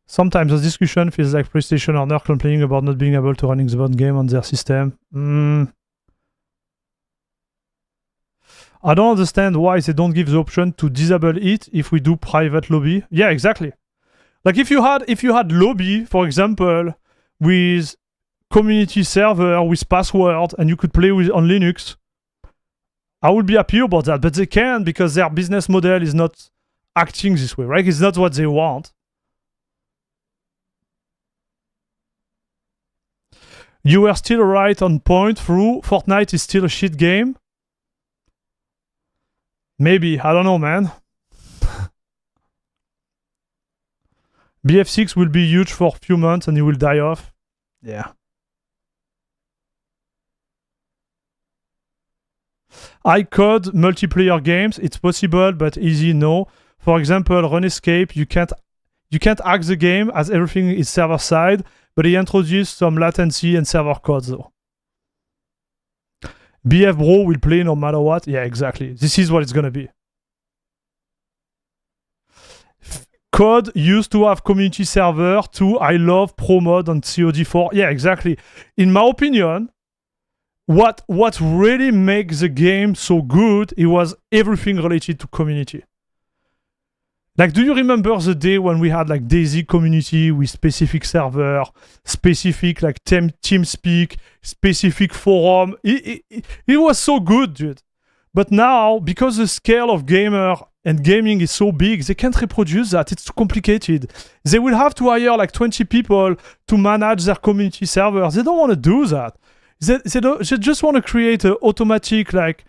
Sometimes the discussion feels like PlayStation owner complaining about not being able to run the bot game on their system. I don't understand why they don't give the option to disable it if we do private lobby. Yeah, exactly. Like if you had lobby, for example, with community server with password and you could play with on Linux, I would be happy about that. But they can't because their business model is not acting this way, right? It's not what they want. You were still right on point through. Fortnite is still a shit game. Maybe. I don't know, man. BF6 will be huge for a few months and it will die off. Yeah. I code multiplayer games. It's possible, but easy no. For example, Run Escape, you can't hack the game as everything is server side, but he introduced some latency and server code though. BF Bro will play no matter what. Yeah, exactly. This is what it's gonna be. Code used to have community server to I love pro mod on COD4. Yeah, exactly. In my opinion, what really makes the game so good, it was everything related to community. Like, do you remember the day when we had like DayZ community with specific server, specific like TeamSpeak, specific forum? It was so good, dude. But now, because the scale of gamer and gaming is so big, they can't reproduce that. It's too complicated. They will have to hire like 20 people to manage their community server. They don't want to do that. They just want to create an automatic, like,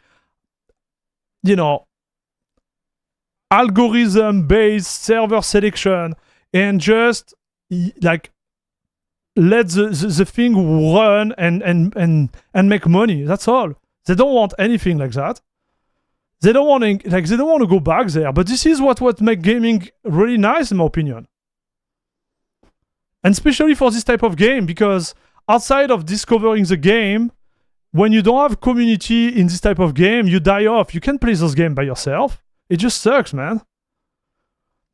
you know, algorithm-based server selection and just like let the thing run and make money. That's all. They don't want anything like that. They don't want to go back there. But this is what makes gaming really nice, in my opinion. And especially for this type of game, because outside of discovering the game, when you don't have community in this type of game, you die off. You can't play this game by yourself. It just sucks, man.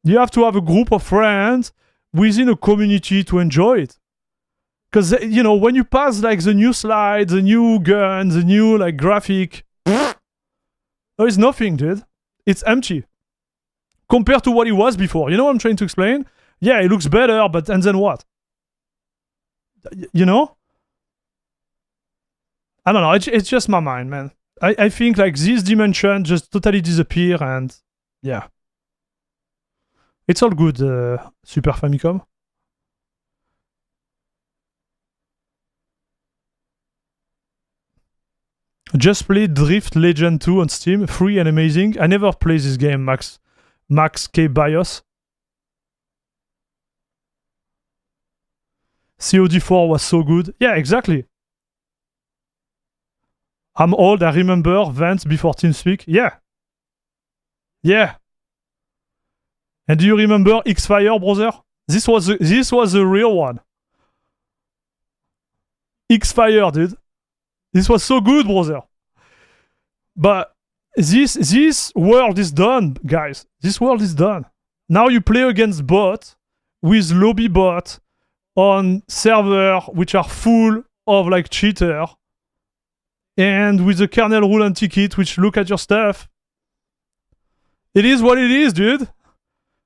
You have to have a group of friends within a community to enjoy it. Because, you know, when you pass like the new slides, the new gun, the new like graphic, there is nothing, dude. It's empty. Compared to what it was before. You know what I'm trying to explain? Yeah, it looks better, but and then what? You know? I don't know. It's just my mind, man. I think like this dimension just totally disappear and yeah. It's all good, Super Famicom. Just played Drift Legend 2 on Steam, free and amazing. I never played this game, Max K BIOS. COD4 was so good. Yeah, exactly. I'm old, I remember Vents before TeamSpeak. Yeah. Yeah. And do you remember X-Fire, brother? This was the real one. X-Fire, dude. This was so good, brother. But this world is done, guys. This world is done. Now you play against bot with lobby bot on server which are full of like cheater, and with the kernel rule anti-kit which look at your stuff. It is what it is, dude.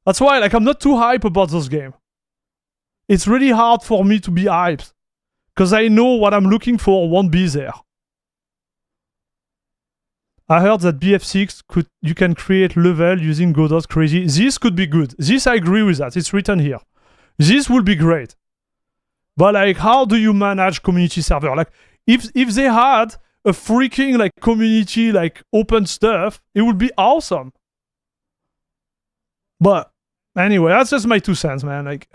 That's why like I'm not too hype about this game. It's really hard for me to be hyped because I know what I'm looking for won't be there. I heard that BF6 you can create level using Godot's crazy. This could be good. This I agree with that. It's written here. This would be great. But like, how do you manage community server? Like, if they had a freaking like community like open stuff, it would be awesome. But anyway, that's just my 2 cents, man. Like,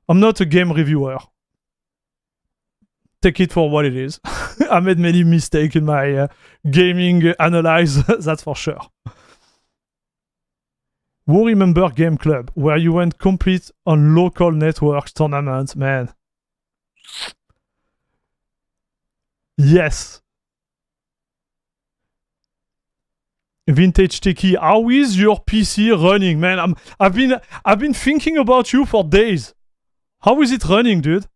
I'm not a game reviewer. Take it for what it is. I made many mistakes in my gaming analyze, that's for sure. Who remember Game Club, where you went complete on local networks tournaments, man? Yes. Vintage Techie, how is your PC running, man? I've been thinking about you for days. How is it running, dude?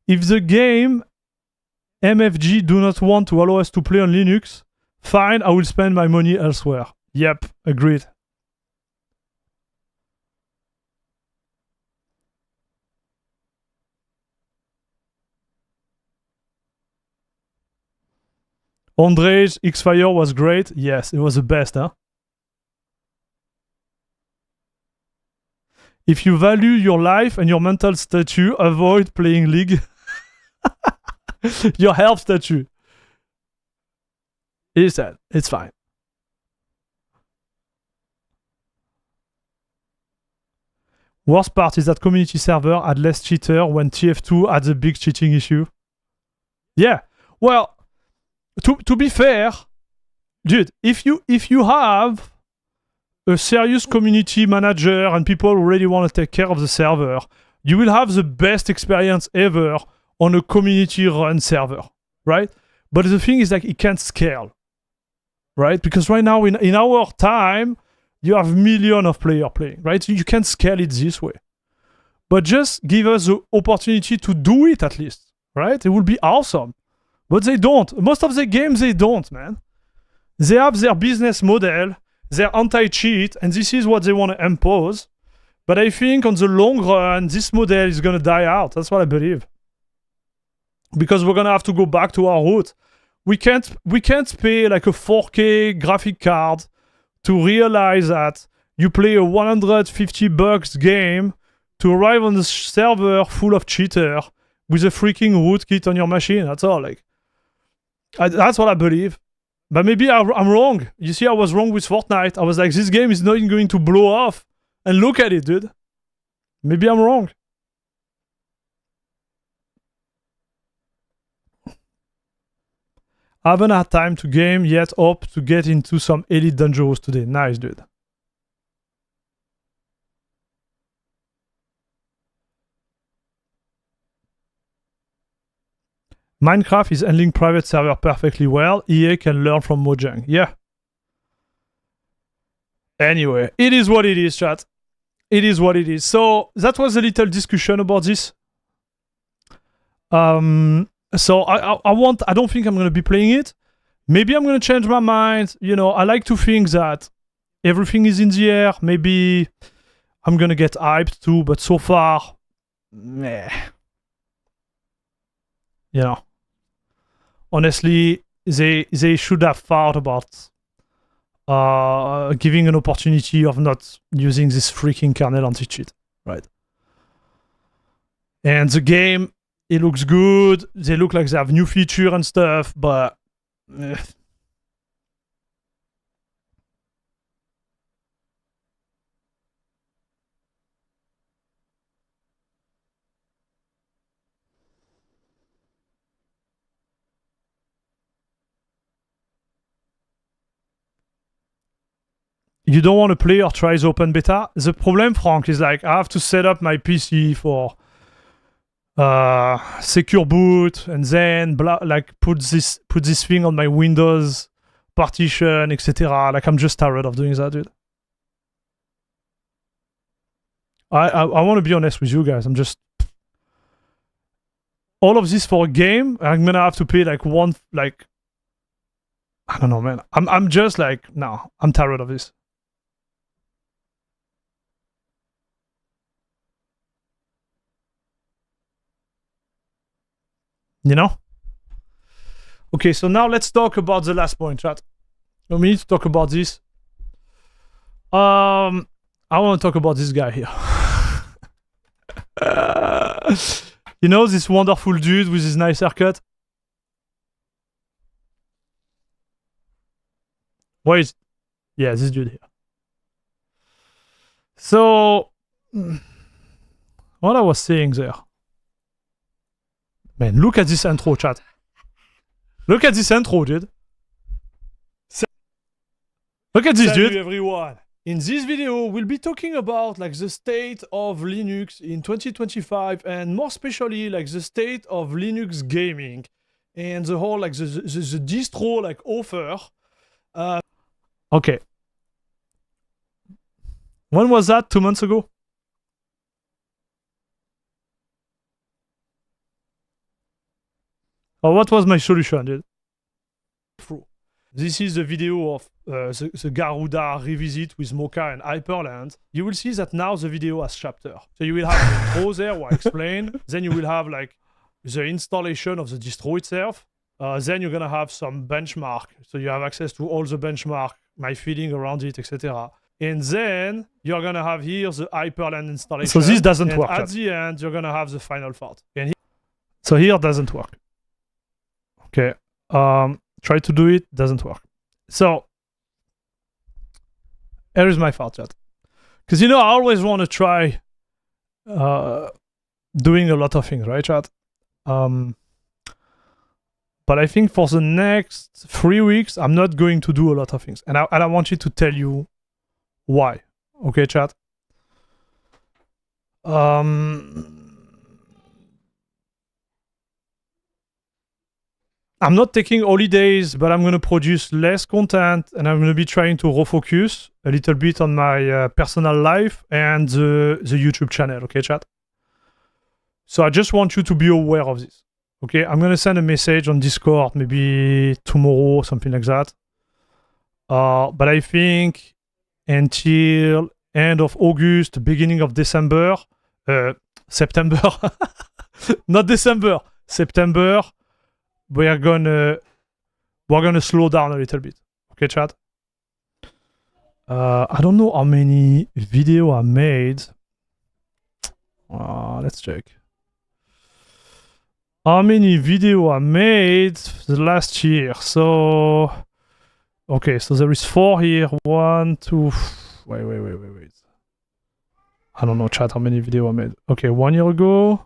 If the game MFG do not want to allow us to play on Linux, fine, I will spend my money elsewhere. Yep, agreed. Andre's X-Fire was great. Yes, it was the best, huh? If you value your life and your mental statue, avoid playing League. Your health statue. It's that. It's fine. Worst part is that community server had less cheater when TF2 had the big cheating issue. Yeah. Well, to be fair, dude, if you have a serious community manager and people who really want to take care of the server, you will have the best experience ever on a community run server, right? But the thing is like it can't scale, right? Because right now in our time, you have millions of players playing, right? So you can't scale it this way. But just give us the opportunity to do it at least, right? It would be awesome. But they don't. Most of the games, they don't, man. They have their business model, their anti-cheat, and this is what they want to impose. But I think on the long run, this model is going to die out. That's what I believe. Because we're going to have to go back to our root. We can't pay like a 4K graphic card to realize that you play a $150 game to arrive on the server full of cheater with a freaking rootkit on your machine. That's all. Like, that's what I believe. But maybe I'm wrong. You see, I was wrong with Fortnite. I was like, this game is not going to blow off. And look at it, dude. Maybe I'm wrong. I haven't had time to game yet. Hope to get into some Elite Dangerous today. Nice, dude. Minecraft is handling private server perfectly well. EA can learn from Mojang. Yeah. Anyway, it is what it is, chat. It is what it is. So that was a little discussion about this. So I don't think I'm gonna be playing it. Maybe I'm gonna change my mind. You know, I like to think that everything is in the air. Maybe I'm gonna get hyped too, but so far, meh. You know, honestly, they should have thought about giving an opportunity of not using this freaking kernel anti-cheat, right? And the game, it looks good. They look like they have new feature and stuff, but you don't want to play or try the open beta. The problem, Frank, is like I have to set up my PC for secure boot and then like put this thing on my Windows partition, etc. Like I'm just tired of doing that, dude. I want to be honest with you guys. I'm just all of this for a game. I'm gonna have to pay like I don't know, man. I'm just like, no, I'm tired of this. You know? Okay, so now let's talk about the last point, chat. We need to talk about this. I want to talk about this guy here. You know, this wonderful dude with his nice haircut? Where is... Yeah, this dude here. So... what I was saying there. Man, look at this intro, chat. Look at this intro, dude. Look at this, dude. Everyone. In this video, we'll be talking about like the state of Linux in 2025 and more especially like the state of Linux gaming and the whole like the distro like offer. Okay. When was that? 2 months ago? Oh, what was my solution, dude? This is the video of the Garuda revisit with Mocha and Hyperland. You will see that now the video has chapter. So you will have the intro there where I explain. Then you will have like the installation of the distro itself. Then you're gonna have some benchmark. So you have access to all the benchmark, my feeling around it, etc. And then you're gonna have here the Hyperland installation. So this doesn't work. At the end, you're gonna have the final part. And so here doesn't work. Okay. Try to do it, doesn't work. So, here is my fault, chat. Because, you know, I always want to try doing a lot of things, right, chat? But I think for the next 3 weeks, I'm not going to do a lot of things. And I want you to tell you why. Okay, chat? I'm not taking holidays, but I'm going to produce less content and I'm going to be trying to refocus a little bit on my personal life and the YouTube channel, okay, chat? So I just want you to be aware of this, okay? I'm going to send a message on Discord maybe tomorrow, something like that. But I think until end of August, beginning of December, September, not December, September, we're gonna slow down a little bit. Okay, chat? I don't know how many video I made. Let's check. How many video I made the last year? So, okay, so there is 4 here. 1, 2. Wait. I don't know, chat, how many video I made. Okay, 1 year ago.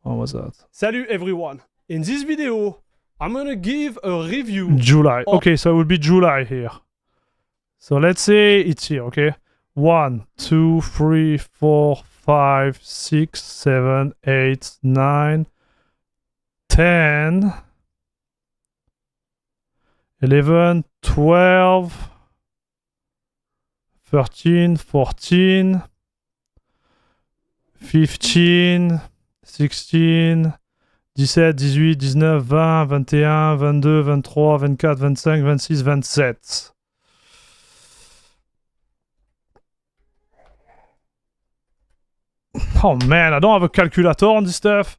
What was that? Salut everyone. In this video, I'm gonna give a review. July. Okay, so it will be July here. So let's say it's here, okay? 1, 2, 3, 4, 5, 6, 7, 8, 9, 10, 11, 12, 13, 14, 15, 16, 17, 18, 19, 20, 21, 22, 23, 24, 25, 26, 27. Oh man, I don't have a calculator on this stuff.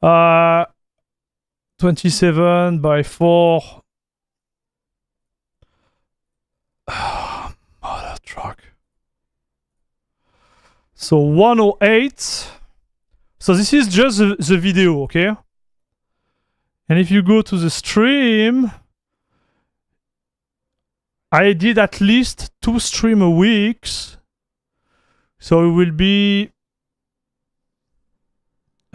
Uh, 27 by 4. Mother truck. So 108. So this is just the video, okay? And if you go to the stream, I did at least 2 streams a week. So it will be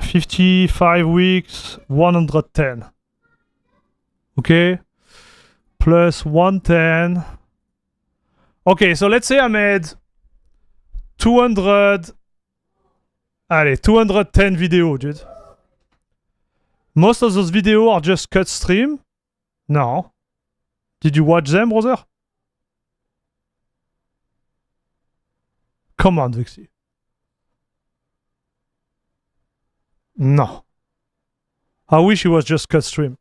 55 weeks, 110. Okay. Plus 110. Okay, so let's say I made 200. Allez, 210 videos, dude. Most of those videos are just cut stream. No. Did you watch them, brother? Come on, Vixie. No. I wish it was just cut stream.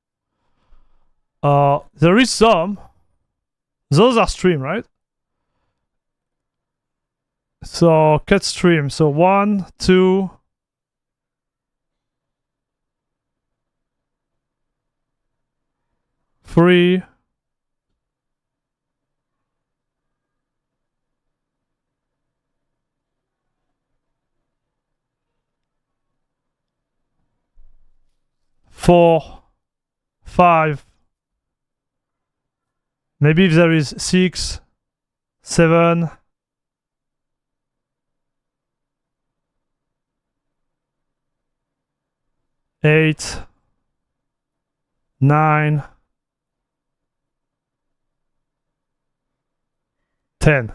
There is some. Those are stream, right? So cut stream. So 1, 2. 3. 4, 5. Maybe if there is 6, 7. 8, 9, 10.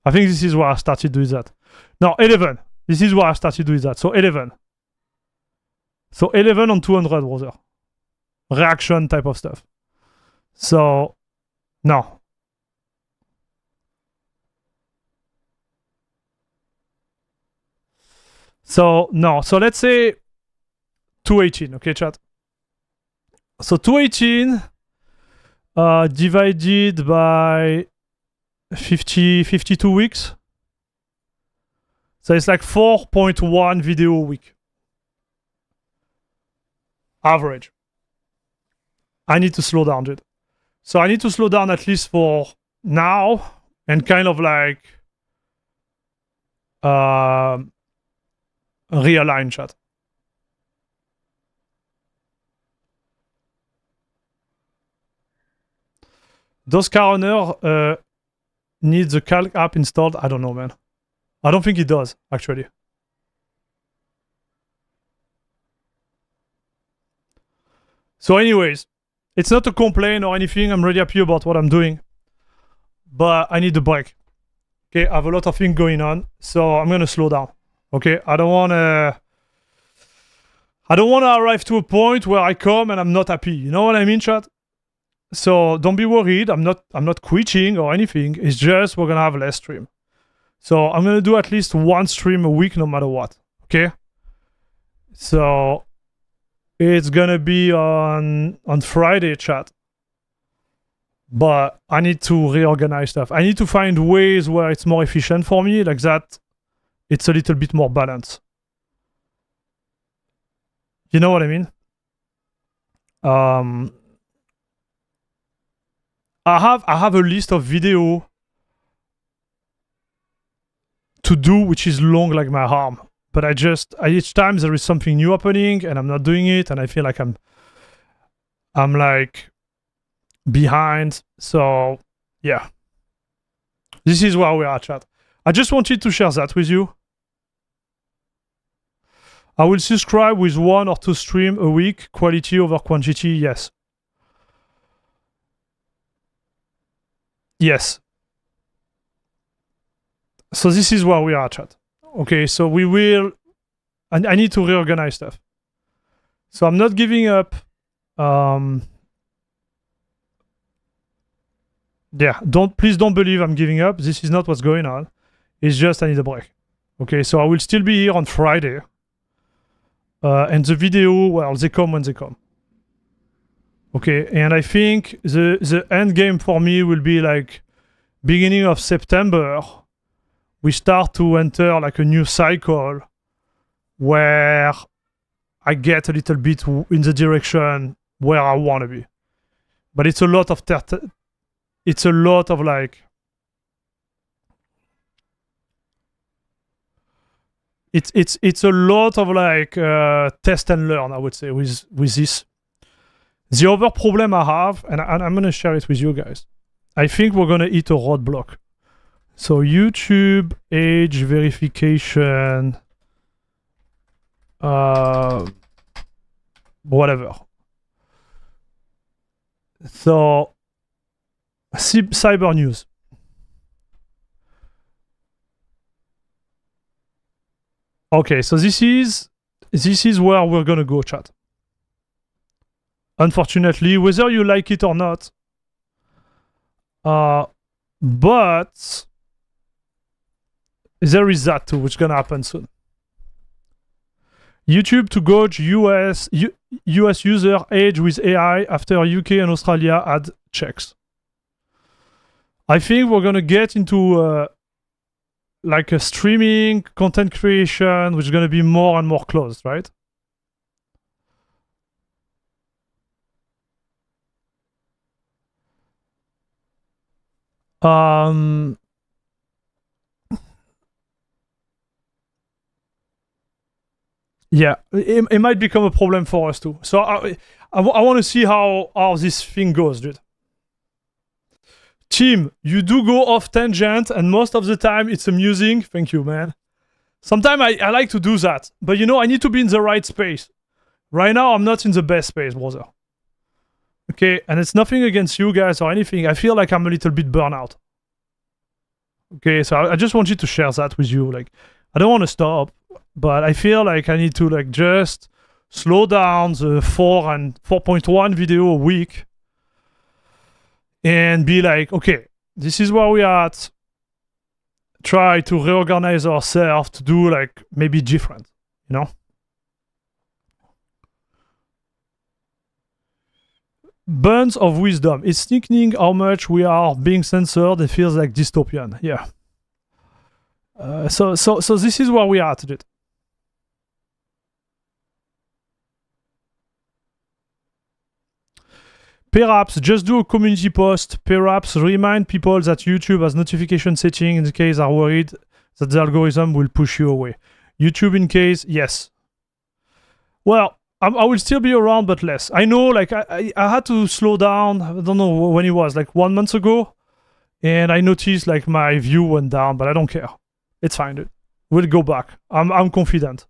I think this is where I started doing that. No, 11. This is where I started doing that. So 11. So 11 on 200, brother. Reaction type of stuff. So, no. So, no. So let's say 218, okay, chat? So 218 divided by 52 weeks. So it's like 4.1 video a week. Average. I need to slow down, dude. So I need to slow down at least for now and kind of like realign, chat. Does Kernel need the Calc app installed? I don't know, man. I don't think it does, actually. So anyways, it's not a complaint or anything. I'm really happy about what I'm doing. But I need a break. Okay, I have a lot of things going on. So I'm going to slow down. Okay, I don't want to arrive to a point where I come and I'm not happy. You know what I mean, chat? So don't be worried. I'm not quitting or anything. It's just we're gonna have less stream. So I'm gonna do at least one stream a week, no matter what. Okay. So it's gonna be on Friday, chat. But I need to reorganize stuff. I need to find ways where it's more efficient for me, like that. It's a little bit more balanced. You know what I mean? I have a list of video to do which is long like my arm, but each time there is something new happening and I'm not doing it and I feel like I'm like behind. So yeah, this is where we are, chat. I just wanted to share that with you. I will subscribe with 1 or 2 streams a week, quality over quantity. Yes. Yes. So this is where we are, chat. Okay, so we will... I need to reorganize stuff. So I'm not giving up. Yeah, please don't believe I'm giving up. This is not what's going on. It's just I need a break. Okay, so I will still be here on Friday. And the video, well, they come when they come. Okay, and I think the end game for me will be like beginning of September. We start to enter like a new cycle where I get a little bit in the direction where I want to be. But it's a lot of it's a lot of like it's a lot of like test and learn, I would say, with this. The other problem I have, and I'm going to share it with you guys, I think we're going to hit a roadblock. So YouTube age verification, whatever. So, cyber news. Okay, so this is where we're gonna go, chat. Unfortunately, whether you like it or not, but there is that too, which is gonna happen soon. YouTube to gauge US user age with AI after UK and Australia had checks. I think we're gonna get into like a streaming content creation, which is gonna be more and more closed, right? Yeah, it might become a problem for us too. So I want to see how this thing goes, dude. Team, you do go off tangent, and most of the time it's amusing. Thank you, man. Sometimes I like to do that, but you know, I need to be in the right space. Right now, I'm not in the best space, brother. Okay, and it's nothing against you guys or anything. I feel like I'm a little bit burnout. Okay, so I just wanted to share that with you. Like, I don't want to stop, but I feel like I need to like just slow down the 4 and 4.1 video a week and be like, okay, this is where we are at. Try to reorganize ourselves to do like maybe different, you know? Bunch of wisdom. It's sickening how much we are being censored. It feels like dystopian. Yeah. So this is where we are at, dude. Perhaps just do a community post. Perhaps remind people that YouTube has notification setting in case are worried that the algorithm will push you away. YouTube in case, yes. Well, I will still be around, but less. I know, like, I had to slow down. I don't know when it was, like 1 month ago. And I noticed, like, my view went down, but I don't care. It's fine, dude. We'll go back. I'm confident.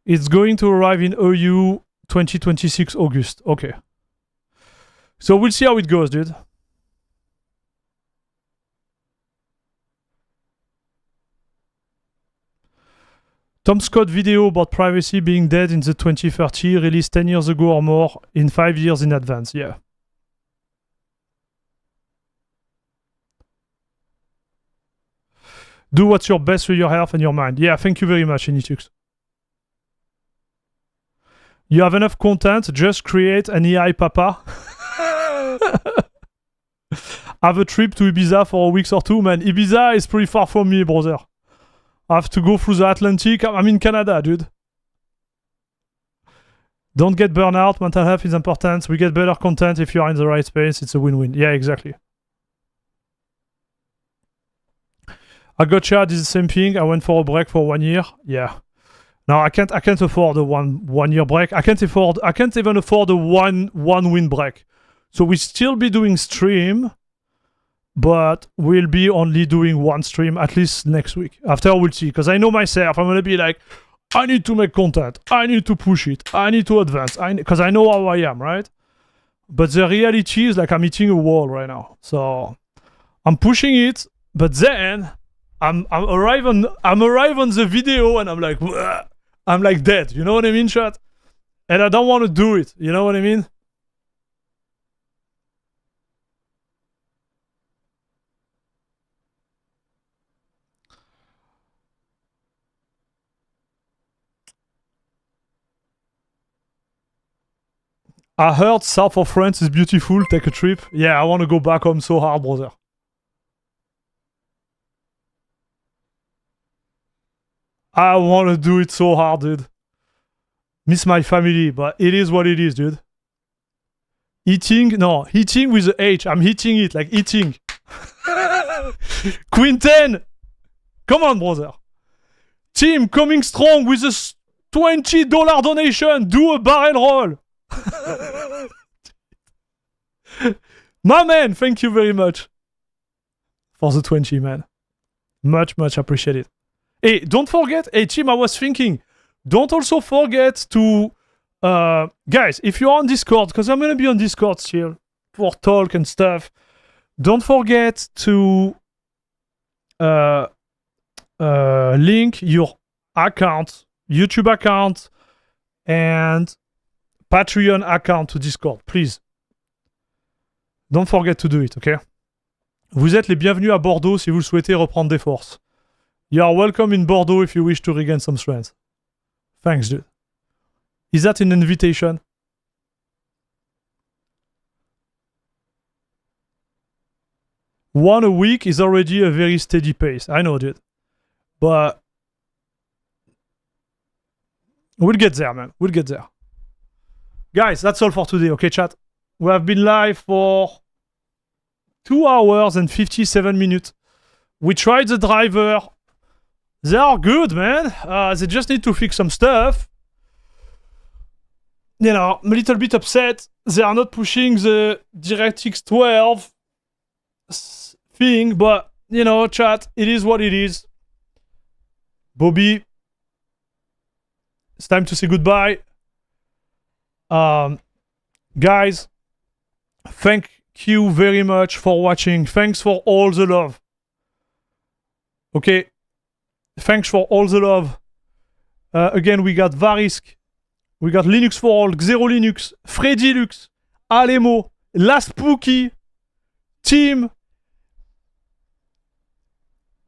It's going to arrive in EU 2026 August. Okay. So we'll see how it goes, dude. Tom Scott video about privacy being dead in the 2030 released 10 years ago or more in 5 years in advance. Yeah. Do what's your best for your health and your mind. Yeah, thank you very much, Initux. You have enough content, just create an AI papa. Have a trip to Ibiza for a week or two, man. Ibiza is pretty far from me, brother. I have to go through the Atlantic. I'm in Canada, dude. Don't get burnout. Mental health is important. We get better content if you're in the right space. It's a win-win. Yeah, exactly. I gotcha. Did the same thing. I went for a break for 1 year. Yeah. No, I can't afford a one year break. I can't even afford a one win break. So we still be doing stream, but we'll be only doing one stream at least next week. After we'll see, because I know myself, I'm gonna be like, I need to make content, I need to push it, I need to advance, because I know how I am, right? But the reality is like I'm hitting a wall right now. So I'm pushing it, but then I'm arrive on the video and I'm like, Wah! I'm like dead. You know what I mean, chat? And I don't want to do it. You know what I mean? I heard south of France is beautiful. Take a trip. Yeah, I want to go back home so hard, brother. I want to do it so hard, dude. Miss my family, but it is what it is, dude. Eating with the H. I'm hitting it, like eating. Quinten! Come on, brother. Team coming strong with a $20 donation. Do a barrel roll. My man, thank you very much for the 20, man. Much appreciated. Hey, don't forget, hey, team, I was thinking, don't also forget to Guys, if you're on Discord, because I'm gonna be on Discord still for talk and stuff, don't forget to link your account, YouTube account, and Patreon account to Discord, please. Don't forget to do it, okay? Vous êtes les bienvenus à Bordeaux si vous le souhaitez reprendre des forces. You are welcome in Bordeaux if you wish to regain some strength. Thanks, dude. Is that an invitation? One a week is already a very steady pace. I know, dude. But we'll get there, man. We'll get there. Guys, that's all for today, okay, chat? We have been live for 2 hours and 57 minutes. We tried the driver. They are good, man. They just need to fix some stuff. You know, I'm a little bit upset. They are not pushing the DirectX 12 thing, but, you know, chat, it is what it is. Bobby, it's time to say goodbye. Guys, thank you very much for watching. Thanks for all the love. Okay, thanks for all the love. Again, we got Varisk, we got Linux for All, Xero Linux, Freddy Lux, Alemo, Last Spooky, Team,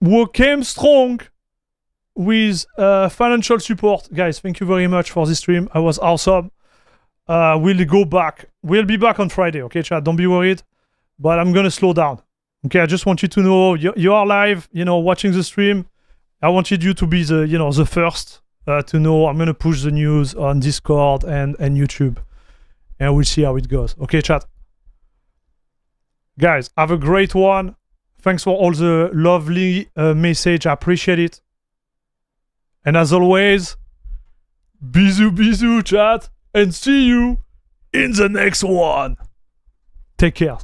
who came strong with financial support. Guys, thank you very much for this stream. I was awesome. We'll go back. We'll be back on Friday, okay, chat? Don't be worried. But I'm gonna slow down. Okay, I just want you to know you are live, you know, watching the stream. I wanted you to be the, you know, the first to know. I'm gonna push the news on Discord and YouTube. And we'll see how it goes. Okay, chat? Guys, have a great one. Thanks for all the lovely message. I appreciate it. And as always, bisous, bisous, chat. And see you in the next one. Take care.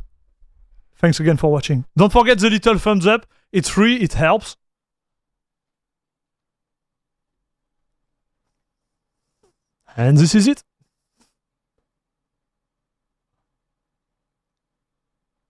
Thanks again for watching. Don't forget the little thumbs up. It's free. It helps. And this is it.